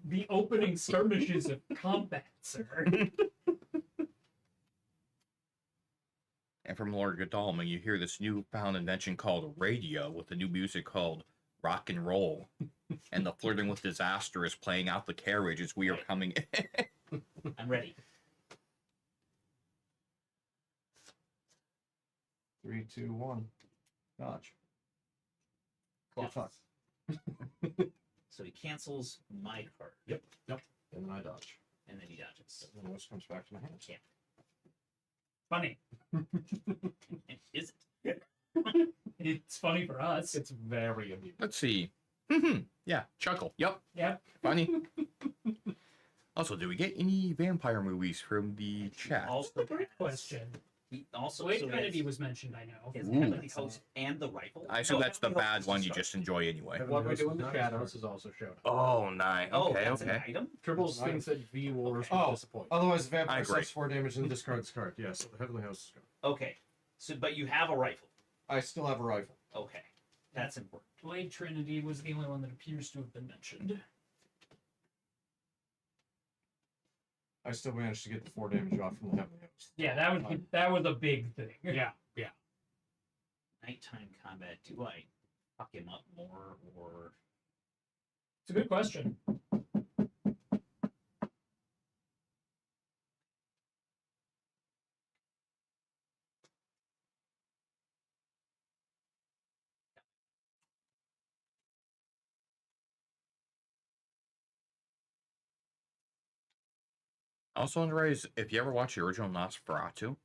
the opening skirmishes of combat, sir. And from Lord Godalming, you hear this newfound invention called radio with the new music called rock and roll. And the flirting with disaster is playing out the carriage as we are coming in. I'm ready. 3, 2, 1. Dodge. Cloth. fuck. So he cancels my card. And then I dodge. And then he dodges. And this comes back to my hand. Yeah. Funny. Is it? It's funny for us. It's very amusing. Let's see. Yeah, chuckle. Yep, Yep. funny. Also, do we get any vampire movies from the chat? Also, Great question. He also Blade so Trinity his, was mentioned, I know. his Ooh. heavenly host and the rifle. I assume No, that's the heavenly bad host one is you a start. just enjoy anyway. What we do in the shadows is also shown up. Oh, nice. Oh, Okay, that's an okay. item? Tribbles Right. thinks that V Wars Oh. will disappoint. Otherwise, the I vampire agree. sucks 4 damage and discards card. Yes, the heavenly host is gone. Okay. So, but you have a rifle. I still have a rifle. Okay. That's important. Blade Trinity was the only one that appears to have been mentioned. I still managed to get the 4 damage off from the heavenly host. Yeah, that was a big thing. Yeah. Nighttime combat. Do I fuck him up more or It's a good question. Also, underrated is if you ever watch the original Nosferatu,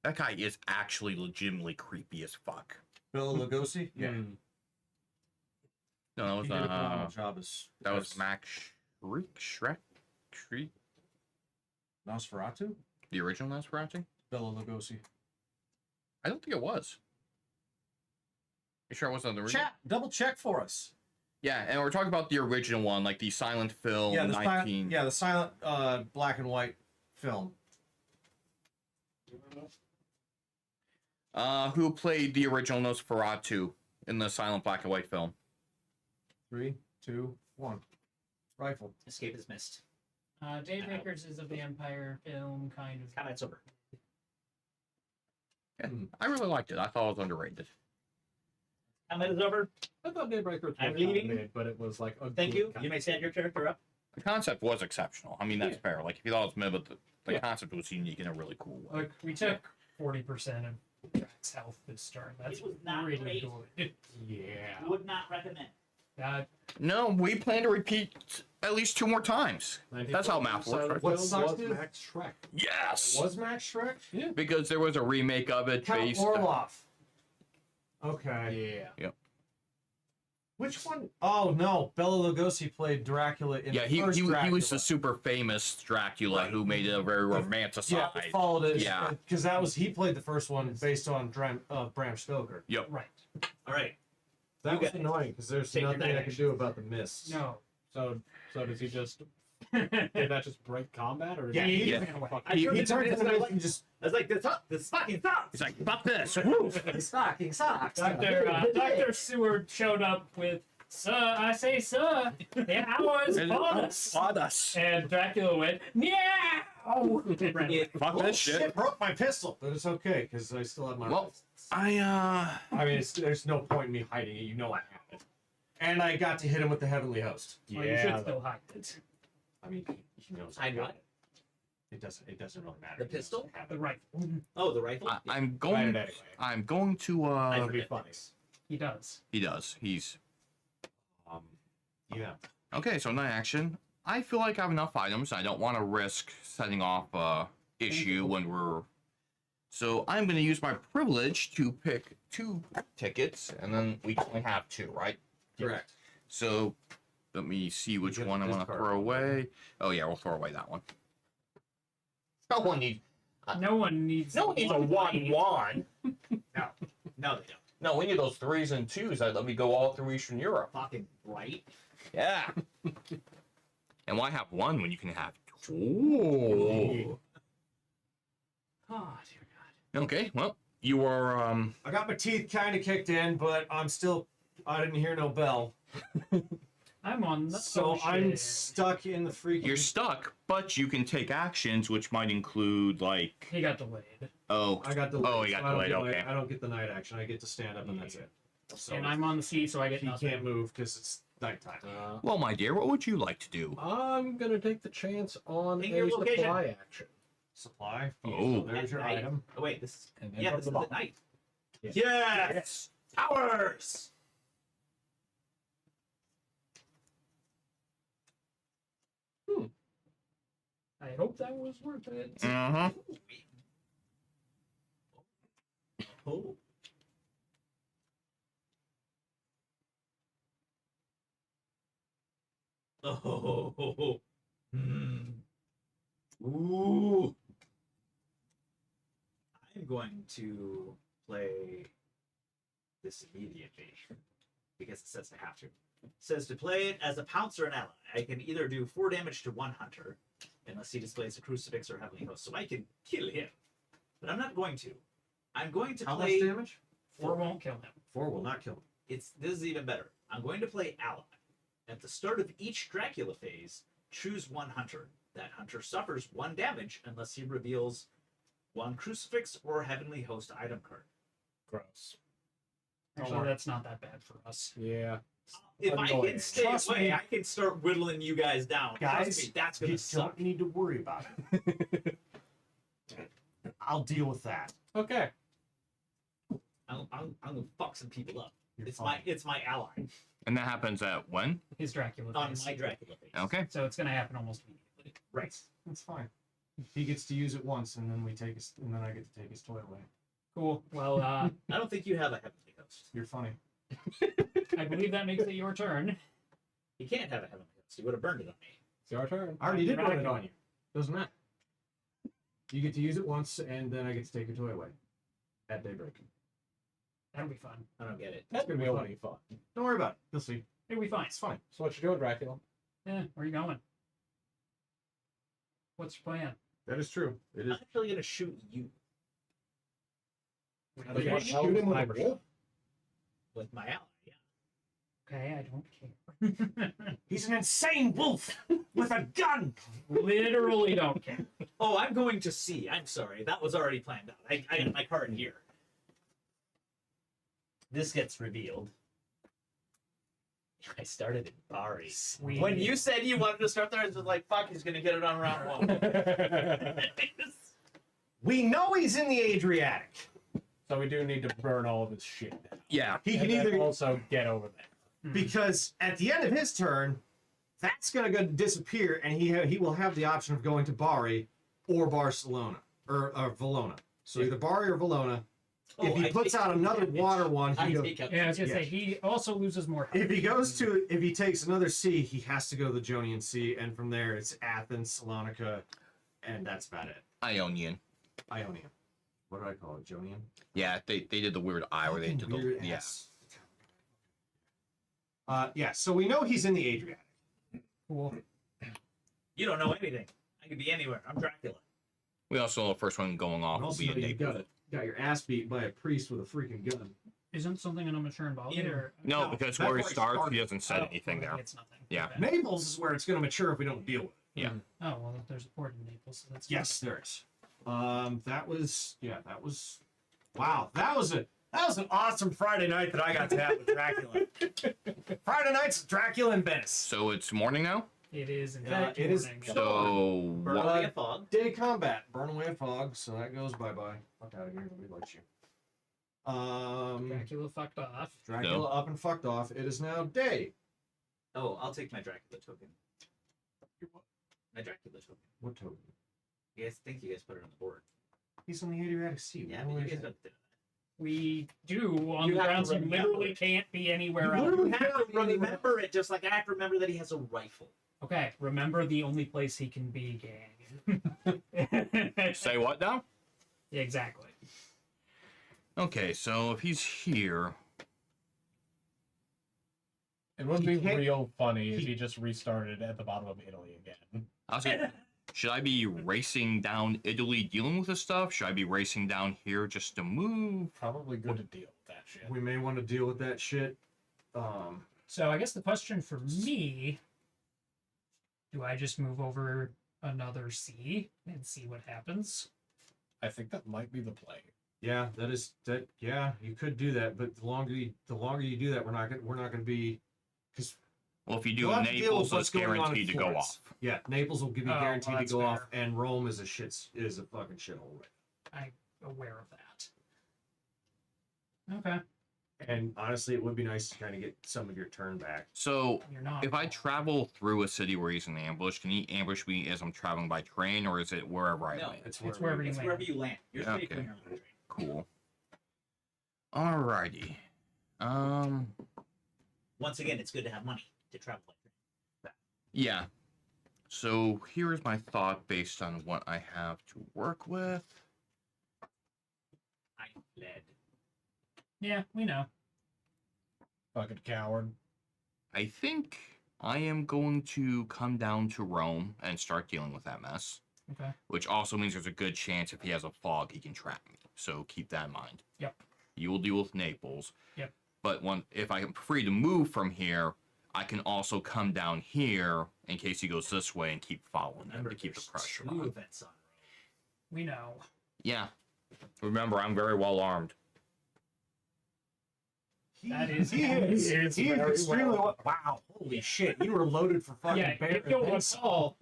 that guy is actually legitimately creepy as fuck. Bela Lugosi? Yeah. No, that was He did a phenomenal job as that was Max Schreck, Nosferatu? the original Nosferatu. Bela Lugosi. I don't think it was. You sure it wasn't the original? Chat, double check for us. Yeah, and we're talking about the original one, like the silent film, Yeah, the 19. silent black and white film. Who played the original Nosferatu in the silent black and white film? 3, 2, 1. Rifle. escape is missed? Daybreakers is a vampire film, kind of. Combat's over. Yeah, I really liked it. I thought it was underrated. Combat is over. I thought Daybreaker was I'm really leaving. mid, but it was like a Thank good you. kind You may stand your character up. The concept was exceptional. I mean, that's fair. Like, if you thought it was mid, but the Yeah. concept was unique in a really cool way. Like, we took 40% of Drax's health this turn. That's It was not really great. good. Yeah. Would not recommend. No, we plan to repeat at least 2 more times. That's how math works, right? What sucks was is- Max Shrek. Yes! Was Max Shrek? Because there was a remake of it Count based... Orloff. Okay. Yeah. Which one? Oh no, Bela Lugosi played Dracula in Yeah, the first he was Dracula. the super famous Dracula Right. who made it a very romanticized. Yeah, it followed it. Yeah. Because he played the first one based on Bram Stoker. Yep. Right. All right. That You was guys annoying because there's take your nothing night I could do about the mists. No. So does he just? Did that just break combat, or? Yeah, He Yeah. ran away. I He turned into turned this into and I the was mist and just I was like, this fucking sucks. He's like, fuck this. Woo. This fucking sucks. Dr. Seward showed up with, "Sir, I say, sir, the hours on us." On us. And Dracula went, meow! Ran away. Fuck this shit. broke my pistol, but it's okay because I still have my. Well, I I mean, there's no point in me hiding it. You know what happened. And I got to hit him with the heavenly host. Well, you should still hide it. I mean, he knows. I got it. It doesn't really matter. The He pistol? doesn't have The it. rifle. Oh, the rifle. I'm Fight going. it anyway. I'm going to. That'd be funny. He does. He does. He's Yeah. okay. So night action. I feel like I have enough items. I don't want to risk setting off a issue when we're. So I'm going to use my privilege to pick 2 tickets, and then we only have 2, right? Correct. So let me see which get one I want to discard throw one. away. Oh yeah, we'll throw away that one. No one needs. No one needs. No one needs a 1-1. No, they don't. No, we need those 3s and 2s that let me go all through Eastern Europe. Fucking right. Yeah. And why have 1 when you can have 2? Oh, dear God. Okay, well, you are I got my teeth kind of kicked in, but I didn't hear no bell. I'm on the So I'm ocean. stuck in the freaking. you're stuck, but you can take actions which might include like He got delayed. I got delayed. Oh, you got so I don't delayed, get okay. I don't get the night action. I get to stand up and that's it. So And I'm on the sea, so I get he nothing. can't move because it's nighttime. well, my dear, what would you like to do? I'm gonna take the chance on Pick a your location. supply action. Supply. Oh. So there's your At night. item. Oh wait, this is And then yeah, from this the is bottom. at night. Yeah. Yes. Hours. I hope that was worth it. Uh-huh. Oh. Oh. Hmm. Ooh. I'm going to play this immediately because it says I have to. It says to play it as a pouncer and ally. I can either do 4 damage to one hunter unless he displays a crucifix or heavenly host, so I can kill him. But I'm not going to. I'm going to How play. much damage? 4 won't kill him. 4 will not kill him. This is even better. I'm going to play ally. At the start of each Dracula phase, choose 1 hunter. That hunter suffers 1 damage unless he reveals 1 crucifix or heavenly host item card. Gross. Actually, worry. that's not that bad for us. Yeah. If I can Annoying. stay Trust away, me. I can start whittling you guys down. Guys, Trust me, that's You gonna suck. don't need to worry about it. I'll deal with that. Okay. I'm gonna fuck some people up. You're It's fine. my ally And that happens at when? His Dracula on phase. my Dracula phase. Okay. So it's going to happen almost immediately. Right. That's fine. He gets to use it once, and then and then I get to take his toy away. Cool. Well, I don't think you have a heavenly host. You're funny. I believe that makes it your turn. You can't have a heavenly host. You would have burned it on me. It's your turn. I already did run it Dracula. on you. Doesn't matter. You get to use it once, and then I get to take your toy away at daybreak. That'll be fun. I don't get it. That's gonna be a funny fun. Don't worry about it. You'll see. It'll be fine. It's fine. So what you doing, Dracula? Yeah, where you going? What's your plan? That is true. It I'm is. actually gonna shoot you Are you gonna shoot him with a wolf? with my ally. Yeah. Okay, I don't care. He's an insane wolf with a gun. Literally don't care. Oh, I'm going to see. I'm sorry. That was already planned out. I got my card here. This gets revealed. I started in Bari. Sweet. When you said you wanted to start there, I was like, fuck, he's gonna get it on round 1. We know he's in the Adriatic. So we do need to burn all of his shit down. Yeah. He can And then either also get over there. because at the end of his turn, that's gonna go disappear, and he will have the option of going to Bari or Barcelona or Valona. So either Bari or Valona, If he puts out another water one, I he goes. take out. Yeah, I was gonna Yeah. say he also loses more. If he takes another sea, he has to go to the Jonian Sea, and from there it's Athens, Salonika, and that's about it. Ionian. Ionia. What do I call it? Jonian? Yeah, they did the weird eye where they did the Weird yeah. ass. Yeah, so we know he's in the Adriatic. Cool. You don't know anything. I could be anywhere. I'm Dracula. We also know the first one going off will Also, be in you Naples. got your ass beat by a priest with a freaking gun. Isn't something an immature in Bali Yeah. or No, No, because that's where where he he starts, started. he hasn't said anything well, there. It's nothing. Yeah. Okay. Naples is where it's going to mature if we don't deal with it. Yeah. Oh well, there's a port in Naples, so that's Yes, there is. That was wow. That was an awesome Friday night that I got to have with Dracula. Friday nights with Dracula in Venice. So it's morning now? It is in Yeah, fact it is. morning. So Burn what, away a fog. Day combat, burn away a fog, so that goes bye bye. Fuck out of here, nobody likes you. Dracula fucked off. Dracula No. up and fucked off. It is now day. Oh, I'll take my Dracula token. Your what? My Dracula token. What token? You guys think you guys put it on the board? He's on the Adriatic Sea. Yeah, What but you is guys that? don't do that. We do on You the have to grounds you remember literally it. can't be anywhere You else. literally You have to remember it, just like I have to remember that he has a rifle. Okay, remember the only place he can be, gang. say what now? Yeah, exactly. Okay, so if he's here, It would be He can't- real funny if he just restarted at the bottom of Italy again. I was like, should I be racing down Italy dealing with this stuff? Should I be racing down here just to move? Probably good to deal with that shit. We may want to deal with that shit. So I guess the question for me, do I just move over another sea and see what happens? I think that might be the play. Yeah, that is that. Yeah, you could do that, but the longer you do that, we're not gonna be because Well, if you do You'll have to deal with Naples, what's it's going on in guaranteed to go Florence. off. yeah, Naples will give you Oh, guaranteed well, to that's go off, fair. and Rome is a fucking shithole. I'm aware of that. Okay, And honestly, it would be nice to kind of get some of your turn back. So you're not. if I wrong. travel through a city where he's in ambush, can he ambush me as I'm traveling by train, or is it wherever I No, land? It's wherever you It's land. wherever you land. You're Okay. straight going on the train. Cool. Alrighty. Once again, it's good to have money to travel like that. Yeah. So here is my thought based on what I have to work with. I led. Yeah, we know. Fucking coward. I think I am going to come down to Rome and start dealing with that mess. Okay. Which also means there's a good chance if he has a fog, he can trap me. So keep that in mind. Yep. You will deal with Naples. Yep. But if I'm free to move from here, I can also come down here in case he goes this way and keep following him Remember, to keep the there's pressure 2 on. events on We know. Yeah. Remember, I'm very well armed. That is- he is. he is He is very extremely well. wow. Holy shit! You were loaded for fucking Yeah, bear. if you'll recall,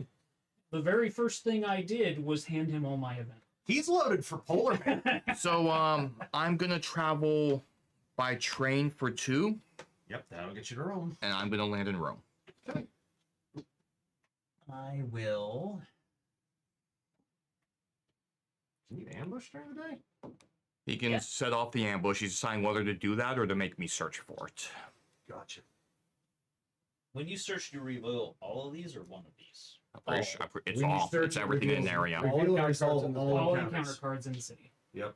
the very first thing I did was hand him all my event. He's loaded for polar bear. So I'm gonna travel by train for 2, Yep, that'll get you to Rome. and I'm gonna land in Rome. I will. Can you ambush during the day? He can Yeah. set off the ambush. He's deciding whether to do that or to make me search for it. Gotcha. When you search, do you reveal all of these or one of these? I'm pretty sure it's When you all. search, It's it everything in reveals- there. Yeah. Reveal All and resolve encounters in the all All encounters. encounter cards in the city. Yep.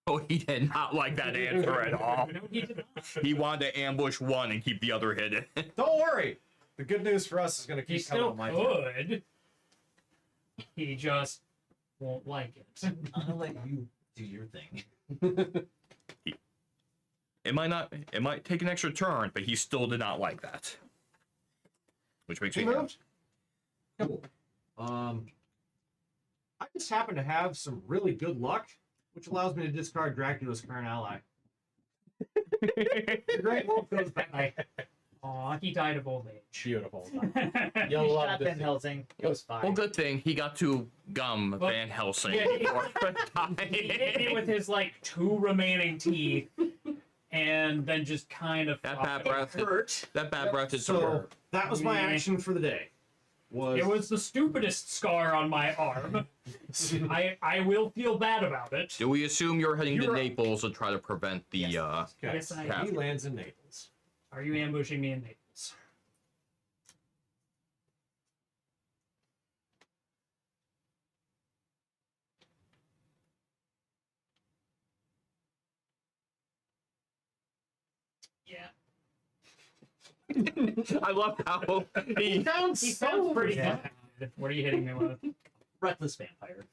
Oh, he did not like that answer at all. No, he did not. He wanted to ambush one and keep the other hidden. Don't worry. The good news for us is going to He keep coming still on my turn. could. He just won't like it. I'll let you do your thing. It might take an extra turn, but he still did not like that. Which makes He me moved? Cool. I just happen to have some really good luck, which allows me to discard Dracula's current ally. The Great Wolf goes back. Aw, he died of old age. Beautiful. You You'll love shot this. Van Helsing. It was fine. Well, good thing he got to gum Well, Van Helsing yeah, before He hit me with his, 2 remaining teeth. and then just kind of That bad breath. Hurt. That bad breath is So that was my action for the day. It was the stupidest scar on my arm. I will feel bad about it. Do we assume you're heading to You're- Naples to try to prevent the Yes. Yes, I Cap. He lands in Naples. Are you ambushing me in Naples? Yeah. I love how he He sounds pretty bad. What are you hitting me with? Reckless vampire.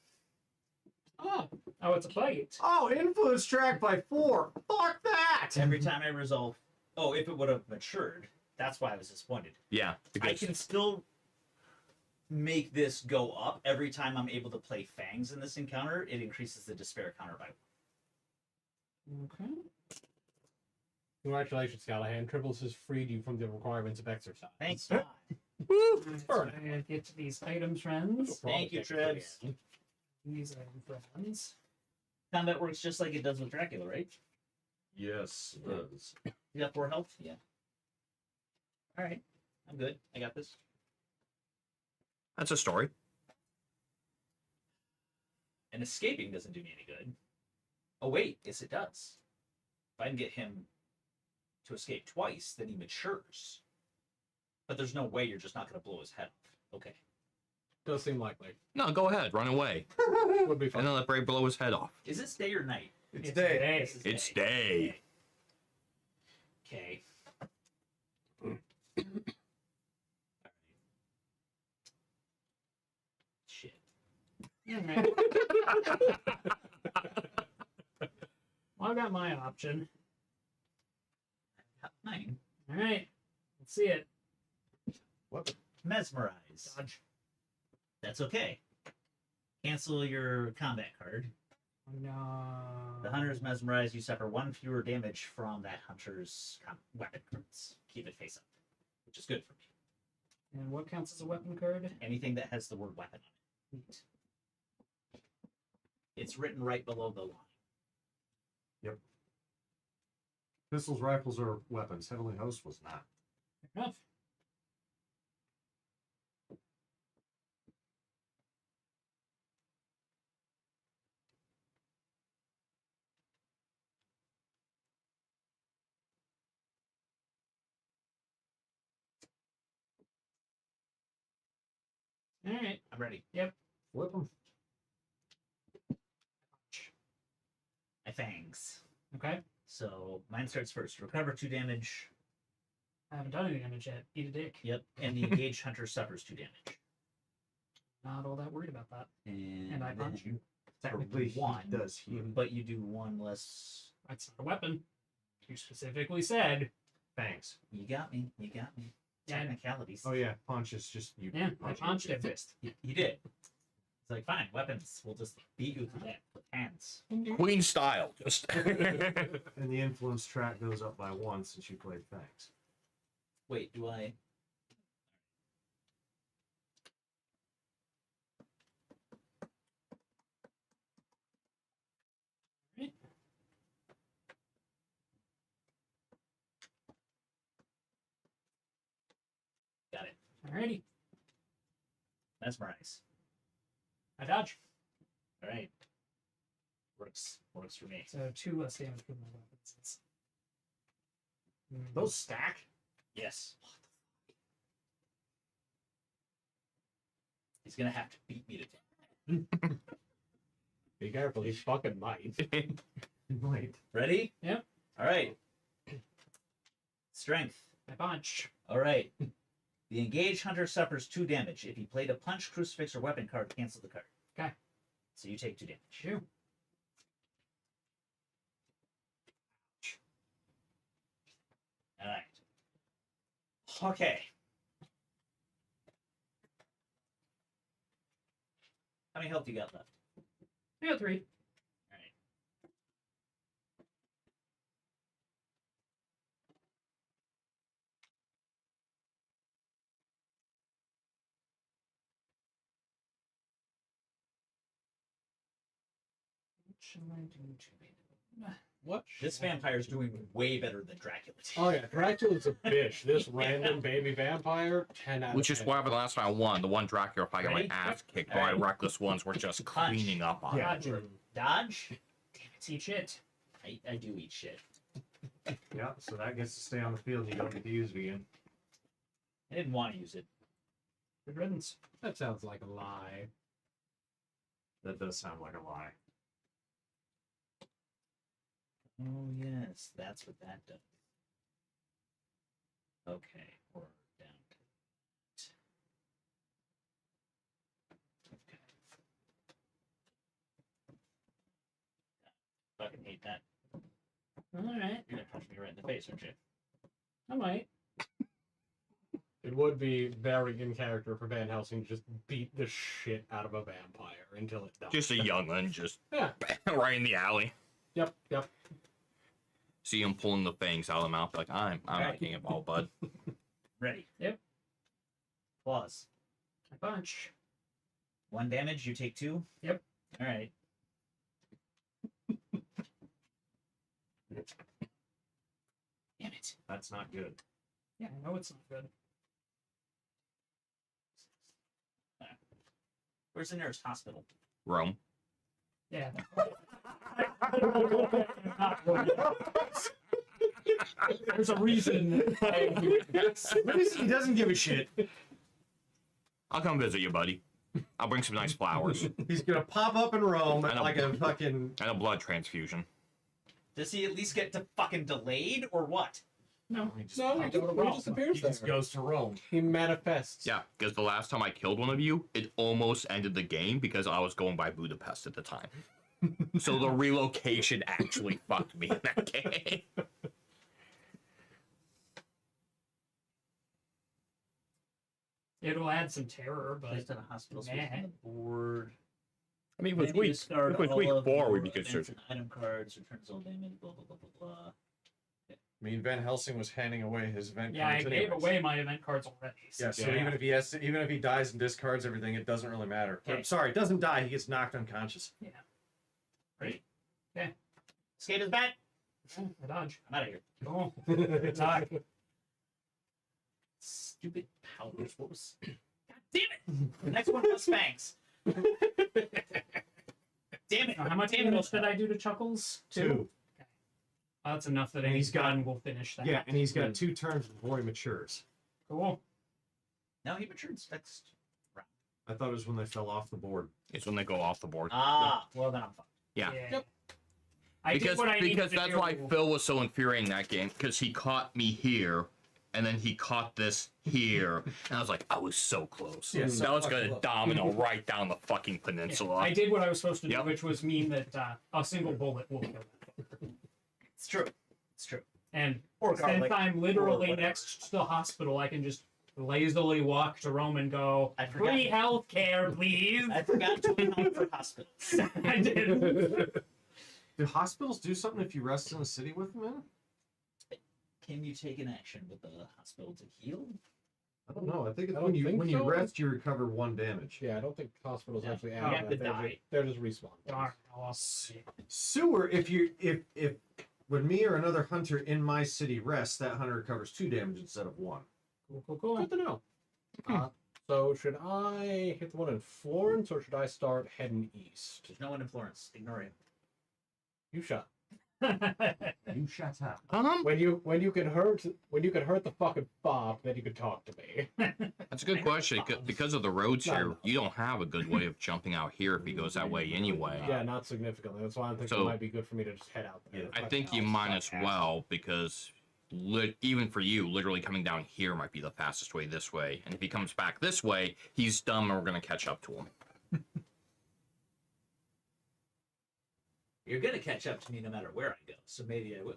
Oh, it's a bite. Oh, influence track by 4. Fuck that! Every time I resolve. Oh, if it would have matured, that's why I was disappointed. yeah, I because can still make this go up every time I'm able to play Fangs in this encounter. It increases the despair counter by 1. Okay. Congratulations, Callahan. Triples has freed you from the requirements of exercise. Thanks, God. And get to these item trends. Thank you, Trebs. These item friends. Combat works just like it does with Dracula, right? Yes, it does. You got 4 health? Yeah. Alright. I'm good. I got this. that's a story. And escaping doesn't do me any good. Oh, wait. Yes, it does. If I can get him to escape twice, then he matures. But there's no way you're just not going to blow his head off. Okay. Does seem likely. No, go ahead, run away, Would be fun. and then let Bray blow his head off. Is this day or night? It's day. This is It's day. Okay. Shit. Alright. Well, I got my option. Got 9. Alright. Let's see it. Mesmerize. Dodge. That's okay. Cancel your combat card. No. The hunter is mesmerized. You suffer 1 fewer damage from that hunter's weapon cards. Keep it face up, which is good for me. And what counts as a weapon card? Anything that has the word weapon on Neat. it. It's written right below the line. Pistols, rifles, or weapons. Heavenly Host was not. Fair enough. Alright. I'm ready. Flip them. My fangs. Okay. So mine starts first. Recover 2 damage. I haven't done any damage yet. Eat a dick. Yep. And the engaged hunter suffers 2 damage. Not all that worried about that. And I punch then Technically, he 1. does heal. But you do 1 less. That's not a weapon. You specifically said. Thanks. You got me. You got me. Yeah, I know. Technicalities. Oh yeah, punch is just you. Yeah, I punch punched with him. your fist. You did. It's like, fine, weapons. We'll just beat you with that with hands. Queen style, just. And the influence track goes up by 1 since you played Fangs. Wait, do I? Got it. Alrighty. Mesmerize. I dodge. All right. Works for me. So 2 less damage with my weapons. Those stack. Yes. He's gonna have to beat me to death. Be careful, he's fucking might. Wait. Ready? Yep. All right. Strength. I punch. All right. The engaged hunter suffers 2 damage. If he played a punch, crucifix, or weapon card, cancel the card. Okay. So you take 2 damage. Shoo. All right. Okay. How many health do you got left? I got 3. All right. What should I do to be? What? This vampire's doing way better than Dracula did. Oh yeah, Dracula's a bitch. This random baby vampire, 10 out of Which is 10. what happened last time I won. The one Dracula fight, I got my Ready? ass kicked All by right. reckless ones were just Punch. cleaning up on Yeah. it. Dodge. Damn it, eat shit. I do eat shit. Yeah, so that gets to stay on the field. You don't get to use it again. I didn't want to use it. Good riddance. That sounds like a lie. That does sound like a lie. Oh yes, that's what that does. Okay, we're down to okay. Fucking hate that. Alright. You're gonna punch me right in the face, aren't you? I might. It would be very in character for Van Helsing to just beat the shit out of a vampire until it dies. Just a young'un, just Yeah. right in the alley. Yep. See him pulling the fangs out of the mouth, like, I'm not Right. getting involved, bud. Ready. Yep. Claws. I punch. 1 damage, you take 2? Yep. Alright. Damn it. That's not good. Yeah, I know it's not good. Where's the nearest hospital? Rome. Yeah. There's a reason. He doesn't give a shit. I'll come visit you, buddy. I'll bring some nice flowers He's gonna pop up in Rome I know. like a fucking. and a blood transfusion. Does he at least get to fucking delayed or what? No. He just, No, he just appears he just there. goes to Rome. He manifests. Yeah, because the last time I killed one of you, it almost ended the game because I was going by Budapest at the time. So the relocation actually fucked me in that game. It'll add some terror, but Placed on a hospital space Nah. on the board. I mean, with Maybe week, discard with all week of 4, we'd your be events considered. and item cards, returns all damage, blah blah blah blah blah. I mean, Van Helsing was handing away his event yeah, I cards gave anyways. away my event cards already. Yeah, so Yeah. even if he dies and discards everything, it doesn't really matter. Okay. I'm sorry, it doesn't die. He gets knocked unconscious. Right? Escape is bad. I dodge. I'm out of here. Cool. Knock. Stupid powers. What was? God damn it! The next one was Spanx. Damn it! How much Damn damage it! did I do to Chuckles? 2. That's enough that And he's he's got- gun will finish that. Yeah, and he's got 2 turns before he matures. Cool. No, he matures next. I thought it was when they fell off the board. It's when they go off the board. Ah, well then I'm fucked. Yeah. Yep. I did Because what I needed because to that's do. why Phil was so infuriating that game, because he caught me here, and then he caught this here, and I was like, I was so close. Yeah, so that was fucking gonna close. domino right down the fucking Yeah, peninsula. I did what I was supposed to do, Yep. which was mean that a single bullet will kill them. It's true. It's true. And Or since garlic, I'm or literally whatever. next to the hospital, I can just lazily walk to Rome and go, I forgot. free health care, please. I forgot to account for hospitals. I did. Do hospitals do something if you rest in a city with them in? Can you take an action with the hospital to heal? I don't know. I think it's I when don't you think when you so. rest, you recover 1 damage. Yeah, I don't think hospitals Yeah. actually You add have that. to die. They're just respawn. Darn, I lost. Sewer, if when me or another hunter in my city rests, that hunter recovers 2 damage instead of 1. Cool. Good to know. So should I hit the one in Florence or should I start heading east? There's no one in Florence. Ignore him. You shut. You shut up. When you can hurt the fucking fob, then you can talk to me. That's a good question. Because of the roads No, here, no. you don't have a good way of jumping out here if he goes that way anyway. Yeah, not significantly. That's why I'm thinking So- it might be good for me to just head out there. Yeah, I think you might as well, because even for you, literally coming down here might be the fastest way this way. And if he comes back this way, he's dumb and we're going to catch up to him. You're gonna catch up to me no matter where I go, so maybe I will.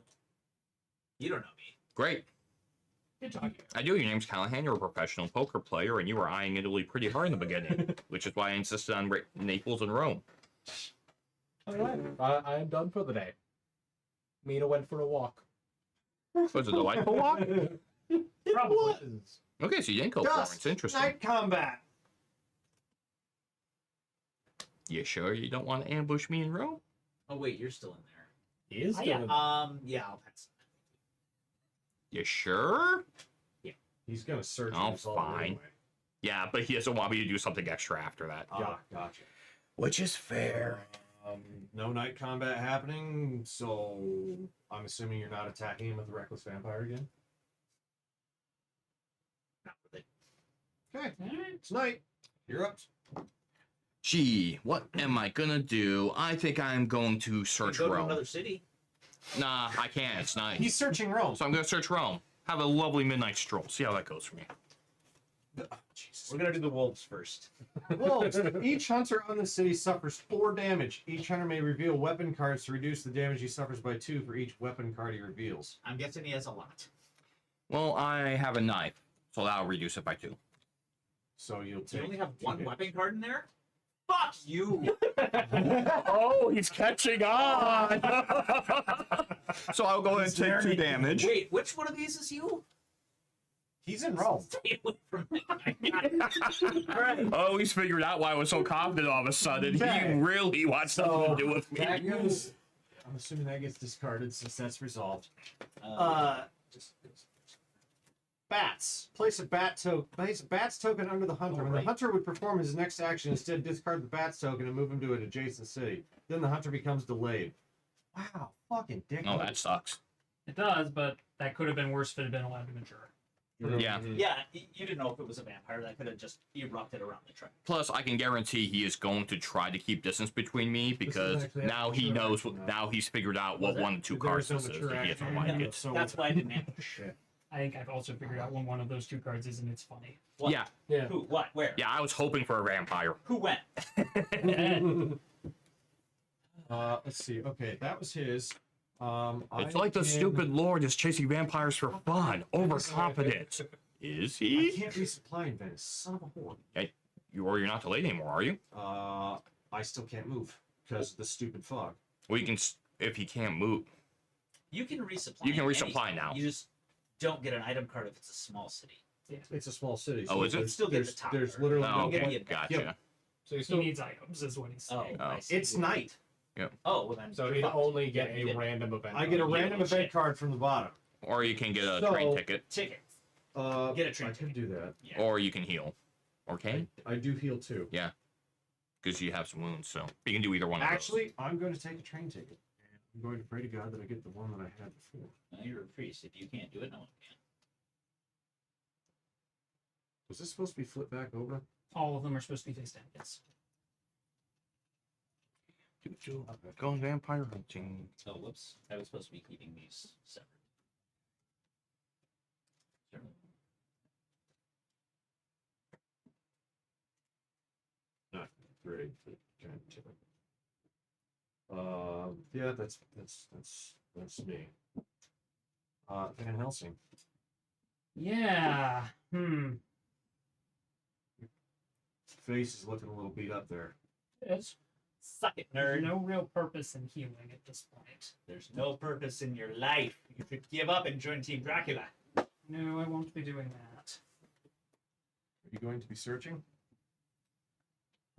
You don't know me. Great. Good talking. I do. Your name's Callahan. You're a professional poker player, and you were eyeing Italy pretty hard in the beginning, which is why I insisted on Naples and Rome. Alright, I am done for the day. Mina went for a walk. Was it a delightful walk? Probably. Okay, so you didn't go Florence. Interesting. Night combat. You sure you don't want to ambush me in Rome? Oh wait, you're still in there. He is Yeah, gonna. yeah, I'll pass. You sure? He's gonna search. Oh, and resolve it fine. anyway. Yeah, but he doesn't want me to do something extra after that. Gotcha. Which is fair. No night combat happening, so I'm assuming you're not attacking him with the reckless vampire again. Not really. Okay, Alright. it's night. You're up. Gee, what am I gonna do? I think I'm going to You search go to Rome. another city. Nah, I can't. It's night. He's searching Rome. So I'm gonna search Rome. Have a lovely midnight stroll. See how that goes for me. Jesus. We're gonna do the wolves first. Wolves. Each hunter on the city suffers 4 damage. Each hunter may reveal weapon cards to reduce the damage he suffers by 2 for each weapon card he reveals. I'm guessing he has a lot. Well, I have a knife, so that'll reduce it by 2. So you'll You take. only have one weapon card in there? Fuck you! Oh, he's catching on! So I'll go ahead and take 2 damage. Wait, which one of these is you? He's in Rome. Stay away from me. Alright. Oh, he's figured out why I was so confident all of a sudden. He Okay. really wants something to do with me. That goes. I'm assuming that gets discarded since that's resolved. Just bats. Place a bat's token under the hunter. When the Alright. hunter would perform his next action, instead discard the bat's token and move him to an adjacent city. Then the hunter becomes delayed. Wow, fucking dick. Oh, that sucks. It does, but that could have been worse if it had been allowed to mature. Yeah. Yeah, you didn't know if it was a vampire that could have just erupted around the track. Plus, I can guarantee he is going to try to keep distance between me because actually now he mature knows. action now. Now he's figured out what Was it? 1 and 2 There cards is no this is. mature If he doesn't action. like Yeah. it. So That's why I didn't have shit. I think I've also figured out when one of those 2 cards is, and it's funny. What? Yeah, Yeah. Who? What? Where? yeah. I was hoping for a vampire. Who went? Let's see. Okay, that was his. It's like the stupid Lord is chasing vampires for fun. Overconfident. Is I he? can't resupply in Venice. Son of a whore. You're not delayed anymore, are you? I still can't move because of the stupid fog. Well, you can if he can't move. You can resupply. You can resupply anytime. now. You just don't get an item card if it's a small city. It's a small city. Oh, is it? there's- Still get there's, the top there's card. literally Oh, no Don't get okay, the gotcha. Yep. So you He still. needs items, is what he's saying. Oh. It's night. Oh, well then. So you're he'd fucked. only get Yeah, you a did. random event. I get a card. random Yeah, event shit. card from the bottom. Or you can get a So- train ticket, Ticket. Get a train I can ticket. do that. Yeah. or you can heal. Okay, I do heal too. because you have some wounds, so you can do either one of Actually, I'm going to take a train ticket. And I'm going to pray to God that I get the one that I had before. No, you're a priest. If you can't do it, no one can. Was this supposed to be flipped back over? All of them are supposed to be face down, yes. those. Going vampire hunting. Oh, whoops. I was supposed to be keeping these separate. Sure. Not great, but kind of typical. Yeah, that's me. Van Helsing. Yeah. Face is looking a little beat up there. It's Suck it, there's nerd. no real purpose in healing at this point. There's no purpose in your life. You should give up and join Team Dracula. No, I won't be doing that. Are you going to be searching?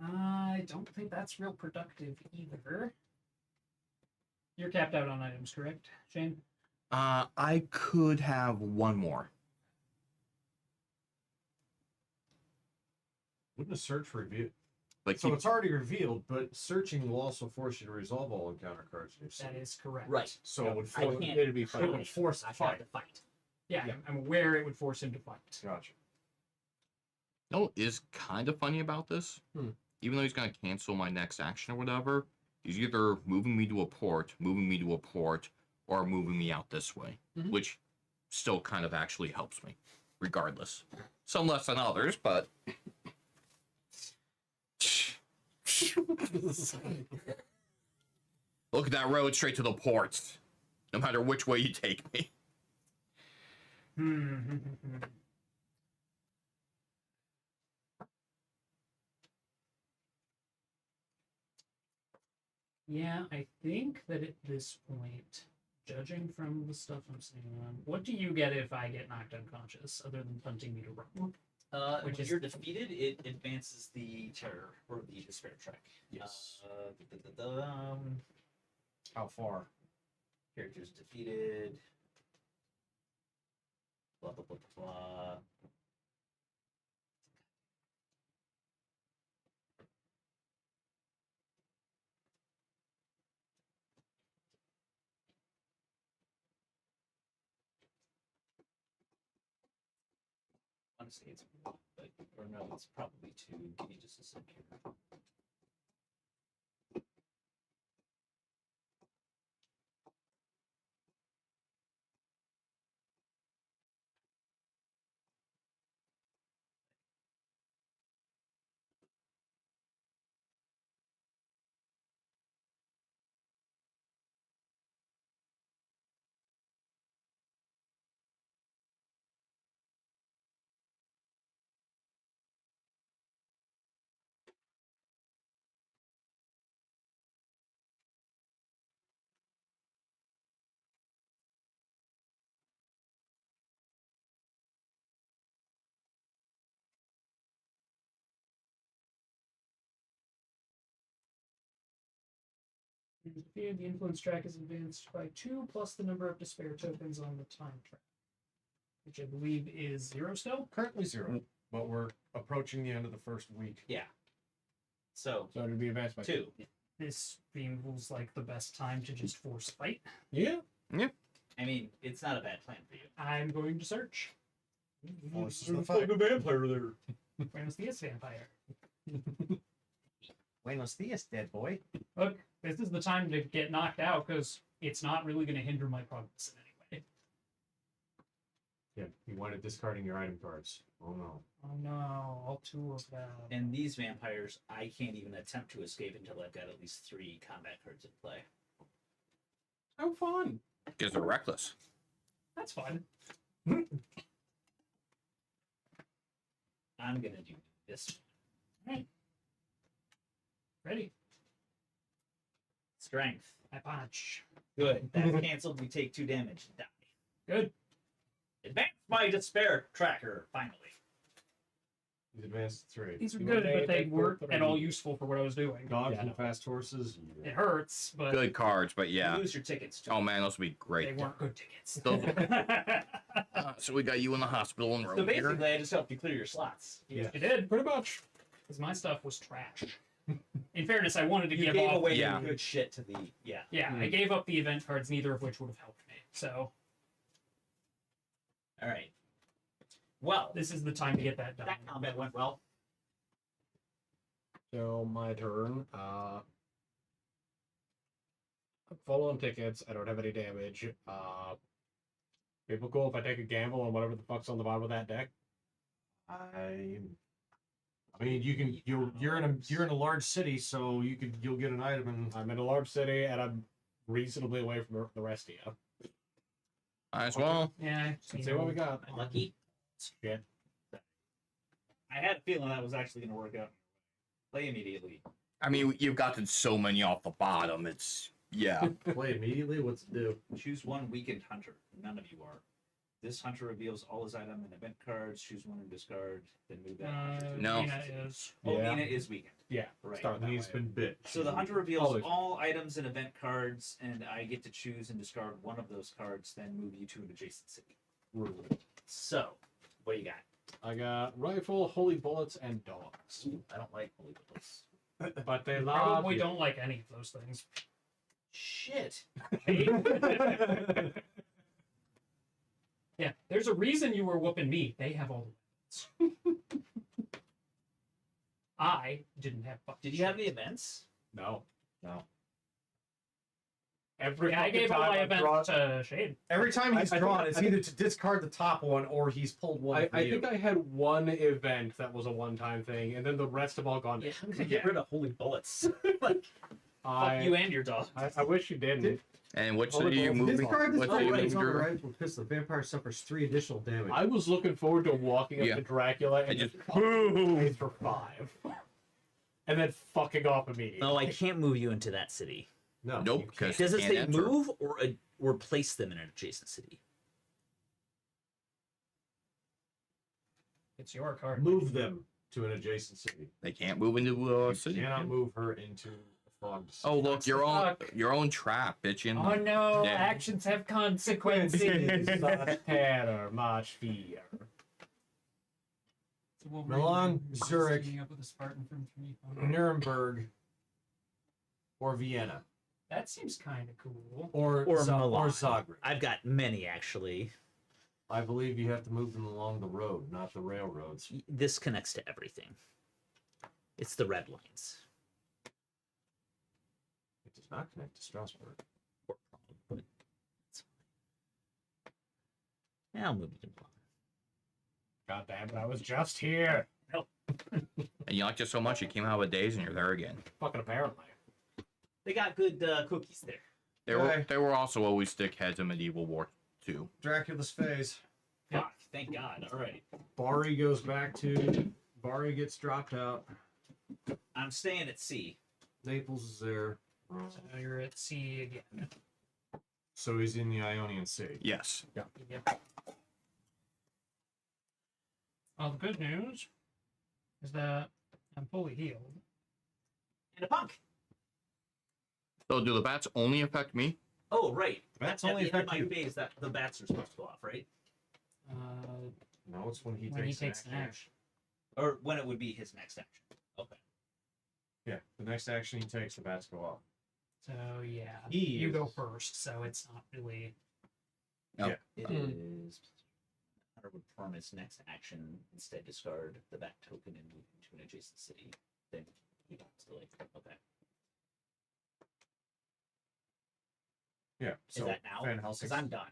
I don't think that's real productive either. You're capped out on items, correct, Shane? I could have one more. Wouldn't a search reveal? Like So keep- it's already revealed, but searching will also force you to resolve all encounter cards in your That city. is correct. Right. So it would I force can't- it would I can't- force I a have fight. to fight. Yeah, Yeah. I'm aware it would force him to fight. Gotcha. You know what is kind of funny about this? Hmm. Even though he's going to cancel my next action or whatever, he's either moving me to a port, or moving me out this way, Mhm. which still kind of actually helps me, regardless. Some less than others, but. Look at that road straight to the port, no matter which way you take me. Yeah, I think that at this point, judging from the stuff I'm seeing on, what do you get if I get knocked unconscious, other than punting me to Rome? When Which is- you're defeated, it advances the terror or the despair track. Yes. Um, How far? Characters defeated. Blah blah blah blah. I want to say it's one, but or no, it's probably two. Give me just a second here. Defeated, the influence track is advanced by 2 plus the number of despair tokens on the time track, which I believe is 0 still. Currently 0, but we're approaching the end of the first week. So So it'd be advanced by 2. This feels like the best time to just force fight. Yeah. I mean, it's not a bad plan for you. I'm going to search. Forces the fight. vampire there. Buenos Dias, vampire. Buenos dias, dead boy. Look, this is the time to get knocked out because it's not really going to hinder my progress in any way. Yeah, you wanted discarding your item cards. Oh no. Oh no, all 2 of them. And these vampires, I can't even attempt to escape until I've got at least 3 combat cards in play. How fun. Because they're reckless. That's fun. I'm gonna do this. Alright. Ready? Strength. I punch. Good. That's canceled. We take 2 damage and die. Good. Advance my despair tracker, finally. He's advanced 3. These are You good, may but they take weren't both at all useful for what I was doing. Dogs Yeah, and no. fast horses. It hurts, but Good cards, but You yeah. lose your tickets too. Oh man, those would be they great. weren't good tickets. Those- So we got you in the hospital and So basically, I just helped you clear your slots. You did, pretty much. Because my stuff was trash. In fairness, I wanted to You give gave off. away Yeah. good shit to the Yeah, I gave up the event cards, neither of which would have helped me. So All right. Well, this is the time to get that done. that combat went well. So my turn. Full on tickets. I don't have any damage. People cool if I take a gamble on whatever the fuck's on the bottom of that deck. I mean, you're in a large city, so you'll get an item and I'm in a large city and I'm reasonably away from the rest of you. Might as well. Yeah, Let's see what we got. Lucky. Shit. I had a feeling that was actually going to work out. Play immediately. I mean, you've gotten so many off the bottom. It's yeah. play immediately. What's it do? Choose one weakened hunter. None of you are. This hunter reveals all his item and event cards. Choose one and discard. Then move that hunter to No. Mina is. Oh, Yeah. Mina is weakened. Yeah. Right. Start that He's way. been bit. So the hunter reveals Always. all items and event cards, and I get to choose and discard one of those cards, then move you to an adjacent city. So, what do you got? I got rifle, holy bullets, and dogs. I don't like holy bullets. But they love Probably you. don't like any of those things. Shit. Yeah, there's a reason you were whooping me. They have all the weapons. I didn't have fucking Did you have shit. any events? No. No. Every Yeah, I fucking gave all time my I events draw- to Shade. Every time he's I think- drawn, it's I think- either to discard the top one or he's pulled one for I you. think I had one event that was a one-time thing, and then the rest have all gone. Yeah, how did you get rid of holy bullets? Like, I, fuck you and your dog. I wish you didn't. And what's Holy you balls. moving? Discard this What's one. you It's moving? on the right will piss the vampire suffers 3 additional damage. I was looking forward to walking up Yeah. to Dracula and And just just fucking face for 5. And then fucking off immediately. No, I can't move you into that city. No. Nope, you can't. because Does it can't say enter. move or place them in an adjacent city? It's your card. Move them to an adjacent city. They can't move into a You city. cannot move her into Fog. Oh look, Fuck. your own trap, bitch. In Oh no, Yeah. actions have consequences. Much terror, much fear. So we'll Milan, read Zurich. teaming up with a Spartan from 3. Nuremberg or Vienna That seems kind of cool. Or or Milan. Zagreb. I've got many actually. I believe you have to move them along the road, not the railroads. This connects to everything. It's the red lines. It does not connect to Strasbourg. But it's fine. Yeah, I'll move you to Milan. God damn it, I was just here. And you liked it so much, you came out with days, and you're there again. Fucking apparently. They got good cookies there. They were also always dickheads in Medieval War 2. Dracula's phase. Fuck, thank God. All right. Bari goes back to. Bari gets dropped out. I'm staying at sea. Naples is there. So you're at sea again. So he's in the Ionian Sea. Yes. Yep. Well, the good news is that I'm fully healed. And a punk. So do the bats only affect me? Oh, right. Bats At only the end of affect my you. phase, that the bats are supposed to go off, right? No, it's when he When he takes, takes an action. Or when it would be his next action. Okay. Yeah, the next action he takes, the bats go off. So yeah, He you go is- first. So it's not really. No. Yeah. It is. Hunter would perform his next action, instead discard the bat token and move into an adjacent city. Then he wants to okay. Yeah. Is So that now? Van Because Helsing's I'm done.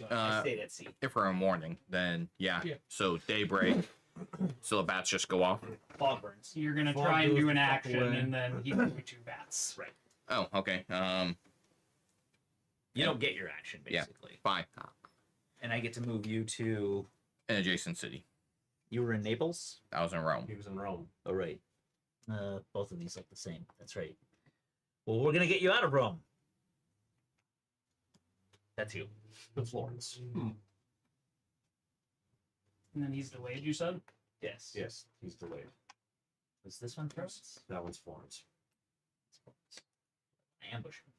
I Uh, stayed at sea. if we're in morning, then yeah. Yeah. So daybreak, so the bats just go off. Fog burns. You're gonna Fog try and goes do the an fuck action, away. and then he can do 2 bats. Right. Oh, okay. You don't get your action, Yeah. basically. Fine. And I get to move you to. An adjacent city. You were in Naples? I was in Rome. he was in Rome. Oh, right. Both of these look the same. That's right. Well, we're going to get you out of Rome. That's you. To Florence. And then he's delayed. You said. Yes. Yes, he's delayed. Was this one Florence? That one's Florence. I ambush him.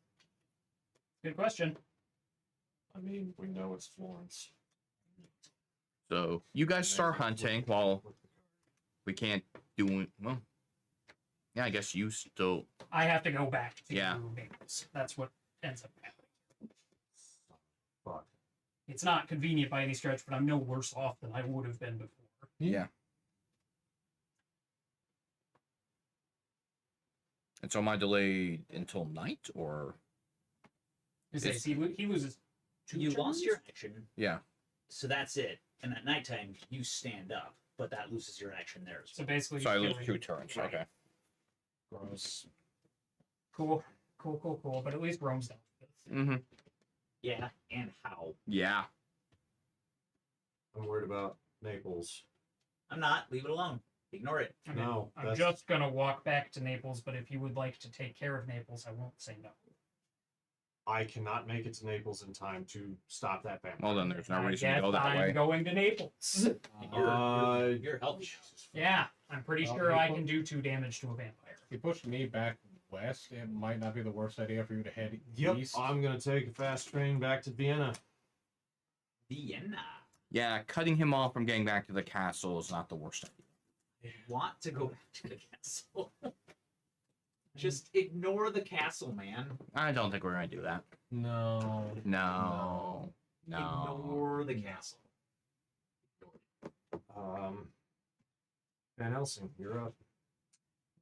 Good question. I mean, we know it's Florence. So you guys start hunting while we can't do well. Yeah, I guess you still. I have to go back to Yeah. Naples. That's what ends up happening. Fuck. It's not convenient by any stretch, but I'm no worse off than I would have been before. Yeah. And so am I delayed until night, or Because he loses 2 You lost turns? your action, yeah? so that's it. And at nighttime, you stand up, but that loses your action there as So well. basically, So I lose killing- 2 turns. Right. Okay. Gross. Cool. But at least Rome's done with. Mm-hmm. Yeah, and how? Yeah. I'm worried about Naples. I'm not. Leave it alone. Ignore it. I mean, No, I'm that's- just gonna walk back to Naples, but if you would like to take care of Naples, I won't say no. I cannot make it to Naples in time to stop that vampire. Well, then there's no I reason to guess go that I'm way. going to Naples. You're healthy. Yeah, I'm pretty Well, sure I people- can do 2 damage to a vampire. If you push me back west, it might not be the worst idea for you to head Yep, east. I'm gonna take a fast train back to Vienna. Vienna. Yeah, cutting him off from getting back to the castle is not the worst idea. Want to go back to the castle. Just ignore the castle, man. I don't think we're gonna do that. No. No. Ignore the castle. Van Helsing, you're up.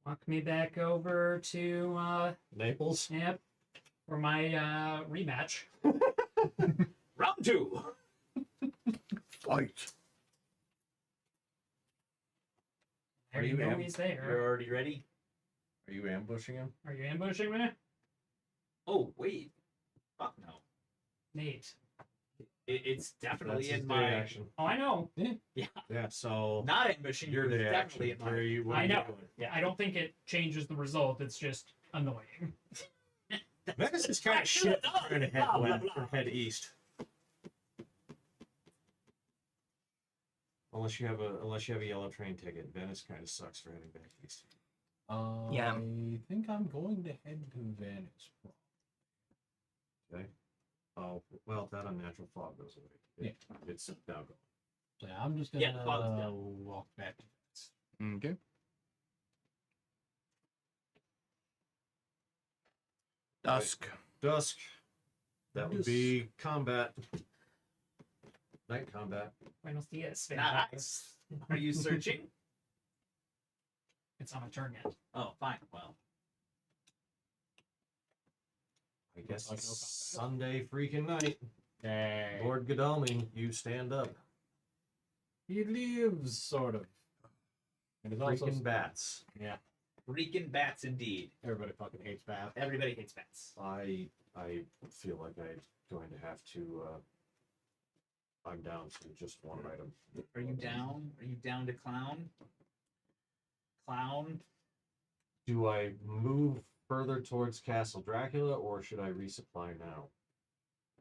Walk me back over to Naples. yep, for my rematch. Round 2. Fight. I Are already you know am- he's You're there. already ready? Are you ambushing him? Are you ambushing me, Oh, wait. Fuck no. Nate? It's definitely That's his in day my. action. Oh, I know. Yeah, so Not ambushing your you. It's day definitely action. in Where are my. you? What I are you know. doing? Yeah, I don't think it changes the result. It's just annoying. Venice is kind of shit for trying to head Blah, blah, west blah. or head east. Unless you have a yellow train ticket, Venice kind of sucks for heading back east. Yeah. I think I'm going to head to Venice. Okay. Oh, well, that unnatural fog goes away. It's now gone. So yeah, I'm just Yeah, gonna the fog's down. walk back to Venice. Okay. Dusk. Dusk. That would be combat. Night combat. Buenos dias. Nice. Are you searching? It's on a turn yet. Oh, fine. Well, I guess Like it's no combat. Sunday freaking night. Hey. Lord Godalming, you stand up. He lives, sort of. And it's also Freaking bats. yeah. freaking bats indeed. Everybody fucking hates bats. Everybody hates bats. I feel like I'm going to have to. I'm down to just one item. Are you down? Are you down to clown? Clown? Do I move further towards Castle Dracula, or should I resupply now?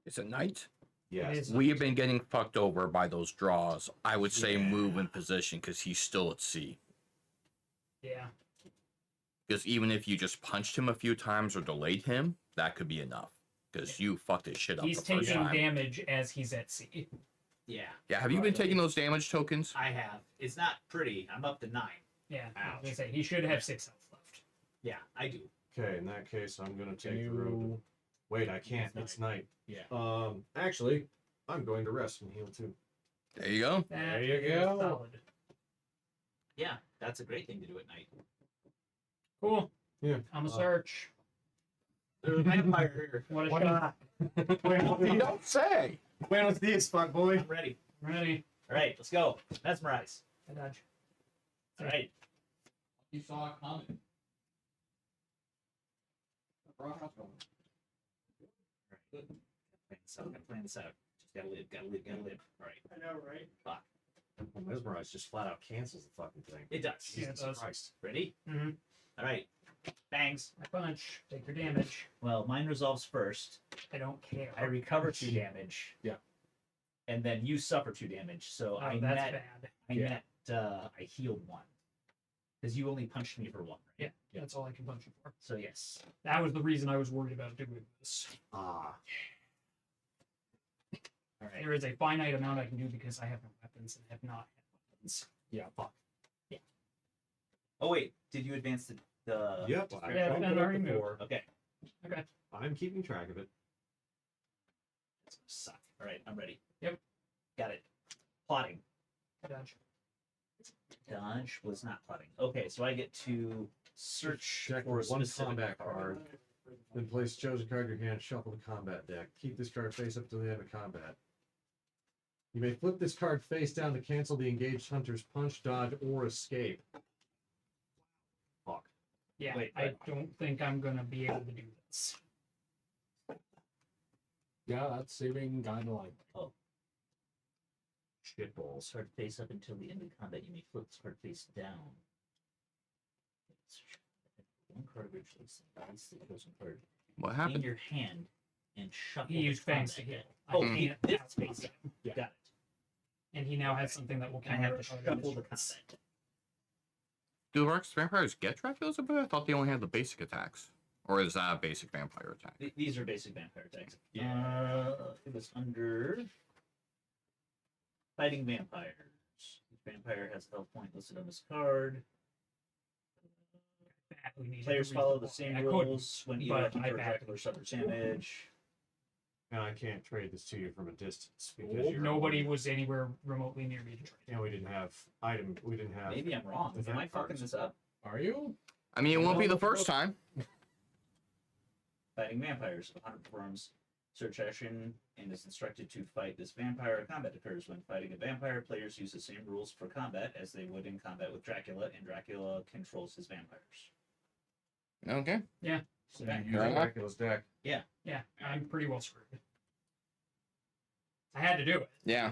It's a night. Yes. is. We have been getting fucked over by those draws. I would say Yeah. move in position because he's still at sea. Yeah. Because even if you just punched him a few times or delayed him, that could be enough. Because you fucked his shit up He's the first taking time. damage as he's at sea. Yeah, Yeah, have you been taking those damage tokens? I have. It's not pretty. I'm up to 9. Yeah. I was Ouch. gonna say he should have 6 health left. Yeah, I do. Okay, in that case, I'm gonna Can take the road. you? Wait, I can't. It's It's night. Yeah. Actually, I'm going to rest and heal too. There you go. That you is go. solid. Yeah, that's a great thing to do at night. Cool. Yeah. I'm a search. There's a vampire here. What a What shot. You don't say. Buenos dias, fuck boy. I'm ready. Ready. All right, let's go. Mesmerize. I dodge. All right. You saw it coming. Good. Plan this out. Just gotta live. All right. I know, right? Fuck. Well, Mesmerize just flat out cancels the fucking thing. It does. Yeah, it does. Christ. Ready? Mm-hmm. All right. Bangs. I punch. Take your damage. Well, mine resolves first. I don't care. I recover 2 damage. Yeah. And then you suffer 2 damage. So Oh, I that's net. bad. Yeah. I healed 1. Because you only punched me for 1. Right? Yeah, that's all I can punch you for. So yes. That was the reason I was worried about doing this. Ah. All right. There is a finite amount I can do because I have no weapons and have not had weapons. Yeah. Fuck. Oh wait, did you advance the? Yep. I Yeah, bumped and it up already moved. before. Okay. I'm keeping track of it. That's gonna suck. All right, I'm ready. Yep. Got it. Plotting. I dodge. Dodge was not plotting. Okay, so I get to search Check for a one specific combat card. Then place chosen card in your hand, shuffle the combat deck. Keep this card face up to the end of combat. You may flip this card face down to cancel the engaged hunter's punch, dodge, or escape. Fuck. Yeah, Wait, I what? don't think I'm gonna be able to do this. Yeah, that's seeming kind of like. Shitballs. Card face up until the end of combat. You may flip this card face down. One card originally symbolizes the chosen card What in happened? your hand and shuffle. He the used fangs to combat hit. deck. I Oh, can't this pass face combat. up. Yeah. Got it. And he now has something that will I have counter to other shuffle the instruments. combat. Do Rex vampires get Dracula's ability? I thought they only had the basic attacks. Or is that a basic vampire attack? These are basic vampire attacks. Yeah. It was under fighting vampires. Each vampire has a health point listed on this card. Badly needed Players to follow the read same I couldn't, rules when either but I hunter or badly Dracula suffers damage. And I can't trade this to you from a distance because needed. you're Nobody was anywhere remotely near me to trade. And we didn't have item. We didn't have. Maybe I'm wrong. event Am I fucking cards. this up? Are you? I mean, it won't be the first time. Fighting vampires. If a hunter performs search action and is instructed to fight this vampire, a combat occurs. When fighting a vampire, players use the same rules for combat as they would in combat with Dracula, and Dracula controls his vampires. Okay. So Okay. you use Dracula's deck. Yeah, I'm pretty well screwed. I had to do it. Yeah.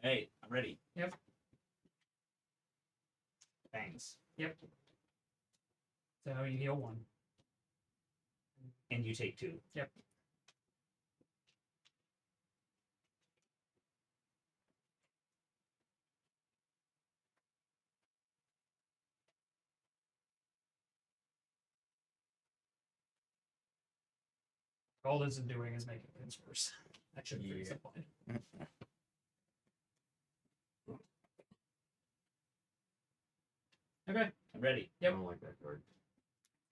Hey, I'm ready. Yep. Bangs. Yep. So you heal 1. And you take 2. Yep. All this is doing is making things worse. That should be Yeah. simplified. Okay. I'm ready. I Yep. don't like that card.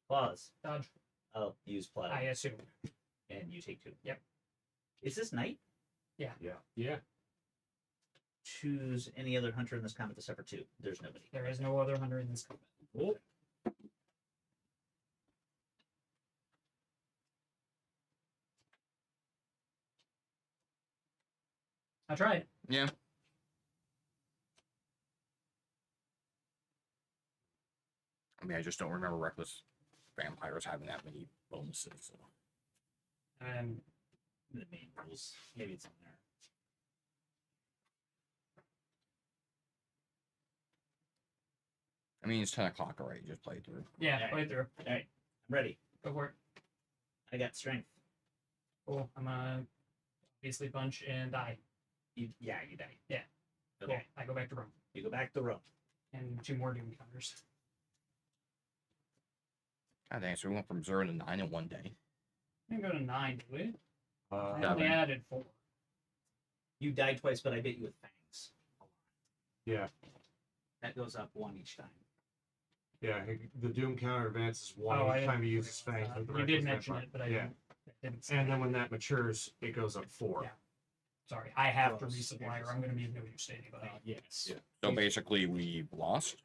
Claws. Dodge. I'll use play. I assume. And you take 2. Yep. Is this knight? Yeah. Choose any other hunter in this combat to suffer 2. There's nobody. There is no other hunter in this combat. Cool. I tried. Yeah. I mean, I just don't remember Reckless Vampires having that many bonuses. So. And The main rules. Maybe it's in there. I mean, it's 10 o'clock already. Just play through. yeah, Alright. play through. Alright. I'm ready. Go for it. I got strength. Cool. I'm gonna basically punch and die. You die. Yeah. Okay. Cool. I go back to Rome. You go back to Rome. And 2 more doom counters. God dang, so we went from 0 to 9 in one day. We can go to 9, do we? I only Seven. added 4. You died twice, but I bit you with fangs. Yeah. That goes up 1 each time. Yeah, the Doom counter advances 1 I each time you didn't use his fangs. with the You did Reckless mention Vampire. it, but I yeah. didn't say And it. then when that matures, it goes up 4. Yeah. Sorry, I have to Gross. resupply or I'm going to be of no use to anybody. Yes. Yeah. So basically, we lost.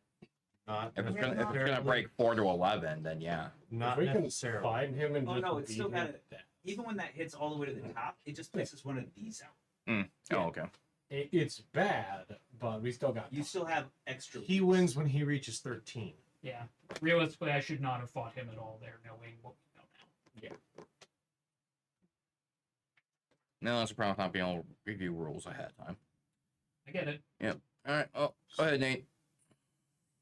Not If it's Yeah, gonna, if it's gonna necessarily- break 4 to 11, then yeah. Not If we can necessarily. find him and Oh, just no, it's beat still him got to it. death. Even when that hits all the way to the top, it just places one of these out. Oh, okay. It's bad, but we still got You time. still have extra. He wins when he reaches 13. Yeah. Realistically, I should not have fought him at all there, knowing what we know now. No, that's a problem with not being able to review rules ahead of time. I get it. All right. Oh, go ahead, Nate.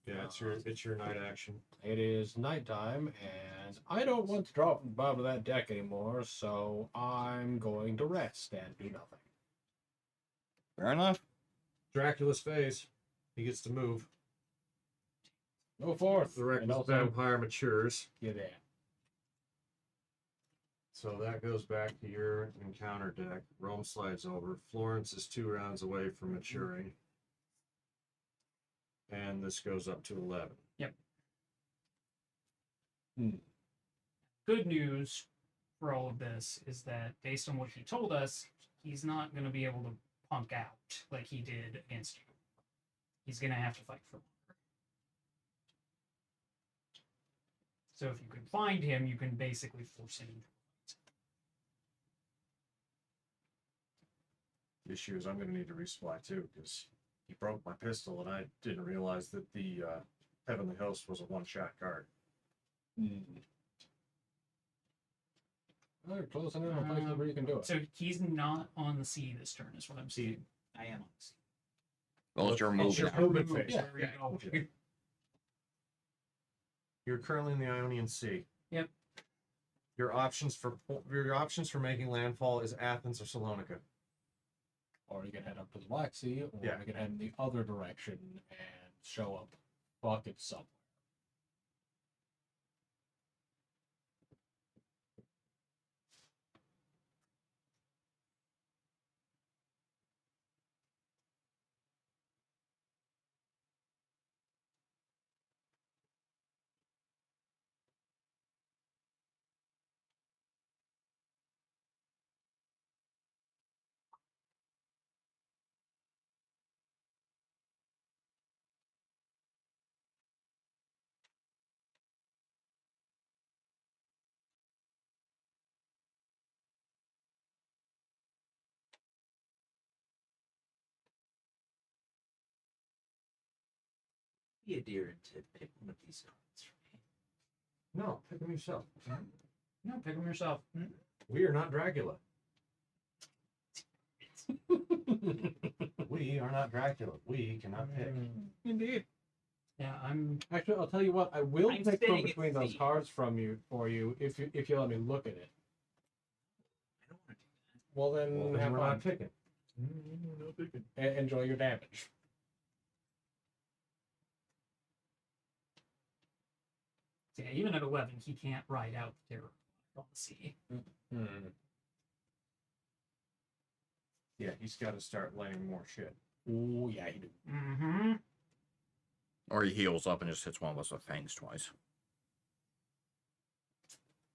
Yeah, it's your night action. It is nighttime, and I don't want to drop from the bottom of that deck anymore, so I'm going to rest and do nothing. Fair enough. Dracula's phase. He gets to move. Go forth. The and Reckless also Vampire matures. get in. So that goes back to your encounter deck. Rome slides over. Florence is 2 rounds away from maturing. And this goes up to 11. Good news for all of this is that based on what he told us, he's not going to be able to punk out like he did against you. He's going to have to fight for longer. So if you can find him, you can basically force him into The issue is I'm going to need to resupply too, because he broke my pistol and I didn't realize that the Heavenly Host was a 1-shot card. Well, you're close enough to places where you can do it. So he's not on the sea this turn, is what I'm seeing. I am on the sea. Well, it's your move. your now. movement Move, phase. there we go. Yeah. You're currently in the Ionian Sea. Yep. Your options for making landfall is Athens or Salonika. Or you can head up to the Black Sea, or Yeah. we can head in the other direction and show up buckets somewhere. Be a dear and to pick one of these cards for me. No, pick them yourself. No, pick him yourself. We are not Dracula. We are not Dracula. We cannot pick. Indeed. Yeah, I'm. Actually, I'll tell you what. I will I'm pick from staying at between those sea. cards from you for you if you let me look at it. I don't want to do Well then, Well, then have we're fun. not picking. No picking. Enjoy your damage. Yeah, even at 11, he can't ride out the terror. on the sea. Hmm. Yeah, he's got to start laying more shit. Ooh, yeah, you do. Mm-hmm. Or he heals up and just hits one of us with fangs twice.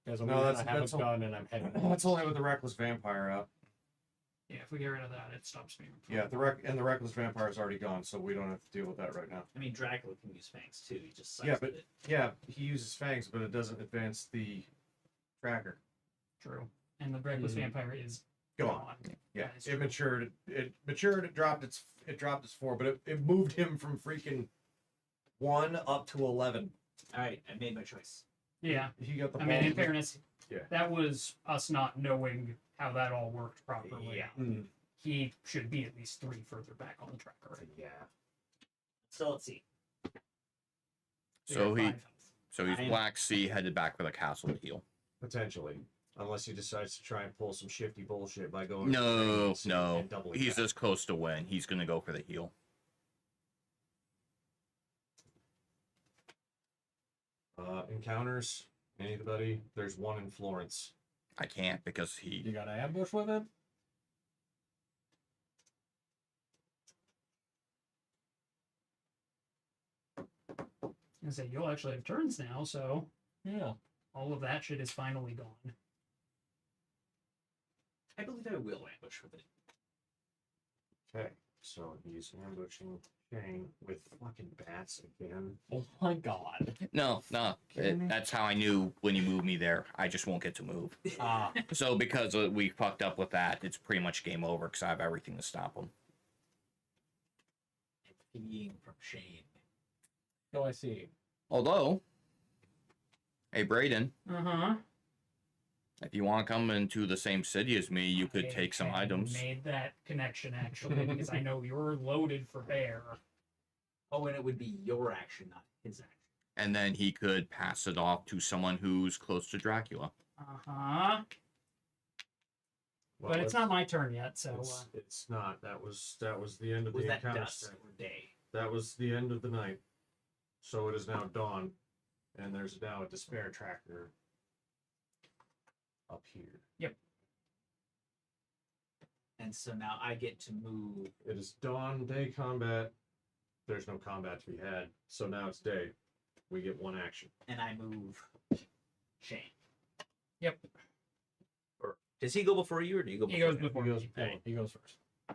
There's a No, reason that's- I have that's a all- gun and I'm heading. That's only with the reckless vampire out. Yeah, if we get rid of that, it stops me. From Yeah, the reckless vampire is already gone, so we don't have to deal with that right now. I mean, Dracula can use fangs too. He just Yeah, sucks but- at it. Yeah, he uses fangs, but it doesn't advance the tracker. True. And the reckless vampire is Gone. Yeah, That is it true. matured. It matured. It dropped its 4, but it moved him from freaking 1 up to 11. All right, I made my choice. Yeah. He got the. I mean, in ball. fairness, Yeah. that was us not knowing how that all worked properly. Yeah. Mm. He should be at least 3 further back on the tracker. Yeah. So let's see. So We he, got 5 health. so he's I am- Black Sea headed back for the castle to heal. Potentially. Unless he decides to try and pull some shifty bullshit by going No, crazy no, and doubling he's back. this close to win. He's gonna go for the heal. Encounters, anybody? There's one in Florence. I can't because You he. got an ambush with it? I say you'll actually have turns now, so Yeah. all of that shit is finally gone. I believe I will ambush with it. Okay, so he's ambushing Shane with fucking bats again. Oh my god. No, that's how I knew when you moved me there. I just won't get to move. Ah, So because we fucked up with that, it's pretty much game over because I have everything to stop him. And fleeing from Shane. So I see. Although, hey Braden, Uh-huh. if you want to come into the same city as me, you could take some items. Made that connection actually because I know you're loaded for bear. Oh, and it would be your action, not his action. And then he could pass it off to someone who's close to Dracula. Uh-huh. Well, But it's not my turn yet, so it's not. That was the end of Was the that encounter. dusk or day? That was the end of the night. So it is now dawn, and there's now a despair tracker up here. And so now I get to move. It is dawn, day combat. There's no combat to be had, so now it's day. We get one action. And I move Shane. Yep. Or does he go before you, or do you go he before goes him? before He goes, me. hey, he goes first. I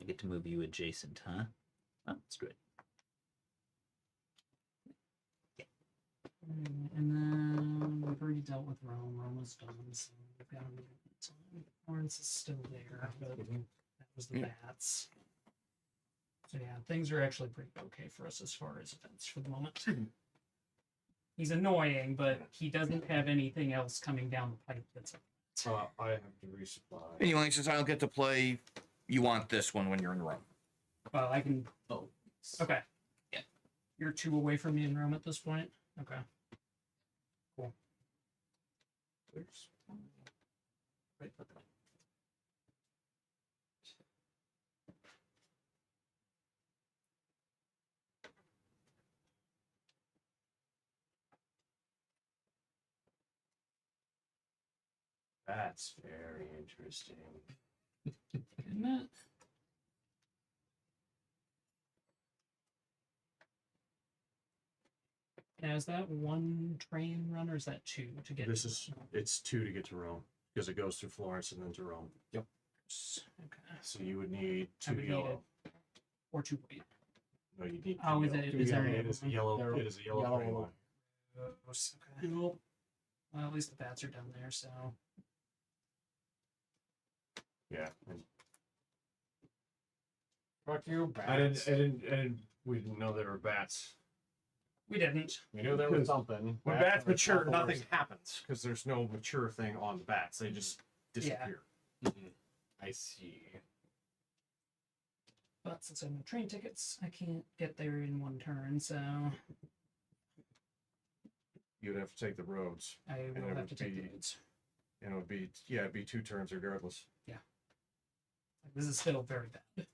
get to move you adjacent, huh? Oh, that's good. And then we've already dealt with Rome. Rome was done, so we've got to move on. Lawrence is still there, but that was the bats. So yeah, things are actually pretty okay for us as far as events for the moment. He's annoying, but he doesn't have anything else coming down the pipe that's I have to resupply. Anyway, since I don't get to play, you want this one when you're in Rome. well, I can. Oh. Okay. Yeah. You're 2 away from me in Rome at this point. Okay. Where's right button. That's very interesting. Isn't it? Now, is that 1 train run or is that 2 to get? This is it's 2 to get to Rome because it goes through Florence and then to Rome. Yep. Okay. So you would need I 2 would need yellow. or 2 white. No, you need. Oh, two is yellow. it? Two Is there yellow. a It is a one? yellow. There- It is a yellow. yellow. train line. Okay. Well, at least the bats are down there, so. Yeah. And Fuck you, I didn't. bats. We didn't know there were bats. We didn't. We knew there was something. When Bats bats are mature, not the nothing worst. happens because there's no mature thing on the bats. They just disappear. I see. But since I have no train tickets, I can't get there in 1 turn, so You'd have to take the roads, I it will have would to take the be- roads. and it would be it'd be 2 turns regardless. This is still very bad.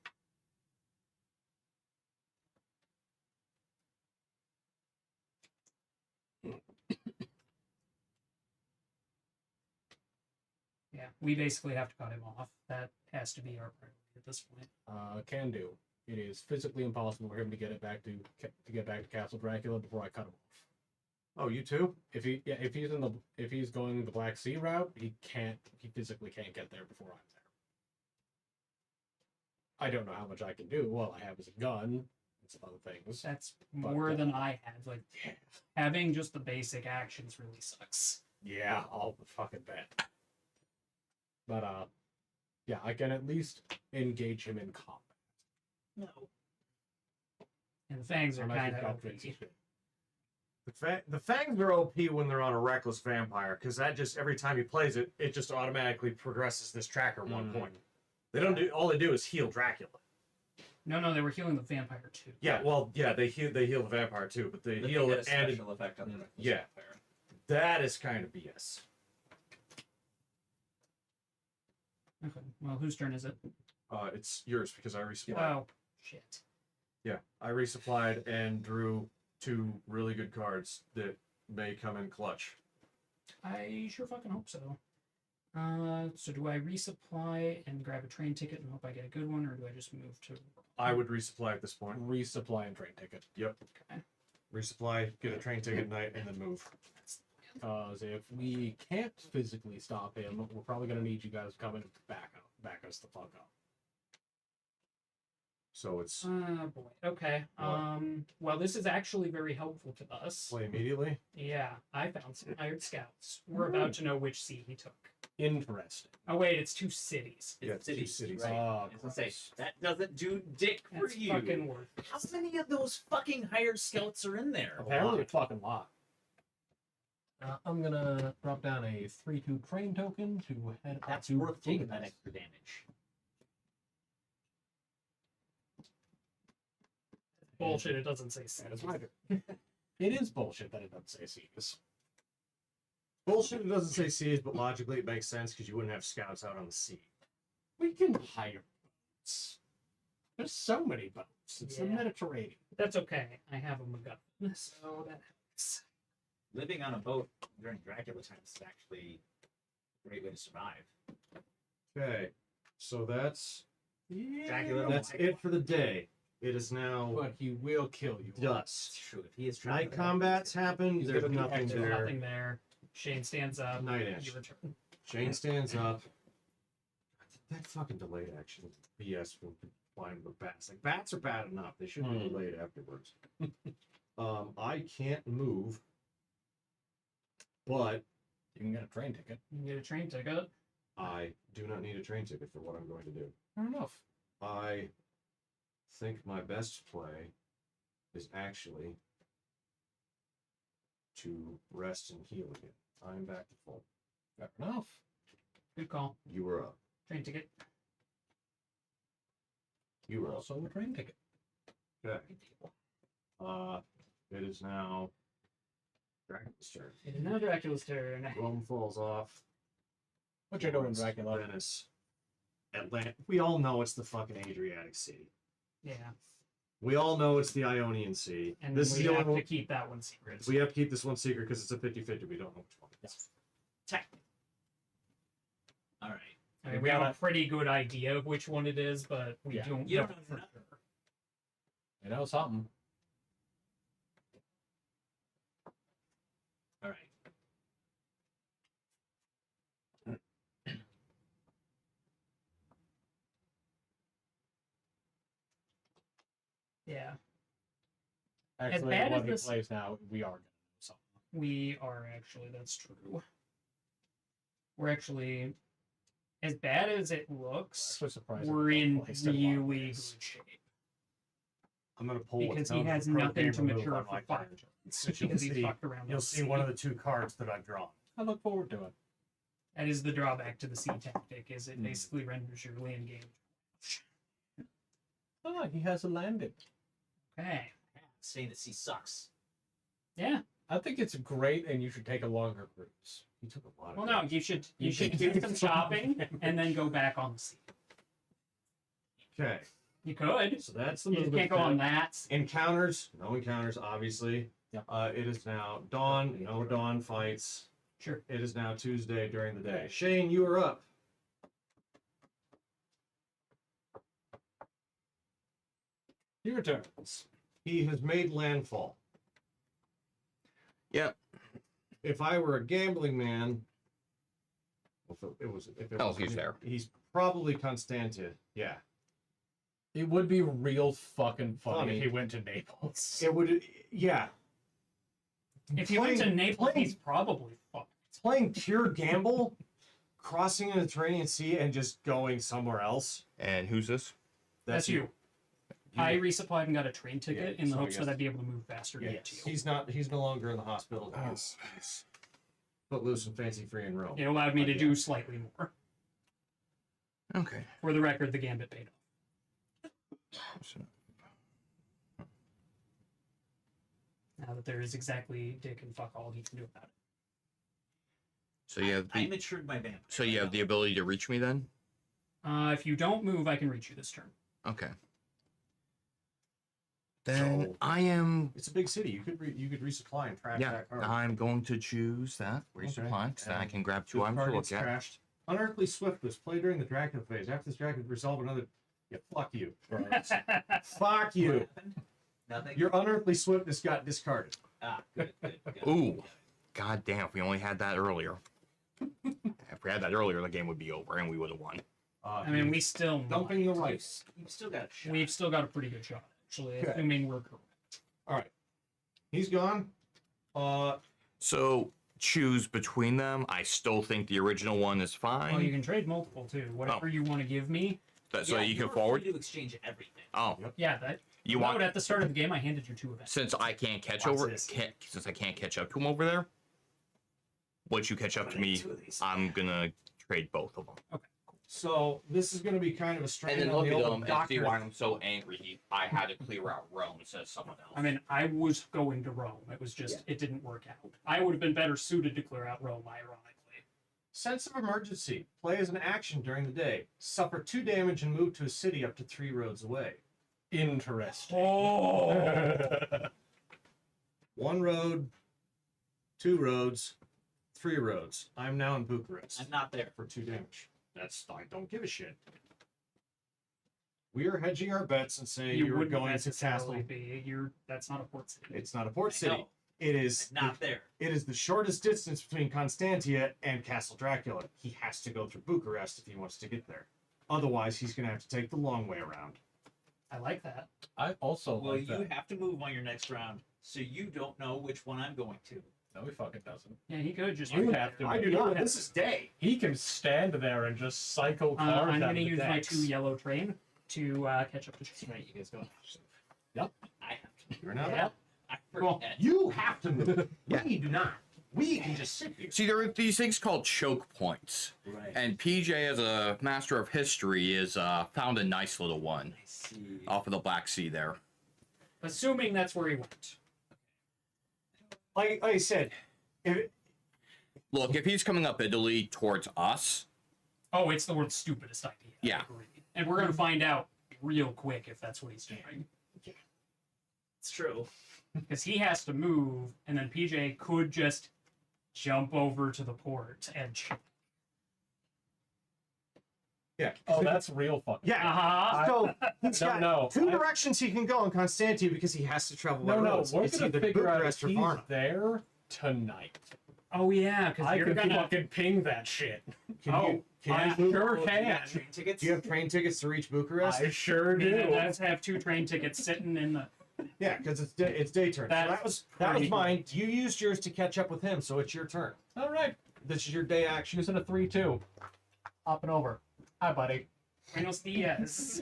we basically have to cut him off. That has to be our priority at this point. Can do. It is physically impossible for him to get back to Castle Dracula before I cut him off. Oh, you too? If he's going the Black Sea route, he physically can't get there before I'm there. I don't know how much I can do. Well, I have his gun and some other things. That's But, more than I had. Like, having just the basic actions really sucks. Yeah, I'll fucking bet. But yeah, I can at least engage him in combat. No. And the fangs are Unless kind he's of got OP. drinks and shit. The fangs are OP when they're on a reckless vampire, because that just every time he plays it, it just automatically progresses this tracker 1 point. They don't do all they do is heal Dracula. No, they were healing the vampire too. Yeah, well, yeah, they heal the vampire too, but they But heal get a it and special effect on the reckless yeah. vampire. that is kind of BS. Okay. Well, whose turn is it? It's yours because I resupplied. Oh, shit. Yeah, I resupplied and drew 2 really good cards that may come in clutch. I sure fucking hope so. So do I resupply and grab a train ticket and hope I get a good one, or do I just move to? I would resupply at this point. Resupply and train ticket. Yep. Okay. Resupply, get a train ticket night, and then move. Because if we can't physically stop him, we're probably going to need you guys to come in and back us the fuck up. So it's Boy. Okay. What? Well, this is actually very helpful to us. play immediately. Yeah, I found some hired scouts. We're about to know which sea he took. Interesting. Oh wait, it's 2 cities. Yeah, it's 2 cities. Right. Oh, As I say, that doesn't do dick for That's you. fucking worth it. How many of those fucking hired scouts are in there? Apparently a fucking lot. I'm gonna drop down a 3/2 train token to head up That's to worth taking that Braden. extra damage. Bullshit. It doesn't say That is sea. my turn. It is bullshit that it doesn't say seas. Bullshit, it doesn't say seas, but logically it makes sense because you wouldn't have scouts out on the sea. We can hire boats. There's so many boats. It's the Yeah. Mediterranean. That's okay. I have a MacGuffin, so that helps. Living on a boat during Dracula times is actually a great way to survive. Okay, so that's Dracula. that's it for the day. It is now But he will kill you. It's dusk. true. If he is Night Dracula, combats happen. He's There's gonna be nothing active. There's there. nothing there. Shane stands up. Night You action. return. Shane stands up. That fucking delayed action BS from flying with bats. Like bats are bad enough. They shouldn't be delayed afterwards. I can't move, but You can get a train ticket. You can get a train ticket. I do not need a train ticket for what I'm going to do. Fair enough. I think my best play is actually to rest and heal again. I'm back to full. Fair enough. Good call. You were up. Train ticket. You were up. Also a train ticket. Okay. It is now Dracula's turn. It is now Dracula's turn. Rome falls off. What you're doing, Florence, Dracula? Venice. Atlanta. We all know it's the fucking Adriatic Sea. Yeah. We all know it's the Ionian Sea. And This is we the have only to one. keep that one secret. We have to keep this one secret because it's a 50-50. We don't know which one it is. technically. All right. I mean, we have a pretty good idea of which one it is, but we Yeah. don't You know don't for know. sure. You know something. All right. Yeah. Actually, bad what as he this- plays now, we are gonna know something. We are actually, that's true. We're actually, as bad as it looks, Actually surprised. we're in placed in a lot of really good ways. shape. I'm gonna pull what's Because he known as has the pro nothing gamer to move mature on for my 5 turn. turns. Which you'll Because he's see- fucked around You'll with see the one of sea. the 2 cards that I've drawn. I look forward to it. That is the drawback to the sea tactic, is it basically renders your land game. Ah, he has a landing. Okay. Saying that C sucks. Yeah. I think it's great, and you should take a longer cruise. He took a lot of Well, no, you should do some shopping and then go back on the sea. Okay, You could. so that's the You just movement can't go on step. that. Encounters, no encounters, obviously. Yep. It is now dawn, no dawn fights. Sure. It is now Tuesday during the day. Shane, you are up. He returns. He has made landfall. Yep. If I were a gambling man, if it was he's there. He's probably Constantia. Yeah. It would be real fucking funny Funny. if he went to Naples. It would. Yeah. If you went to Playing- Naples, playing- he's probably fucked. Playing pure gamble, crossing the Mediterranean Sea and just going somewhere else. And who's this? That's you. I resupplied and got a train ticket in the so I hopes that guess- I'd be able to move faster to get to you. He's no longer in the hospital. He's put loose and fancy free in Rome. It allowed me to do slightly more. Okay. For the record, the gambit paid off. Now that there is exactly dick and fuck all he can do about it. So you have I the matured my vampire. so you have the ability to reach me then? If you don't move, I can reach you this turn. Okay. Then So- I am It's a big city. You could resupply and trash yeah. that card. I'm going to choose that resupply because then I And can grab 2 Two items to targets look at. crashed. Unearthly Swiftness. Play during the Dracula phase. After this Dracula, resolve another. Yeah, fuck you. Fuck What you. happened? Nothing. Your Unearthly Swiftness got discarded. Good. Ooh. God damn! If we only had that earlier. If we had that earlier, the game would be over and we would have won. I mean, we still dumping the might. rice. You've still got a shot. We've still got a pretty good shot, actually, Okay. assuming we're correct. All right, he's gone. So choose between them. I still think the original one is fine. Well, you can trade multiple too. Whatever you want to give me. So you you're can forward. free to exchange everything. Oh, Yeah, that. you Note want at the start of the game, I handed you 2 events. since I can't catch Watch over this. since I can't catch up to him over there. Once you catch up to me, 2 of these. I'm gonna trade both of them. So this is going to be kind of a strain And then on look the at old him and see doctor. why I'm so angry. I had to clear out Rome instead of someone else. I mean, I was going to Rome. It was just, it didn't work out. I would have been better suited to clear out Rome, ironically. Sense of emergency. Play as an action during the day. Suffer 2 damage and move to a city up to 3 roads away. Interesting. Oh! 1 road, 2 roads, 3 roads. I'm now in Bucharest I'm not there. for 2 damage. I don't give a shit. We are hedging our bets and saying You you're wouldn't going to necessarily castle. be. That's not a port city. It's not a port I city. know. It is Not there. It is the shortest distance between Constantia and Castle Dracula. He has to go through Bucharest if he wants to get there. Otherwise, he's going to have to take the long way around. I like that. I also Well, like you that. have to move on your next round, so you don't know which one I'm going to. No, he fucking doesn't. Yeah, he could just. You have to. I do You not. have- This is day. He can stand there and just cycle cards I'm out going of to the use my decks. 2 yellow train to catch up to Chase. Right, you guys go. Yep. I have to. You're not. Yeah. I Cool. forget. You have to move. Yeah. We do not. We can just sit here. See, there are these things called choke points, Right. and PJ, as a master of history, is found a nice little one I see. off of the Black Sea there. Assuming that's where he went. Like I said, if Look, if he's coming up Italy towards us, Oh, it's the world's stupidest idea. I Yeah. agree. And we're going to find out real quick if that's what he's doing. It's true. Because he has to move, and then PJ could just jump over to the port and. yeah, Oh, that's real fucking. yeah. Uh-huh. So he's No, got no, 2 I- directions he can go in Constantia because he has to travel. by No, roads. we're It's gonna either figure out if Bucharest or he's Varna. there tonight. Oh, yeah, because I you're can going to. fucking ping that shit. Can I you sure You can. got train tickets? do you have train tickets to reach Bucharest? I sure Mina do. does have 2 train tickets sitting in the. Yeah, because it's day turn. So That's that was pretty mine. You used yours to catch up with him, so it's your turn. All right, This is your day action. using a 3-2. Hopping over. Hi, buddy. Buenos Dias.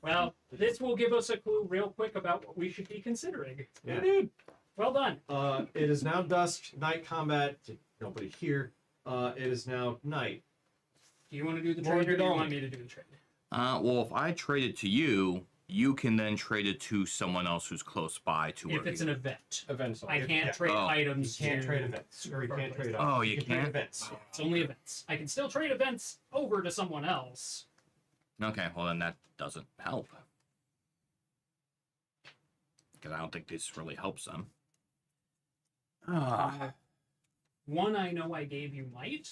Well, this will give us a clue real quick about what we should be considering. Yeah. Dude. Well done. It is now dusk. Night combat. Nobody here. It is now night. Do you want to do the Lord trade or do you Godalming. want me to do the trade? well, if I trade it to you, you can then trade it to someone else who's close by to where If it's an event. Eventually. I can't Yeah. trade Oh. You items can't to... trade events, or you can't trade. Oh, items. you can trade can't? events. It's only events. I can still trade events over to someone else. Okay, well then that doesn't help. Because I don't think this really helps them. Ah, One I know I gave you might.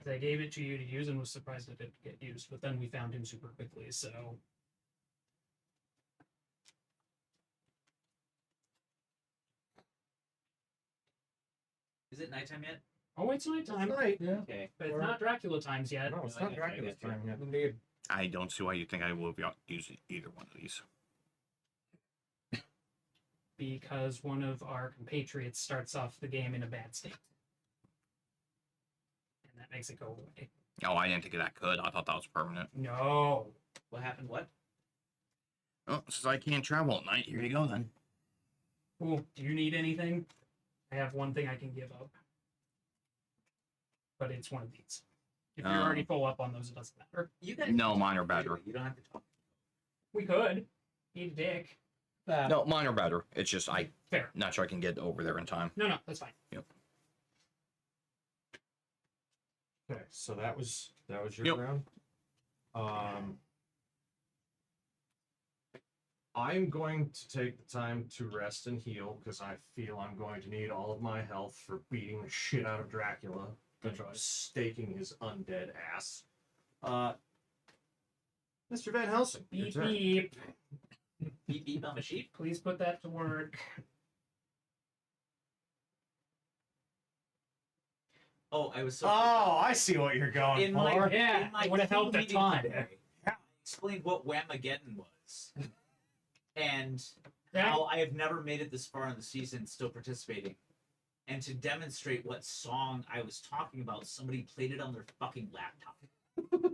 I gave it to you to use and was surprised it didn't get used, but then we found him super quickly, so. Is it nighttime yet? Oh, it's nighttime. Yeah. Okay. But it's not Dracula times yet. No, it's I not get you, I Dracula's get you. time yet. Indeed. I don't see why you think I will be using either one of these. Because one of our compatriots starts off the game in a bad state. And that makes it go away. Oh, I didn't think that could. I thought that was permanent. No. What happened? What? Oh, since I can't travel at night, here you go then. Cool. Do you need anything? I have one thing I can give up. But it's one of these. If you're already full up on those, it doesn't matter. You guys No, can mine are talk better. later. You don't have to talk. We could. Eat a dick. No, mine are better. It's just I'm Fair. not sure I can get over there in time. No, that's fine. Okay, so that was your Yep. round. I'm going to take the time to rest and heal because I feel I'm going to need all of my health for beating the shit out of Dracula. Good and choice. Staking his undead ass. Mr. Van Helsing. your Beep turn. beep. Beep beep on the sheep. Please put that to work. Oh, I was so. Oh, I see what you're going in for. my Yeah, in my it would have team helped a meeting ton. today, I explained what Whamageddon was, and Yeah. how I have never made it this far in the season, still participating. And to demonstrate what song I was talking about, somebody played it on their fucking laptop. They're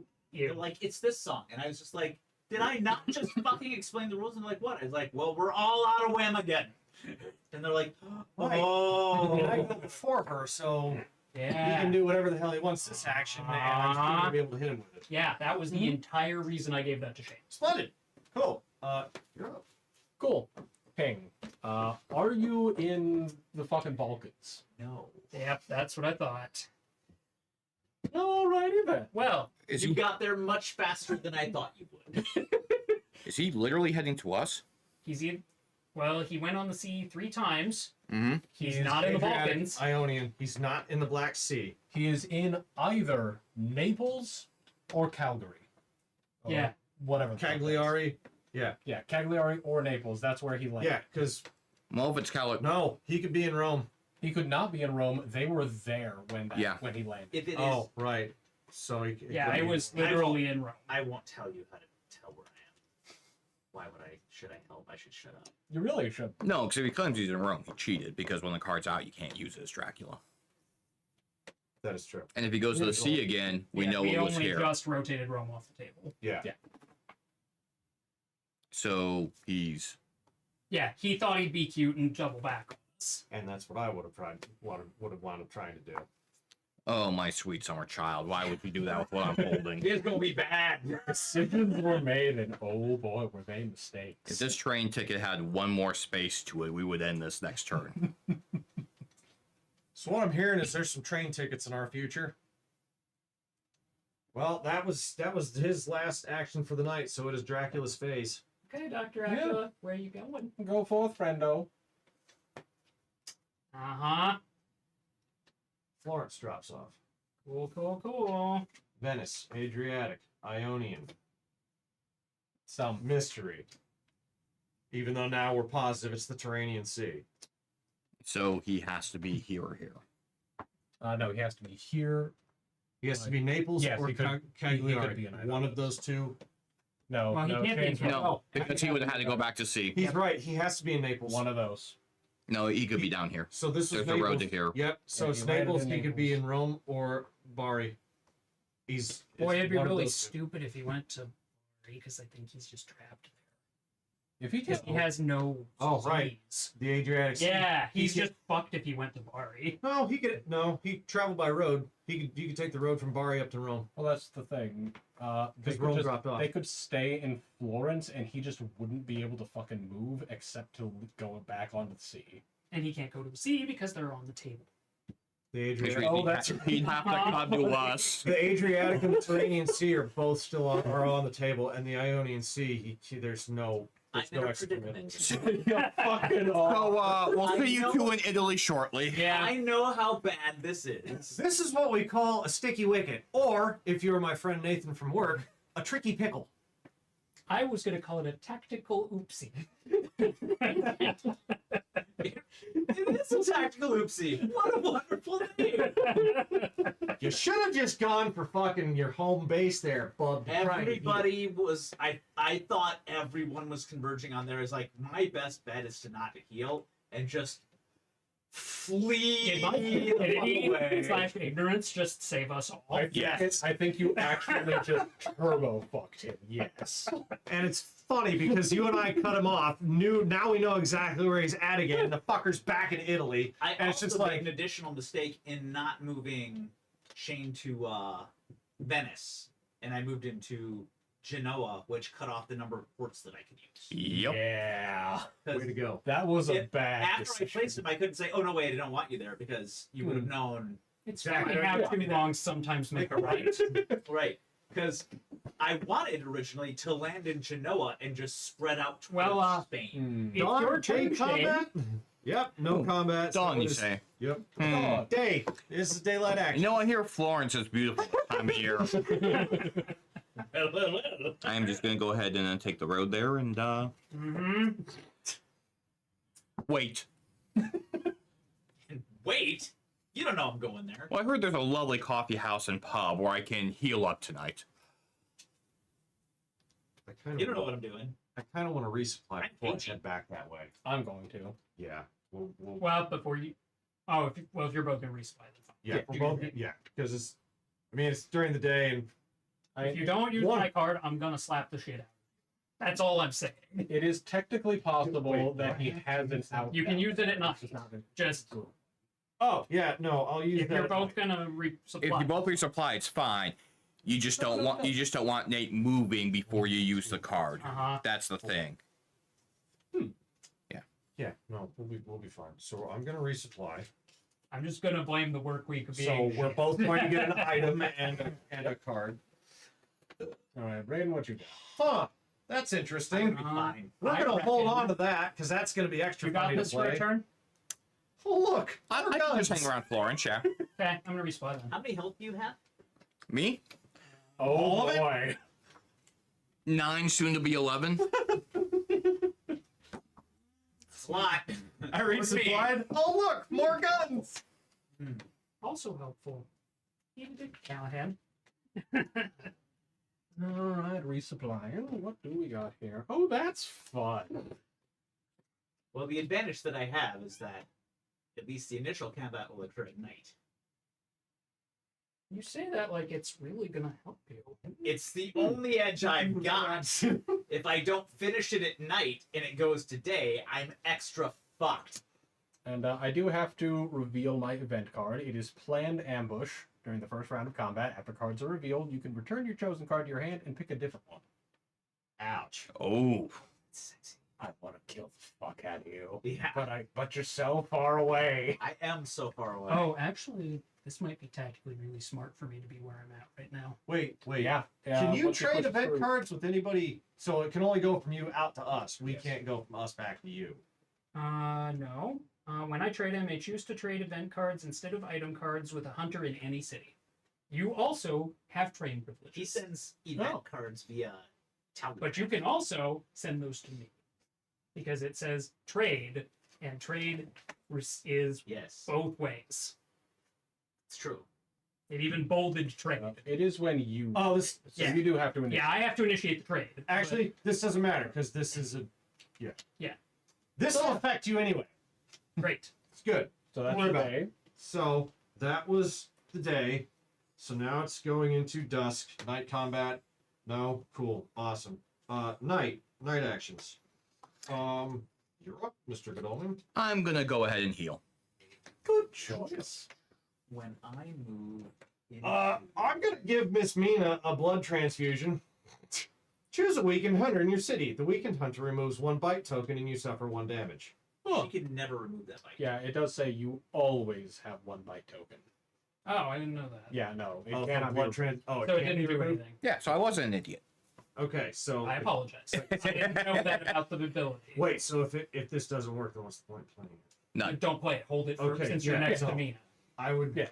You. like, "It's this song," and I was just like, "Did I not just fucking explain the rules?" And they're like, "What?" I was like, "Well, we're all out of Whamageddon," and they're like, Right. "Oh." And I go before her, so he Yeah. can do whatever the hell he wants this action, and I'm still gonna be able to hit him with it. Yeah, that was the entire reason I gave that to Shane. Splendid. Cool. You're up. Cool. Ping. Are you in the fucking Balkans? No. Yep, that's what I thought. Alrighty then. Well, Is You he? got there much faster than I thought you would. Is he literally heading to us? he's in. Well, he went on the sea 3 times. Mm-hmm. He's He is not in the Adriatic Balkans. Ionian. He's not in the Black Sea. He is in either Naples or Calgary. Or Yeah. Whatever. the fuck that is. Cagliari. Yeah. Yeah, Cagliari or Naples. That's where he landed. Yeah, because Well, if it's no, he could be in Rome. He could not be in Rome. They were there when Yeah. when he landed. If it is, Oh, right. So he Yeah, could it be- was literally in Rome. I won't tell you how to tell where I am. Why would I? Should I help? I should shut up. You really should. no, because if he claims he's in Rome, he cheated because when the card's out, you can't use it as Dracula. That is true. And if he goes to the sea again, we know we it was only here. just rotated Rome off the table. Yeah. So he's Yeah, he thought he'd be cute and double back on us. And that's what I would have wound up trying to do. oh my sweet summer child. Why would you do that with what I'm holding? It's gonna be bad. Decisions were made, and oh boy, were they mistakes. If this train ticket had one more space to it, we would end this next turn. So what I'm hearing is there's some train tickets in our future. Well, that was his last action for the night, so it is Dracula's phase. Okay, Dr. Acula, where are you going? Go forth, friendo. Uh-huh. Florence drops off. Cool. Venice, Adriatic, Ionian, Some. mystery. Even though now we're positive it's the Tyrrhenian Sea. So he has to be here or here. No, he has to be here. He has to be Naples Yes, or he could- Cagliari. he could be in either One of of those two. No, Well, he no, can't be in Shane's Canada. right. No, because he would have had to go back to sea. He's right. He has to be in Naples. One of those. No, he could be down here. So this is There's a Naples. road to here. Yep. So Yeah, it's he landed Naples. in He could be Naples. in Rome or Bari. He's Boy, it's it'd be one of really those two. stupid if he went to Bari, because I think he's just trapped there. If he Because just he has no Oh, right. seas. The Adriatic Sea. Yeah, he's He just fucked if he went to Bari. No, he could. No, he traveled by road. You could take the road from Bari up to Rome. well, that's the thing. They Because could Rome just- dropped off. They could stay in Florence, and he just wouldn't be able to fucking move except to go back onto the sea. And he can't go to the sea because they're on the table. The Which Adriatic. means Oh, that's he'd have to come to us. The Adriatic and the Tyrrhenian Sea are both still on the table, and the Ionian Sea, there's no I'm no in a extra predicament. Yeah, fucking So we'll I see you know- two in Italy shortly. Yeah. I know how bad this is. This is what we call a sticky wicket, or if you're my friend Nathan from work, a tricky pickle. I was going to call it a tactical oopsie. It is a tactical oopsie. What a wonderful name. You should have just gone for fucking your home base there, bub. Everybody was. I thought everyone was converging on there as like my best bet is to not heal and just flee In my away. / ignorance, just save us all. I think you actually just turbo fucked him. Yes. And it's funny because you and I cut him off. Now we know exactly where he's at again. The fucker's back in Italy. I And it's also just made like- an additional mistake in not moving Shane to Venice, and I moved him to Genoa, which cut off the number of ports that I could use. Yep. Yeah. 'Cause Way to go. That was a If- bad after decision. I placed him, I couldn't say, "Oh no, wait, I don't want you there," because you would have known. It's Exactly. funny how Yeah. two wrongs sometimes make a right. Right. Because I wanted originally to land in Genoa and just spread out towards Well, Spain. It's your turn, Shane. combat? Yep, no combat. Dawn, you So say? Yep. Hmm. Day. This is daylight action. You know, I hear Florence is beautiful time of year. I am just gonna go ahead and take the road there and Mm-hmm. wait. And wait, you don't know I'm going there. Well, I heard there's a lovely coffee house and pub where I can heal up tonight. I kind You don't know what I'm doing. I kind of want to resupply I'm before I patient. head back that way. I'm going to. Yeah. We'll Well, before you. Oh, if you're both going to resupply, then fine. yeah, you we're can both, do yeah, because it's. I mean, it's during the day, and If you don't use One- my card, I'm going to slap the shit out of you. That's all I'm saying. It is technically possible Wait, that he what? has an out. You can use it at night. Which is not good. Just oh yeah, no, I'll use if that. you're at both night. going to resupply. If you both resupply, it's fine. You just don't want Nate moving before you use the card. Uh-huh. That's the thing. Yeah, no, we'll be fine. So I'm gonna resupply. I'm just going to blame the work week of being So we're shit. both going to get an item and a card. All right, Braden, what you got? Huh? That's I'm interesting. gonna be fine. We're I gonna hold reckon- on to that because that's gonna be extra You got funny this to for play. a turn? Oh look, I more can just guns. hang around Florence, yeah. Okay, I'm going to resupply then. How many health do you have? Me? All Oh of it? boy. 9, soon to be 11. Slot. I resupplied. Oh look, more guns. Also helpful. Even did Callahan. All right, resupplying. What do we got here? Oh, that's fun. Well, the advantage that I have is that at least the initial combat will occur at night. You say that like it's really going to help you. It's the only edge I've got. If I don't finish it at night and it goes to day, I'm extra fucked. And I do have to reveal my event card. It is planned ambush during the first round of combat. After cards are revealed, you can return your chosen card to your hand and pick a different one. Ouch. Oh. Sexy. I want to kill the fuck out of you, Yeah. but you're so far away. I am so far away. Oh, actually, this might be tactically really smart for me to be where I'm at right now. Wait. Yeah. Can you once trade push event through- cards with anybody? So it can only go from you out to us. We can't go from us back to you. No. When I trade, I may choose to trade event cards instead of item cards with a hunter in any city. You also have train privileges. He sends event Oh. cards via telegram. But you can also send those to me. Because it says trade, and trade is Yes, both ways. it's true. It even bolded trade. It is when you. Oh, this So yeah. you do have to. Yeah, I have to initiate the trade. but- actually this doesn't matter because this is a yeah. Yeah. This will affect you anyway. Great. It's good. So that's Worry about today. So that was the day. So now it's going into dusk. Night combat. No, cool, awesome. Night actions. You're up, Mr. Godalming. I'm gonna go ahead and heal. Good choice. When I move into... I'm gonna give Miss Mina a blood transfusion. Choose a weakened hunter in your city. The weakened hunter removes 1 bite token and you suffer 1 damage. She can never remove that bite. Yeah, it does say you always have 1 bite token. Oh, I didn't know that. Yeah, no, it Oh, cannot blood be. so it So it can't didn't be do removed? anything. Yeah, so I wasn't an idiot. Okay, so I apologize. I didn't know that about the ability. wait. So if this doesn't work, then what's the point of playing it? None. Don't play it. Hold it for, Okay, since you're yeah, next to no. Mina. I would. Yeah.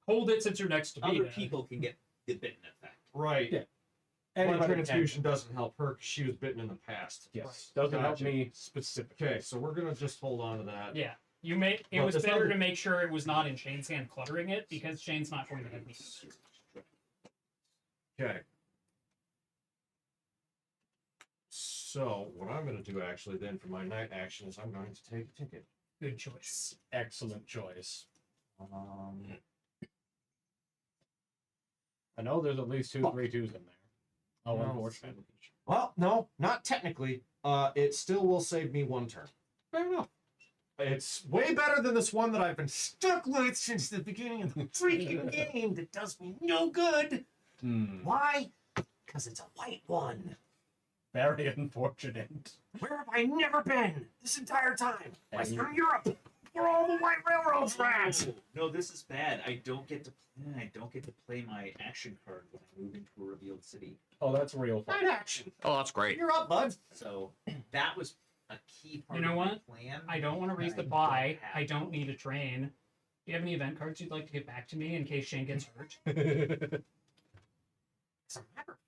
Hold it since you're next to Other Mina. people can get the bitten effect. Right. Yeah. Blood Anybody can. transfusion doesn't help her because she was bitten in the past. Yes. Doesn't help Gotcha. me specifically. Okay, so we're gonna just hold on to that. Yeah. You may. It Well, was this better other- to make sure it was not in Shane's hand cluttering it because Shane's not going to have Mina. Okay. So what I'm gonna do actually then for my night action is I'm going to take a ticket. Good choice. Excellent choice. I know there's at least 2 3-2s in there. Oh, No. unfortunately. Well, no, not technically. It still will save me 1 turn. Fair enough. It's way better than this one that I've been stuck with since the beginning of the freaking game that does me no good. Why? Because it's a white one. Very unfortunate. Where have I never been this entire time? And Western Europe, where all the white railroads were at. No, this is bad. I don't get to play my action card when I move into a revealed city. Oh, that's real fun. Night action. Oh, that's great. You're up, bud. So that was a key part You know of what? my plan. I don't want to raise the I buy. don't have. I don't need a train. Do you have any event cards you'd like to get back to me in case Shane gets hurt? As a matter of fact,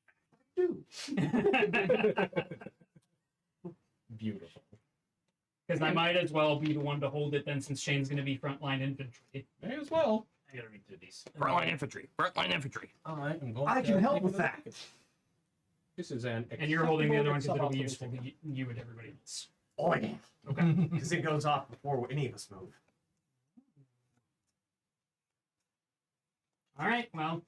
I do. Beautiful. Because I might as well be the one to hold it then, since Shane's going to be frontline infantry. May as well. I gotta read through these. Frontline infantry. Frontline infantry. I am going I to can help take with the that. ticket. This is an And you're holding the other one because it'll be suboptimal useful ticket. to you and everybody else. Oh, yeah. Okay. Because it goes off before any of us move. All right. Well,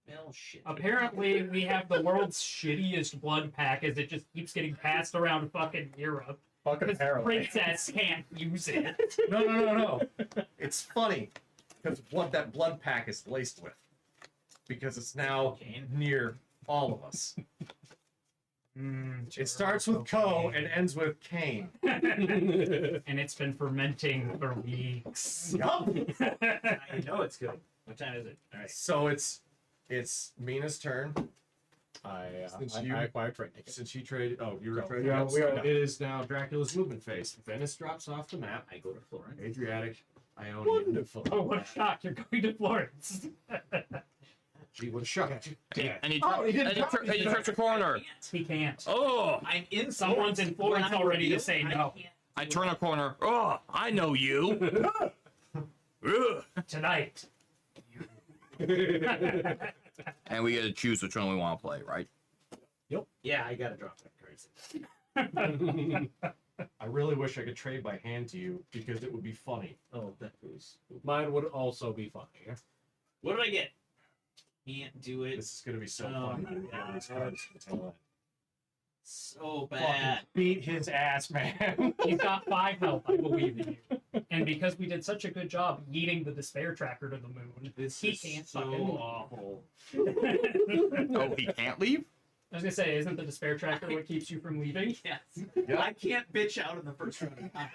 Well, shit. apparently we have the world's shittiest blood pack as it just keeps getting passed around fucking Europe. Fucking Because paralyzed. Princess can't use it. No. It's funny because what that blood pack is laced with. Because it's now near all of us. It starts with Co and ends with Kane. And it's been fermenting for weeks. Yup. I know it's good. What time is it? All right. So it's Mina's turn. Since you- I acquired trade tickets. Since you traded, you were So, trading. yeah, we are- It is now Dracula's movement phase. Venice drops off the map. I go to Florence. Adriatic, Ionian. Wonderful. Oh, what a shock! You're going to Florence. Gee, what a shock. Yeah. And he, Oh, he didn't and he, drop tur- it. and he turns a corner. He can't. Oh, I'm in. Someone's in Florence When I'm already to revealed, say I no. can't. I turn a corner. Oh, I know you. Ugh. Tonight. And we get to choose which one we want to play, right? Yeah, I gotta drop that card. I really wish I could trade by hand to you because it would be funny. Oh, that was. Mine would also be funny. What did I get? Can't do it. This is going to be so Oh, fun. my Yeah, these God. cards. So Fucking bad. beat his ass, man. He's got 5 health, I believe in you. And because we did such a good job yeeting the despair tracker to the moon, This he is can't so fucking leave. awful. Oh, he can't leave? I was gonna say, isn't the despair tracker what keeps you from leaving? Yes. Yeah. I can't bitch out in the first round of combat.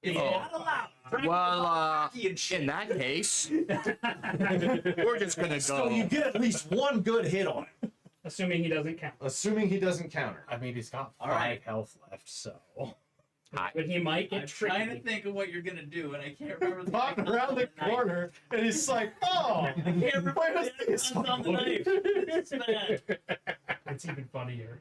It's Oh. not allowed. Well, Hockey and shit. in that case, we're just gonna So you go. get at least one good hit on it, Assuming he doesn't count. assuming he doesn't counter. I mean, he's got All 5 right. health left, so. But he might get I'm trying to tricky. think of what you're gonna do, and I can't remember the Pop icons around on the knife. corner, and he's like, oh, I can't remember why does the this icons on the knife. It's bad. It's even funnier.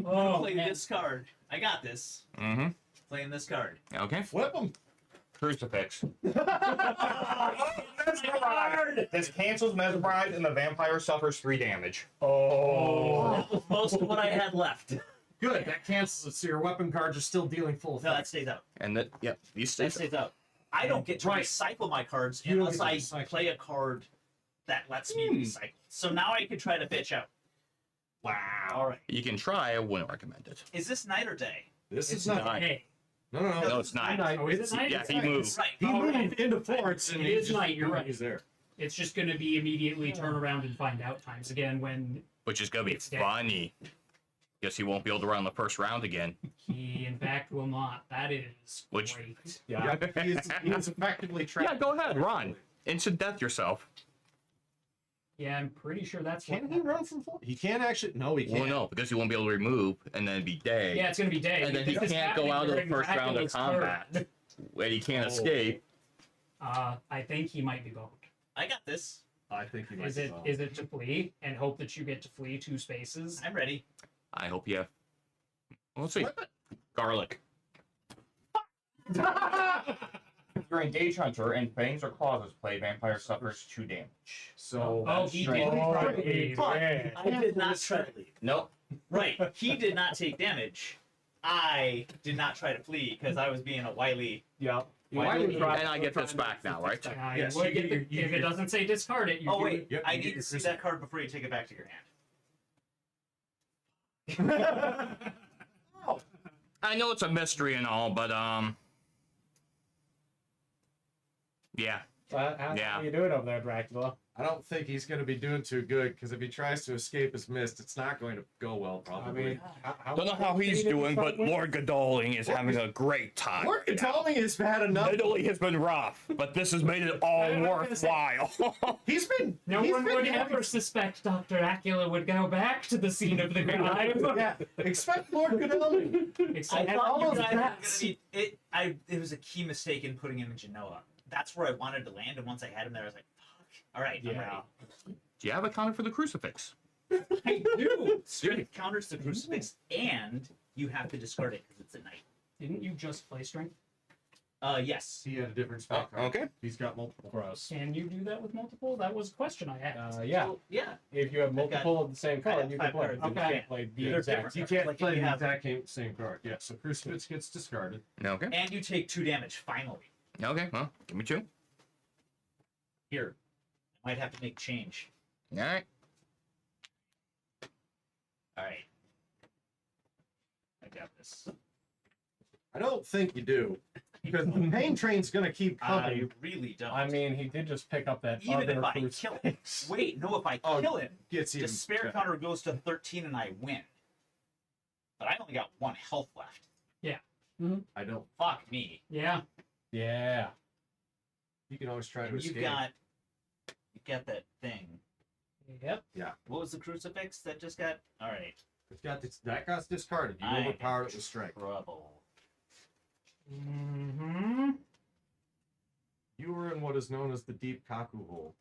Oh, Oh, play man. this card. I got this. Mm-hmm. Playing this card. Okay. flip him. Crucifix. This cancels Mesmerize, and the vampire suffers 3 damage. Oh. That was most of what I had left. No, Good, that cancels it, so your weapon cards are still dealing full that effect. stays out. And that, yep, these That stay. stays out. I don't get to Right. recycle my cards You don't unless get to I recycle. play a card that lets me recycle. So now I can try to bitch out. Wow. All right. You can try. I wouldn't recommend it. Is this night or day? This It's is not. night. Hey. No, no, No, it's not. Oh, is it night? Yeah, It's he night. moved. Right. He Oh, moved into Florence, and It he is just- night, you're right. He's there. It's just going to be immediately turn around and find out times again when Which is gonna be It's dead. funny. Guess he won't be able to run the first round again. he, in fact, will not. That is Which- great. Yeah. He is effectively trapped. Yeah, go ahead, run. Instant death yourself. Yeah, I'm pretty sure that's what Can he run happens. from full? He can't actually. No, he Well, can't. no, because he won't be able to remove, and then it'd be day. Yeah, it's gonna be day. And then he because it's can't go happening out of the during first round of Dracula's combat. turn. And he can't Oh. escape. I think he might be boned. I got this. I think he might. Is be it wrong. is it to flee and hope that you get to flee 2 spaces? I'm ready. I hope you have. Let's see. Garlic. If you're engaged hunter and fangs or claws is played, vampire suffers 2 damage. So Oh, he strength. didn't try to But leave. I did not try to leave. Nope. Right. He did not take damage. I did not try to flee because I was being a wily. Yeah. Why would he- And I get this back now, right? Yes, You would you- get the- you- if it doesn't say discard it, you Oh do wait, Yep, I you need get to your see crystal. that card before you take it back to your hand. I know it's a mystery and all, but yeah. How Yeah. are you doing over there, Dracula? I don't think he's going to be doing too good because if he tries to escape his mist, it's not going to go well. I Probably. mean, Don't know how he's doing, but Lord Godalming is having a great time. Lord Godalming has had enough. Italy has been rough, but this has made it all worthwhile. He's been. No he's one been would having- ever suspect Dr. Dracula would go back to the scene of the crime. Yeah, expect Lord Godalming. I Except thought all you those guys were gonna bats. be it. It was a key mistake in putting him in Genoa. That's where I wanted to land, and once I had him there, I was like, "Fuck! All right, I'm ready." Do you have a counter for the crucifix? I do. Strength counters the crucifix, and you have to discard it because it's a knight. Didn't you just play strength? Yes. He had a different spell card. Okay. He's got multiple. gross. Can you do that with multiple? That was a question I asked. Yeah. Well, yeah. If you have got- multiple of the same I card, have you can 5 play. cards. You Okay. can't play the They're exact different. You same. can't Like, play you the have- exact same card. Yeah, so Crucifix gets discarded. Okay. And you take 2 damage, finally. Okay. Well, give me 2. Here. I might have to make change. All right. Alright. I got this. I don't think you do, because the pain train's going to keep I coming. really don't. I mean, he did just pick up that even other if I kill him. crucifix. Wait, no, if I Oh, kill him, Gets even despair better. counter goes to 13 and I win. But I only got 1 health left. I don't. Fuck me. Yeah. Yeah. You can always try to And escape. you've got that thing. Yep. What was the crucifix that just got? Alright. It's got this, that got discarded. You I am overpowered it with strength. Trouble. Mm-hmm. You were in what is known as the deep kaku hole.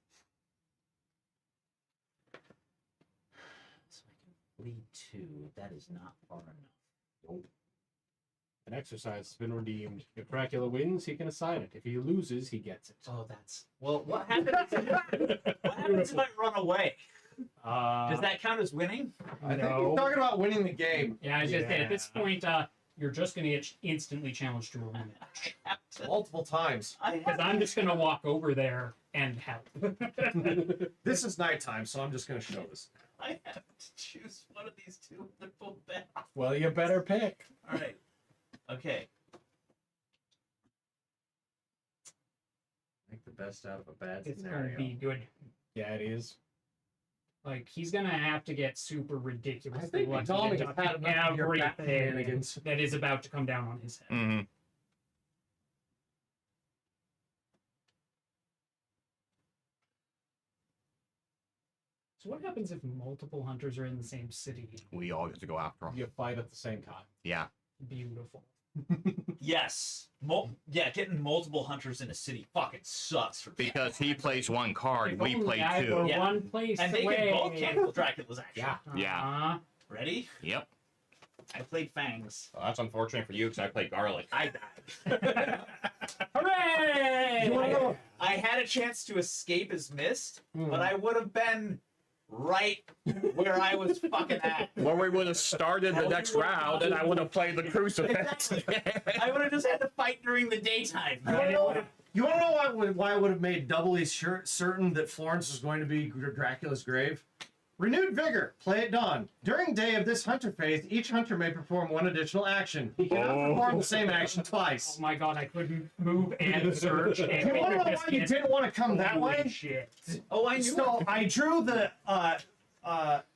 So I can lead 2. That is not far enough. An exercise has been redeemed. If Dracula wins, he can assign it. If he loses, he gets it. Oh, that's... Well, what happens if I run away? Does that count as winning? I think No. he's talking about winning the game. Yeah, I was gonna say at this Yeah. point, you're just gonna get instantly challenged to a rematch. I have to... Multiple times. I Because have I'm just gonna walk over there and help. This is nighttime, so I'm just going to show this. I have to choose one of these 2. They're both bad. Well, you better pick. Alright. Okay. Make the best out of a bad It's gonna scenario. be good. Yeah, it is. Like he's gonna have to get super ridiculously I think lucky Godalming to has duck had enough of your bat everything shenanigans. that is about to come down on his head. Mm-hmm. So what happens if multiple hunters are in the same city? We all get to go after him. You fight at the same time. Yeah. Beautiful. Yes. Yeah, getting multiple hunters in a city fucking sucks for me. Because he plays 1 card, If we only play I were 2. Yeah. one place And they away. can both cancel Dracula's action. Yeah. Yeah. Uh-huh. Ready? Yep. I played Fangs. Well, that's unfortunate for you because I played garlic. I died. Hooray! I had a chance to escape his mist, Hmm. but I would have been right where I was fucking at. Well, we would have started the next round and I would have played the crucifix. I would have just had to fight during the daytime. You want to know why I would have made doubly certain that Florence was going to be Dracula's grave? Renewed vigor. Play at dawn. During day of this hunter phase, each hunter may perform 1 additional action. He cannot perform the same action Oh twice. my god, I couldn't move and search and You want to know why you biscuit. didn't want to come that Holy way? shit. Oh, I knew So it. I drew the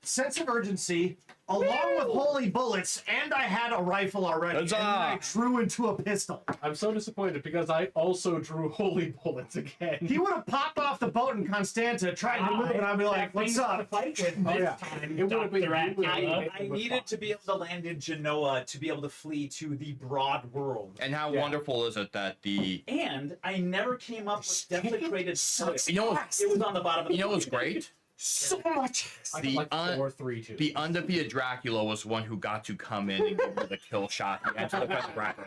sense of urgency, along with holy bullets, and I had a rifle already, and then I drew into a pistol. I'm so disappointed because I also drew holy bullets again. He would have popped off the boat in Constanta, tried to move, and I'd be like, "What's up?" Fight with this time, It would have been Dr. Acula. I needed to be able to land in Genoa to be able to flee to the broad world. And how wonderful is it that the And I never came up with desecrated six. you know what's, It was on the bottom of the you know what's great? So much. The like 4-3-2. The undefeated Dracula was the one who got to come in and give you the kill shot at the end of the best bracket.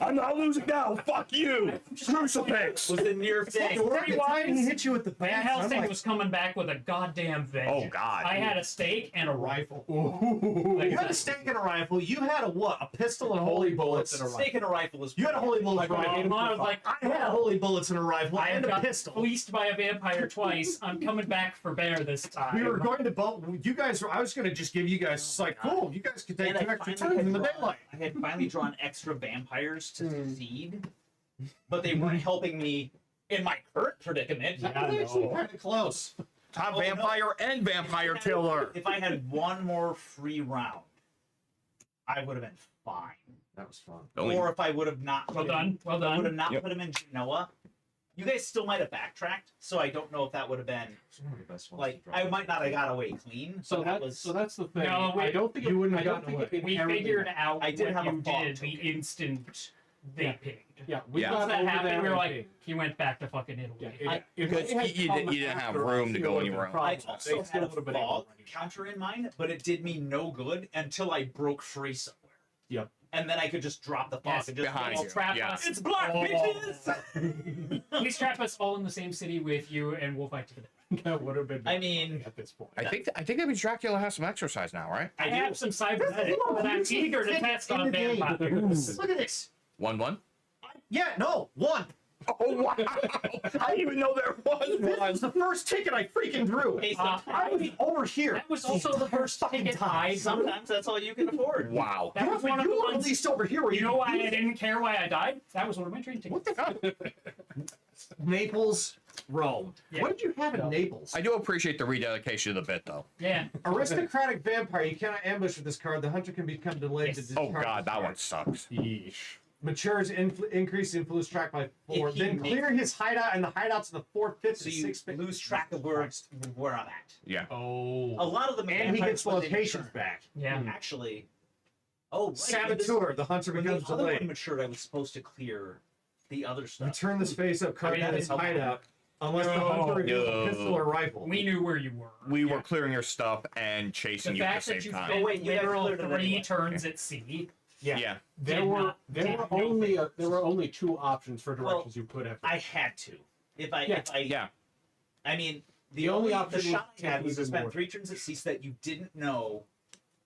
I'm not losing now. Fuck you. Crucifix. was the near thing. Rewind and hit you with the Van bat. Helsing was coming back with a goddamn vengeance. Oh, God. I had a stake and a rifle. You had a stake and a rifle. You had a what? A pistol and holy bullets. and a Stake and a rifle is. You had a holy bullets I rifle. was like, I had holy bullets and a rifle I and a got pistol. fleeced by a vampire twice. I'm coming back for bear this time. We were going to boat. You guys were. I was going to just give you guys. It's like, cool. You guys could take And 2 I extra finally turns in the had drawn- daylight. I had finally drawn extra vampires to succeed, but they weren't helping me in my current predicament. Kind of close. Top Oh, no. vampire and vampire killer. If I had one more free round, I would have been fine. That was fun. Only- Or if I would have not Well put done. him, Well would have done. not Yep. put him in Genoa. You guys still might have backtracked, so I don't know if that would have been like I might not have got away clean. So that was that's the thing. No, I don't think you wouldn't I have don't gotten think it We inherently- figured out I did what have a you thought did the token. instant they Yeah. pinged. Yeah, we Yeah. got Once that over happened, there we were and like, pinged. he went back to fucking Italy. Yeah, if Because it had you come didn't have after room us, to it go would have anywhere been I else. problems. also They still had would have a been able fog to run you. counter in mind, but it did me no good until I broke free somewhere. Yep. And then I could just drop the fog Yes, and just behind He'll you. trap Yeah. us. It's black, all. bitches! Please trap us all in the same city with you, and we'll fight to the death. That would have been. I mean, at this point. I think that means Dracula has some exercise now, right? I do. have some cybernetics, but I'm eager to test on vampires. Look at this. 1-1. Yeah, no, one. Oh wow! I didn't even know there was This one. was the first ticket I freaking drew. Hey, I was over here. That was also the first ticket I sometimes that's all you can afford. Wow. That Yeah, was one but of the you were at ones. least over here where You know why I didn't care why I died? That was one of my train tickets. What the fuck? Naples, Rome. Yeah. What did you have in Naples? I do appreciate the rededication of the bit, though. Yeah. Aristocratic vampire. You cannot ambush with this card. The hunter can become delayed Yes. to Oh discard god, this that card. one sucks. Yeesh. Matures, increase influence track by 4. If he Then makes- clear his hideout and the hideouts of the 4th, 5th, So and you 6th. lose track of where I'm at. Yeah. Oh. A lot of them And he gets locations back. Yeah. Actually, oh, right, Saboteur. The hunter When the becomes other one delayed. matured, I was supposed to clear the other stuff. Return this face up card that to his is helpful. hideout. Unless the No. hunter reveals No. a pistol or rifle. We knew where you were. We were clearing your stuff and The chasing you at the fact same that you time. spent Oh, wait, you guys literal cleared it 3 anyway. turns at sea. Yeah. There Did were not- there did were no only favors. there were only 2 options for Well, directions you could have. I had to. If I, Yeah. I mean, The only the option shot was I had was to even spend more. 3 turns at sea so that you didn't know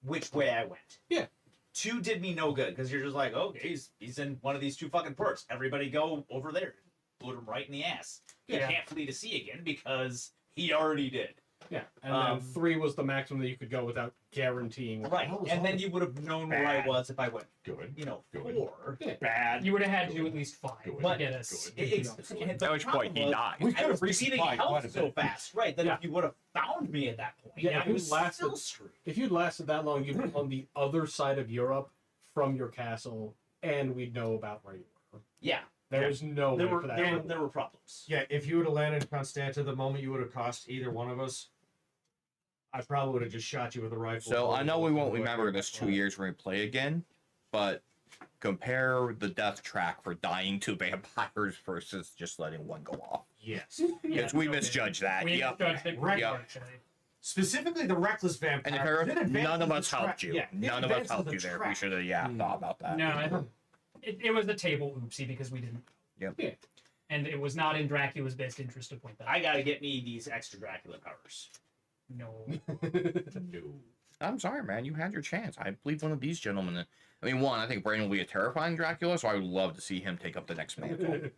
which way I went. Yeah. 2 did me no good because you're just like, okay, he's in one of these 2 fucking ports. Everybody go over there. Put him right in the ass. You Yeah. can't flee to sea again because he already did. Yeah, and Um, then 3 was the maximum that you could go without guaranteeing. Right. And then you would have known where I Bad. was if I went, Good. you know, Good. 4. Bad. You would have had to do at least 5 Good. to get us. At which point he died. We I could was have receiving resupplied quite health a so bit. fast, right? That Yeah. if you would have found me at that point, Yeah, if I you was lasted- still screwed. If you'd lasted that long, you'd be on the other side of Europe from your castle, and we'd know about where you were. Yeah, There's no there way were for that. there to were, work. there were problems. Yeah, if you would have landed in Constanta the moment you would have cost either one of us, I probably would have just shot you with a rifle. So I know we won't remember this 2 years when we play again, but compare the death track for dying to vampires versus just letting one go off. Yes. Because we misjudged that. We Yep. misjudged it Right. unfortunately. Specifically the reckless vampire. And if there, It advances none of the us tra- helped you. Yeah, it None of us advances helped the you there. We track. should have, thought about that. No, it was a table oopsie because we didn't. Yep. Yeah. And it was not in Dracula's best interest to point that out. I gotta get me these extra Dracula powers. No. No. I'm sorry, man. You had your chance. I believe one of these gentlemen. I mean, one, I think Braden will be a terrifying Dracula, so I would love to see him take up the next mantle.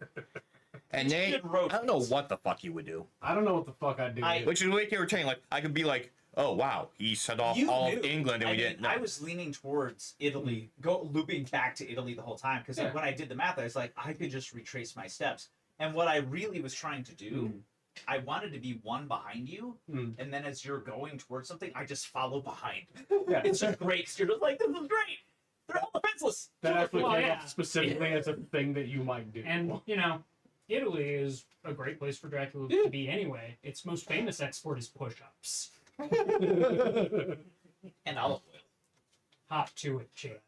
And Nate, I don't know what the fuck you would do. I don't know what the fuck I'd do. I- either. Which is really entertaining. Like, I could be like, oh, wow, he set off You all knew. of England and I we mean, didn't know. I was leaning towards Italy, looping back to Italy the whole time because Yeah. when I did the math, I was like, I could just retrace my steps. And what I really was trying to do I wanted to be one behind you, Mm. and then as you're going towards something, I just follow behind. Yeah. It's just great 'cause you're just like, this is great. They're all defenseless. That actually Well, came yeah. up specifically as a thing that you might do. And, you know, Italy is a great place for Dracula to be anyway. Its most famous export is push-ups. And olive oil. Hop to it, Chad.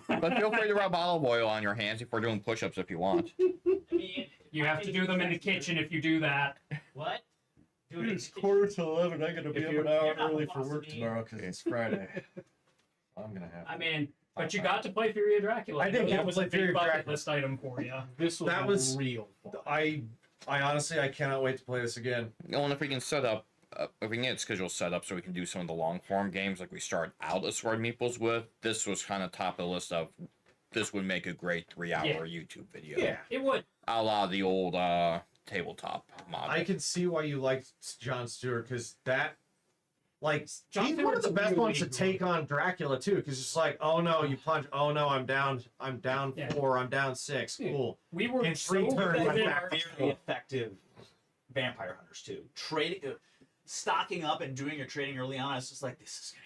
But feel free to rub olive oil on your hands if we're doing push-ups if you want. I mean, You have to do them in the kitchen if you do that. what? Dude, It's 10:45. I gotta If be up you're- an hour you're not early the for boss of work me. tomorrow because it's Friday. I'm gonna have. I mean, but you got to play Fury of Dracula. I did know get that to was play a big Fury of bucket Dracula. list item for you. This was That was- real fun. I honestly I cannot wait to play this again. Well, and if we can set up, if we can get schedule set up so we can do some of the long form games like we started out as Sword Meeples with, this was kind of top of the list of. This would make a great 3-hour Yeah. YouTube video. Yeah, It would. A la the old tabletop model. I can see why you liked Jon Stewart because that, like, Jon he's one of Stewart's the best really ones to good. take on Dracula too. Because it's like, oh no, you punch. Oh no, I'm down Yeah. 4. I'm down 6. Yeah. Cool. We were In so 3 turns, good I'm at back our- to Very effective vampire hunters too. Trading, stocking up and doing your trading early on. It's just like, this is gonna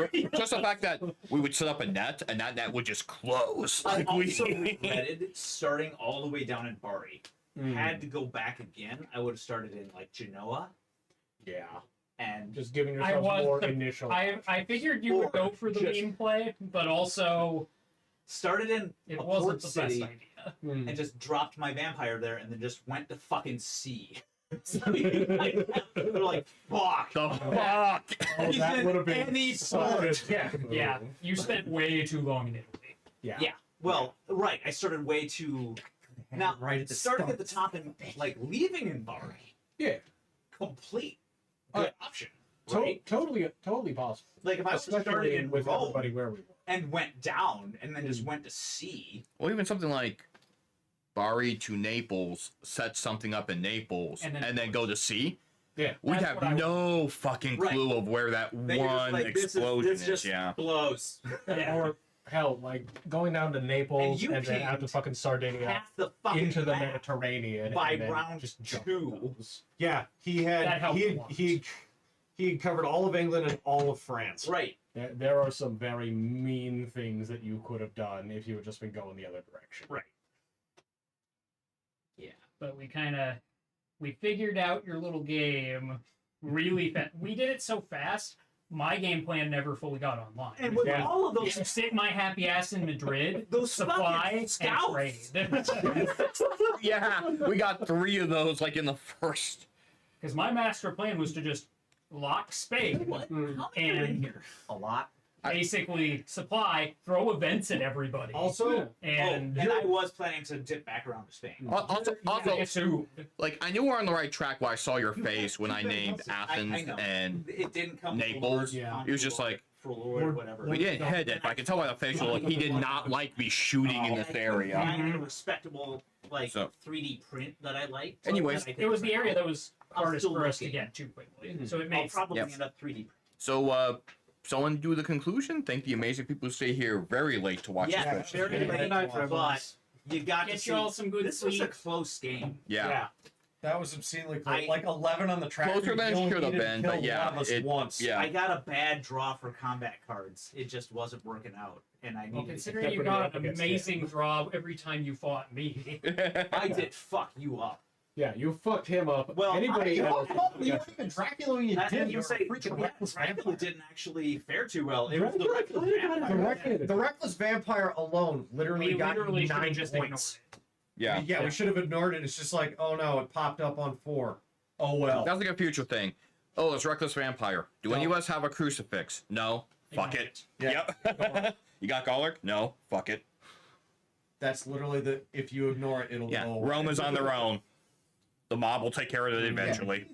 get Just the fact that we would set up a net and that net would just close. I Like also regretted starting all the way down in Bari. Mm. Had to go back again. I would have started in like Genoa Yeah. and Just giving I yourself was- more initial. I figured you would go for the Just- meme play, but also started in it a wasn't port the city best idea. Mm. and just dropped my vampire there and then just went to fucking sea. So, like, they're like, fuck. The fuck? Oh, He's that in would have been any such a port. dick Yeah, move. you spent way too long in Italy. Yeah. Yeah. Well, right. I started way too. Now, right at the starting start. at the top and like leaving in Bari, Yeah. complete Uh, good option, To- right? totally possible. Like if I was starting Especially in with Rome everybody where we were. and went down and then just went to sea, Well, even something like Bari to Naples, set something up in Naples, And and then then go to sea. Yeah. We'd That's have what I no fucking Right. clue of where that then you're just one like, explosion this just Yeah. blows. Yeah. Or hell, like going down to Naples And you and then out to pinged fucking Sardinia Half the fucking into the map. Mediterranean by and then round just jump 2. those. Yeah, he That had helped he a had, lot. he had covered all of England and all of France. Right. There are some very mean things that you could have done if you had just been going the other direction. Right. But we figured out your little game really fast. We did it so fast, my game plan never fully got online. And with Yeah. all of You those sit my happy ass in Madrid, those supply, fucking and scouts. trade. Yeah, we got 3 of those like in the first. Because my master plan was to just lock Spain, What? Mm. How many are in And- here? A lot. basically supply, throw events at everybody. Also, and I was planning to dip back around to Spain. Also, I assume. like I knew we were on the right track when I saw your face when I named Athens I know. and It didn't come Naples. Yeah. He was just like, for Lord, whatever. we didn't hit it, but I could tell by the facial look he did not like me shooting in this area. I had a respectable like So- 3D print that I liked. Anyways, that I It was the area that was I'm hardest still for us to looking. get to quickly. Mhm. So it I'll made probably Yep. end up 3D print. So, someone do the conclusion. Thank the amazing people who stay here very late to watch Yeah, this. very Good late, night, but everyone. you got to get see. you all some good This was a sleep. close game. Yeah. that was obscenely close. I- Like 11 on the track. Closer than it You only should have needed to been, kill but yeah, one of us it- once. yeah. I got a bad draw for combat cards. It just wasn't working out, and I Well, needed. considering you Definitely got up an against amazing draw every time you fought me. I did fuck you up. Yeah, you fucked him up. Well, Anybody You else? weren't even Dracula when you And did. you say freaking reckless Dracula vampire. didn't actually fare too well. It was the reckless The, vampire. the reckless vampire alone literally We got literally should 9 have just ignored points. it. Yeah. Yeah, we should have ignored it. It's just like, oh no, it popped up on 4. Oh well. That's like a future thing. Oh, it's Reckless Vampire. Do any of us have a crucifix? No. Fuck Ignore it. Yeah. Yep. You got garlic? No. Fuck it. That's literally the. If you ignore it, it'll Yeah. go. Rome is on their own. The mob will take care of it eventually.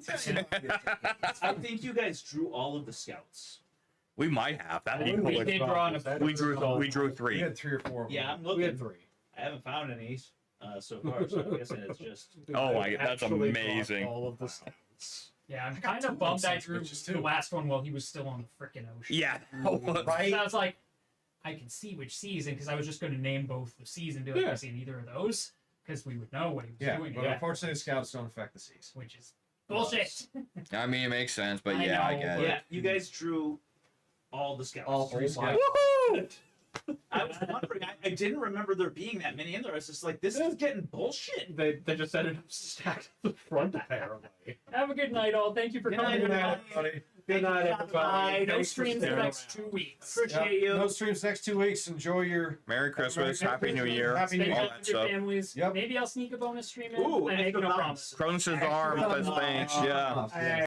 I think you guys drew all of the scouts. We might have. That'd be We cool. did draw an effect. We drew We 3. had 3 or 4. Of them. Yeah, I'm We looking. had 3. I haven't found any so far, so I'm guessing it's just. Oh my- that's Actually amazing. bought all of the stats. Yeah, I'm I got kind 2 of bummed I of drew those bitches, the too. last one while he was still on the frickin' ocean. Yeah. Right? So I was like, I can see which season because I was just going to name both the season and be like, Yeah. I've seen either of those. because we would know what he was Yeah, doing. but unfortunately, the scouts don't affect the seas. Which is bullshit. I mean, it makes sense, but I yeah, I know, get Yeah, it. you guys drew all the scouts. All 3 Oh my- scouts. I was wondering. I didn't remember there being that many in there. I was just like, this is getting bullshit. They just ended up stacked at the front apparently. Have a good night, all. Thank you for Good coming. night, tonight. Everybody. Good night, Thank you, everybody. John. No Thanks for streams the sticking next around. 2 weeks. Appreciate you. No streams next 2 weeks. Enjoy your. Merry Christmas, Merry Happy New Christmas, Year, Happy New Spend Year. all time that with your stuff. families. Yep. Maybe I'll sneak a bonus stream in. Ooh, I make extra no bonus. promises. Cronus's arms, that's thanks, yeah. All right.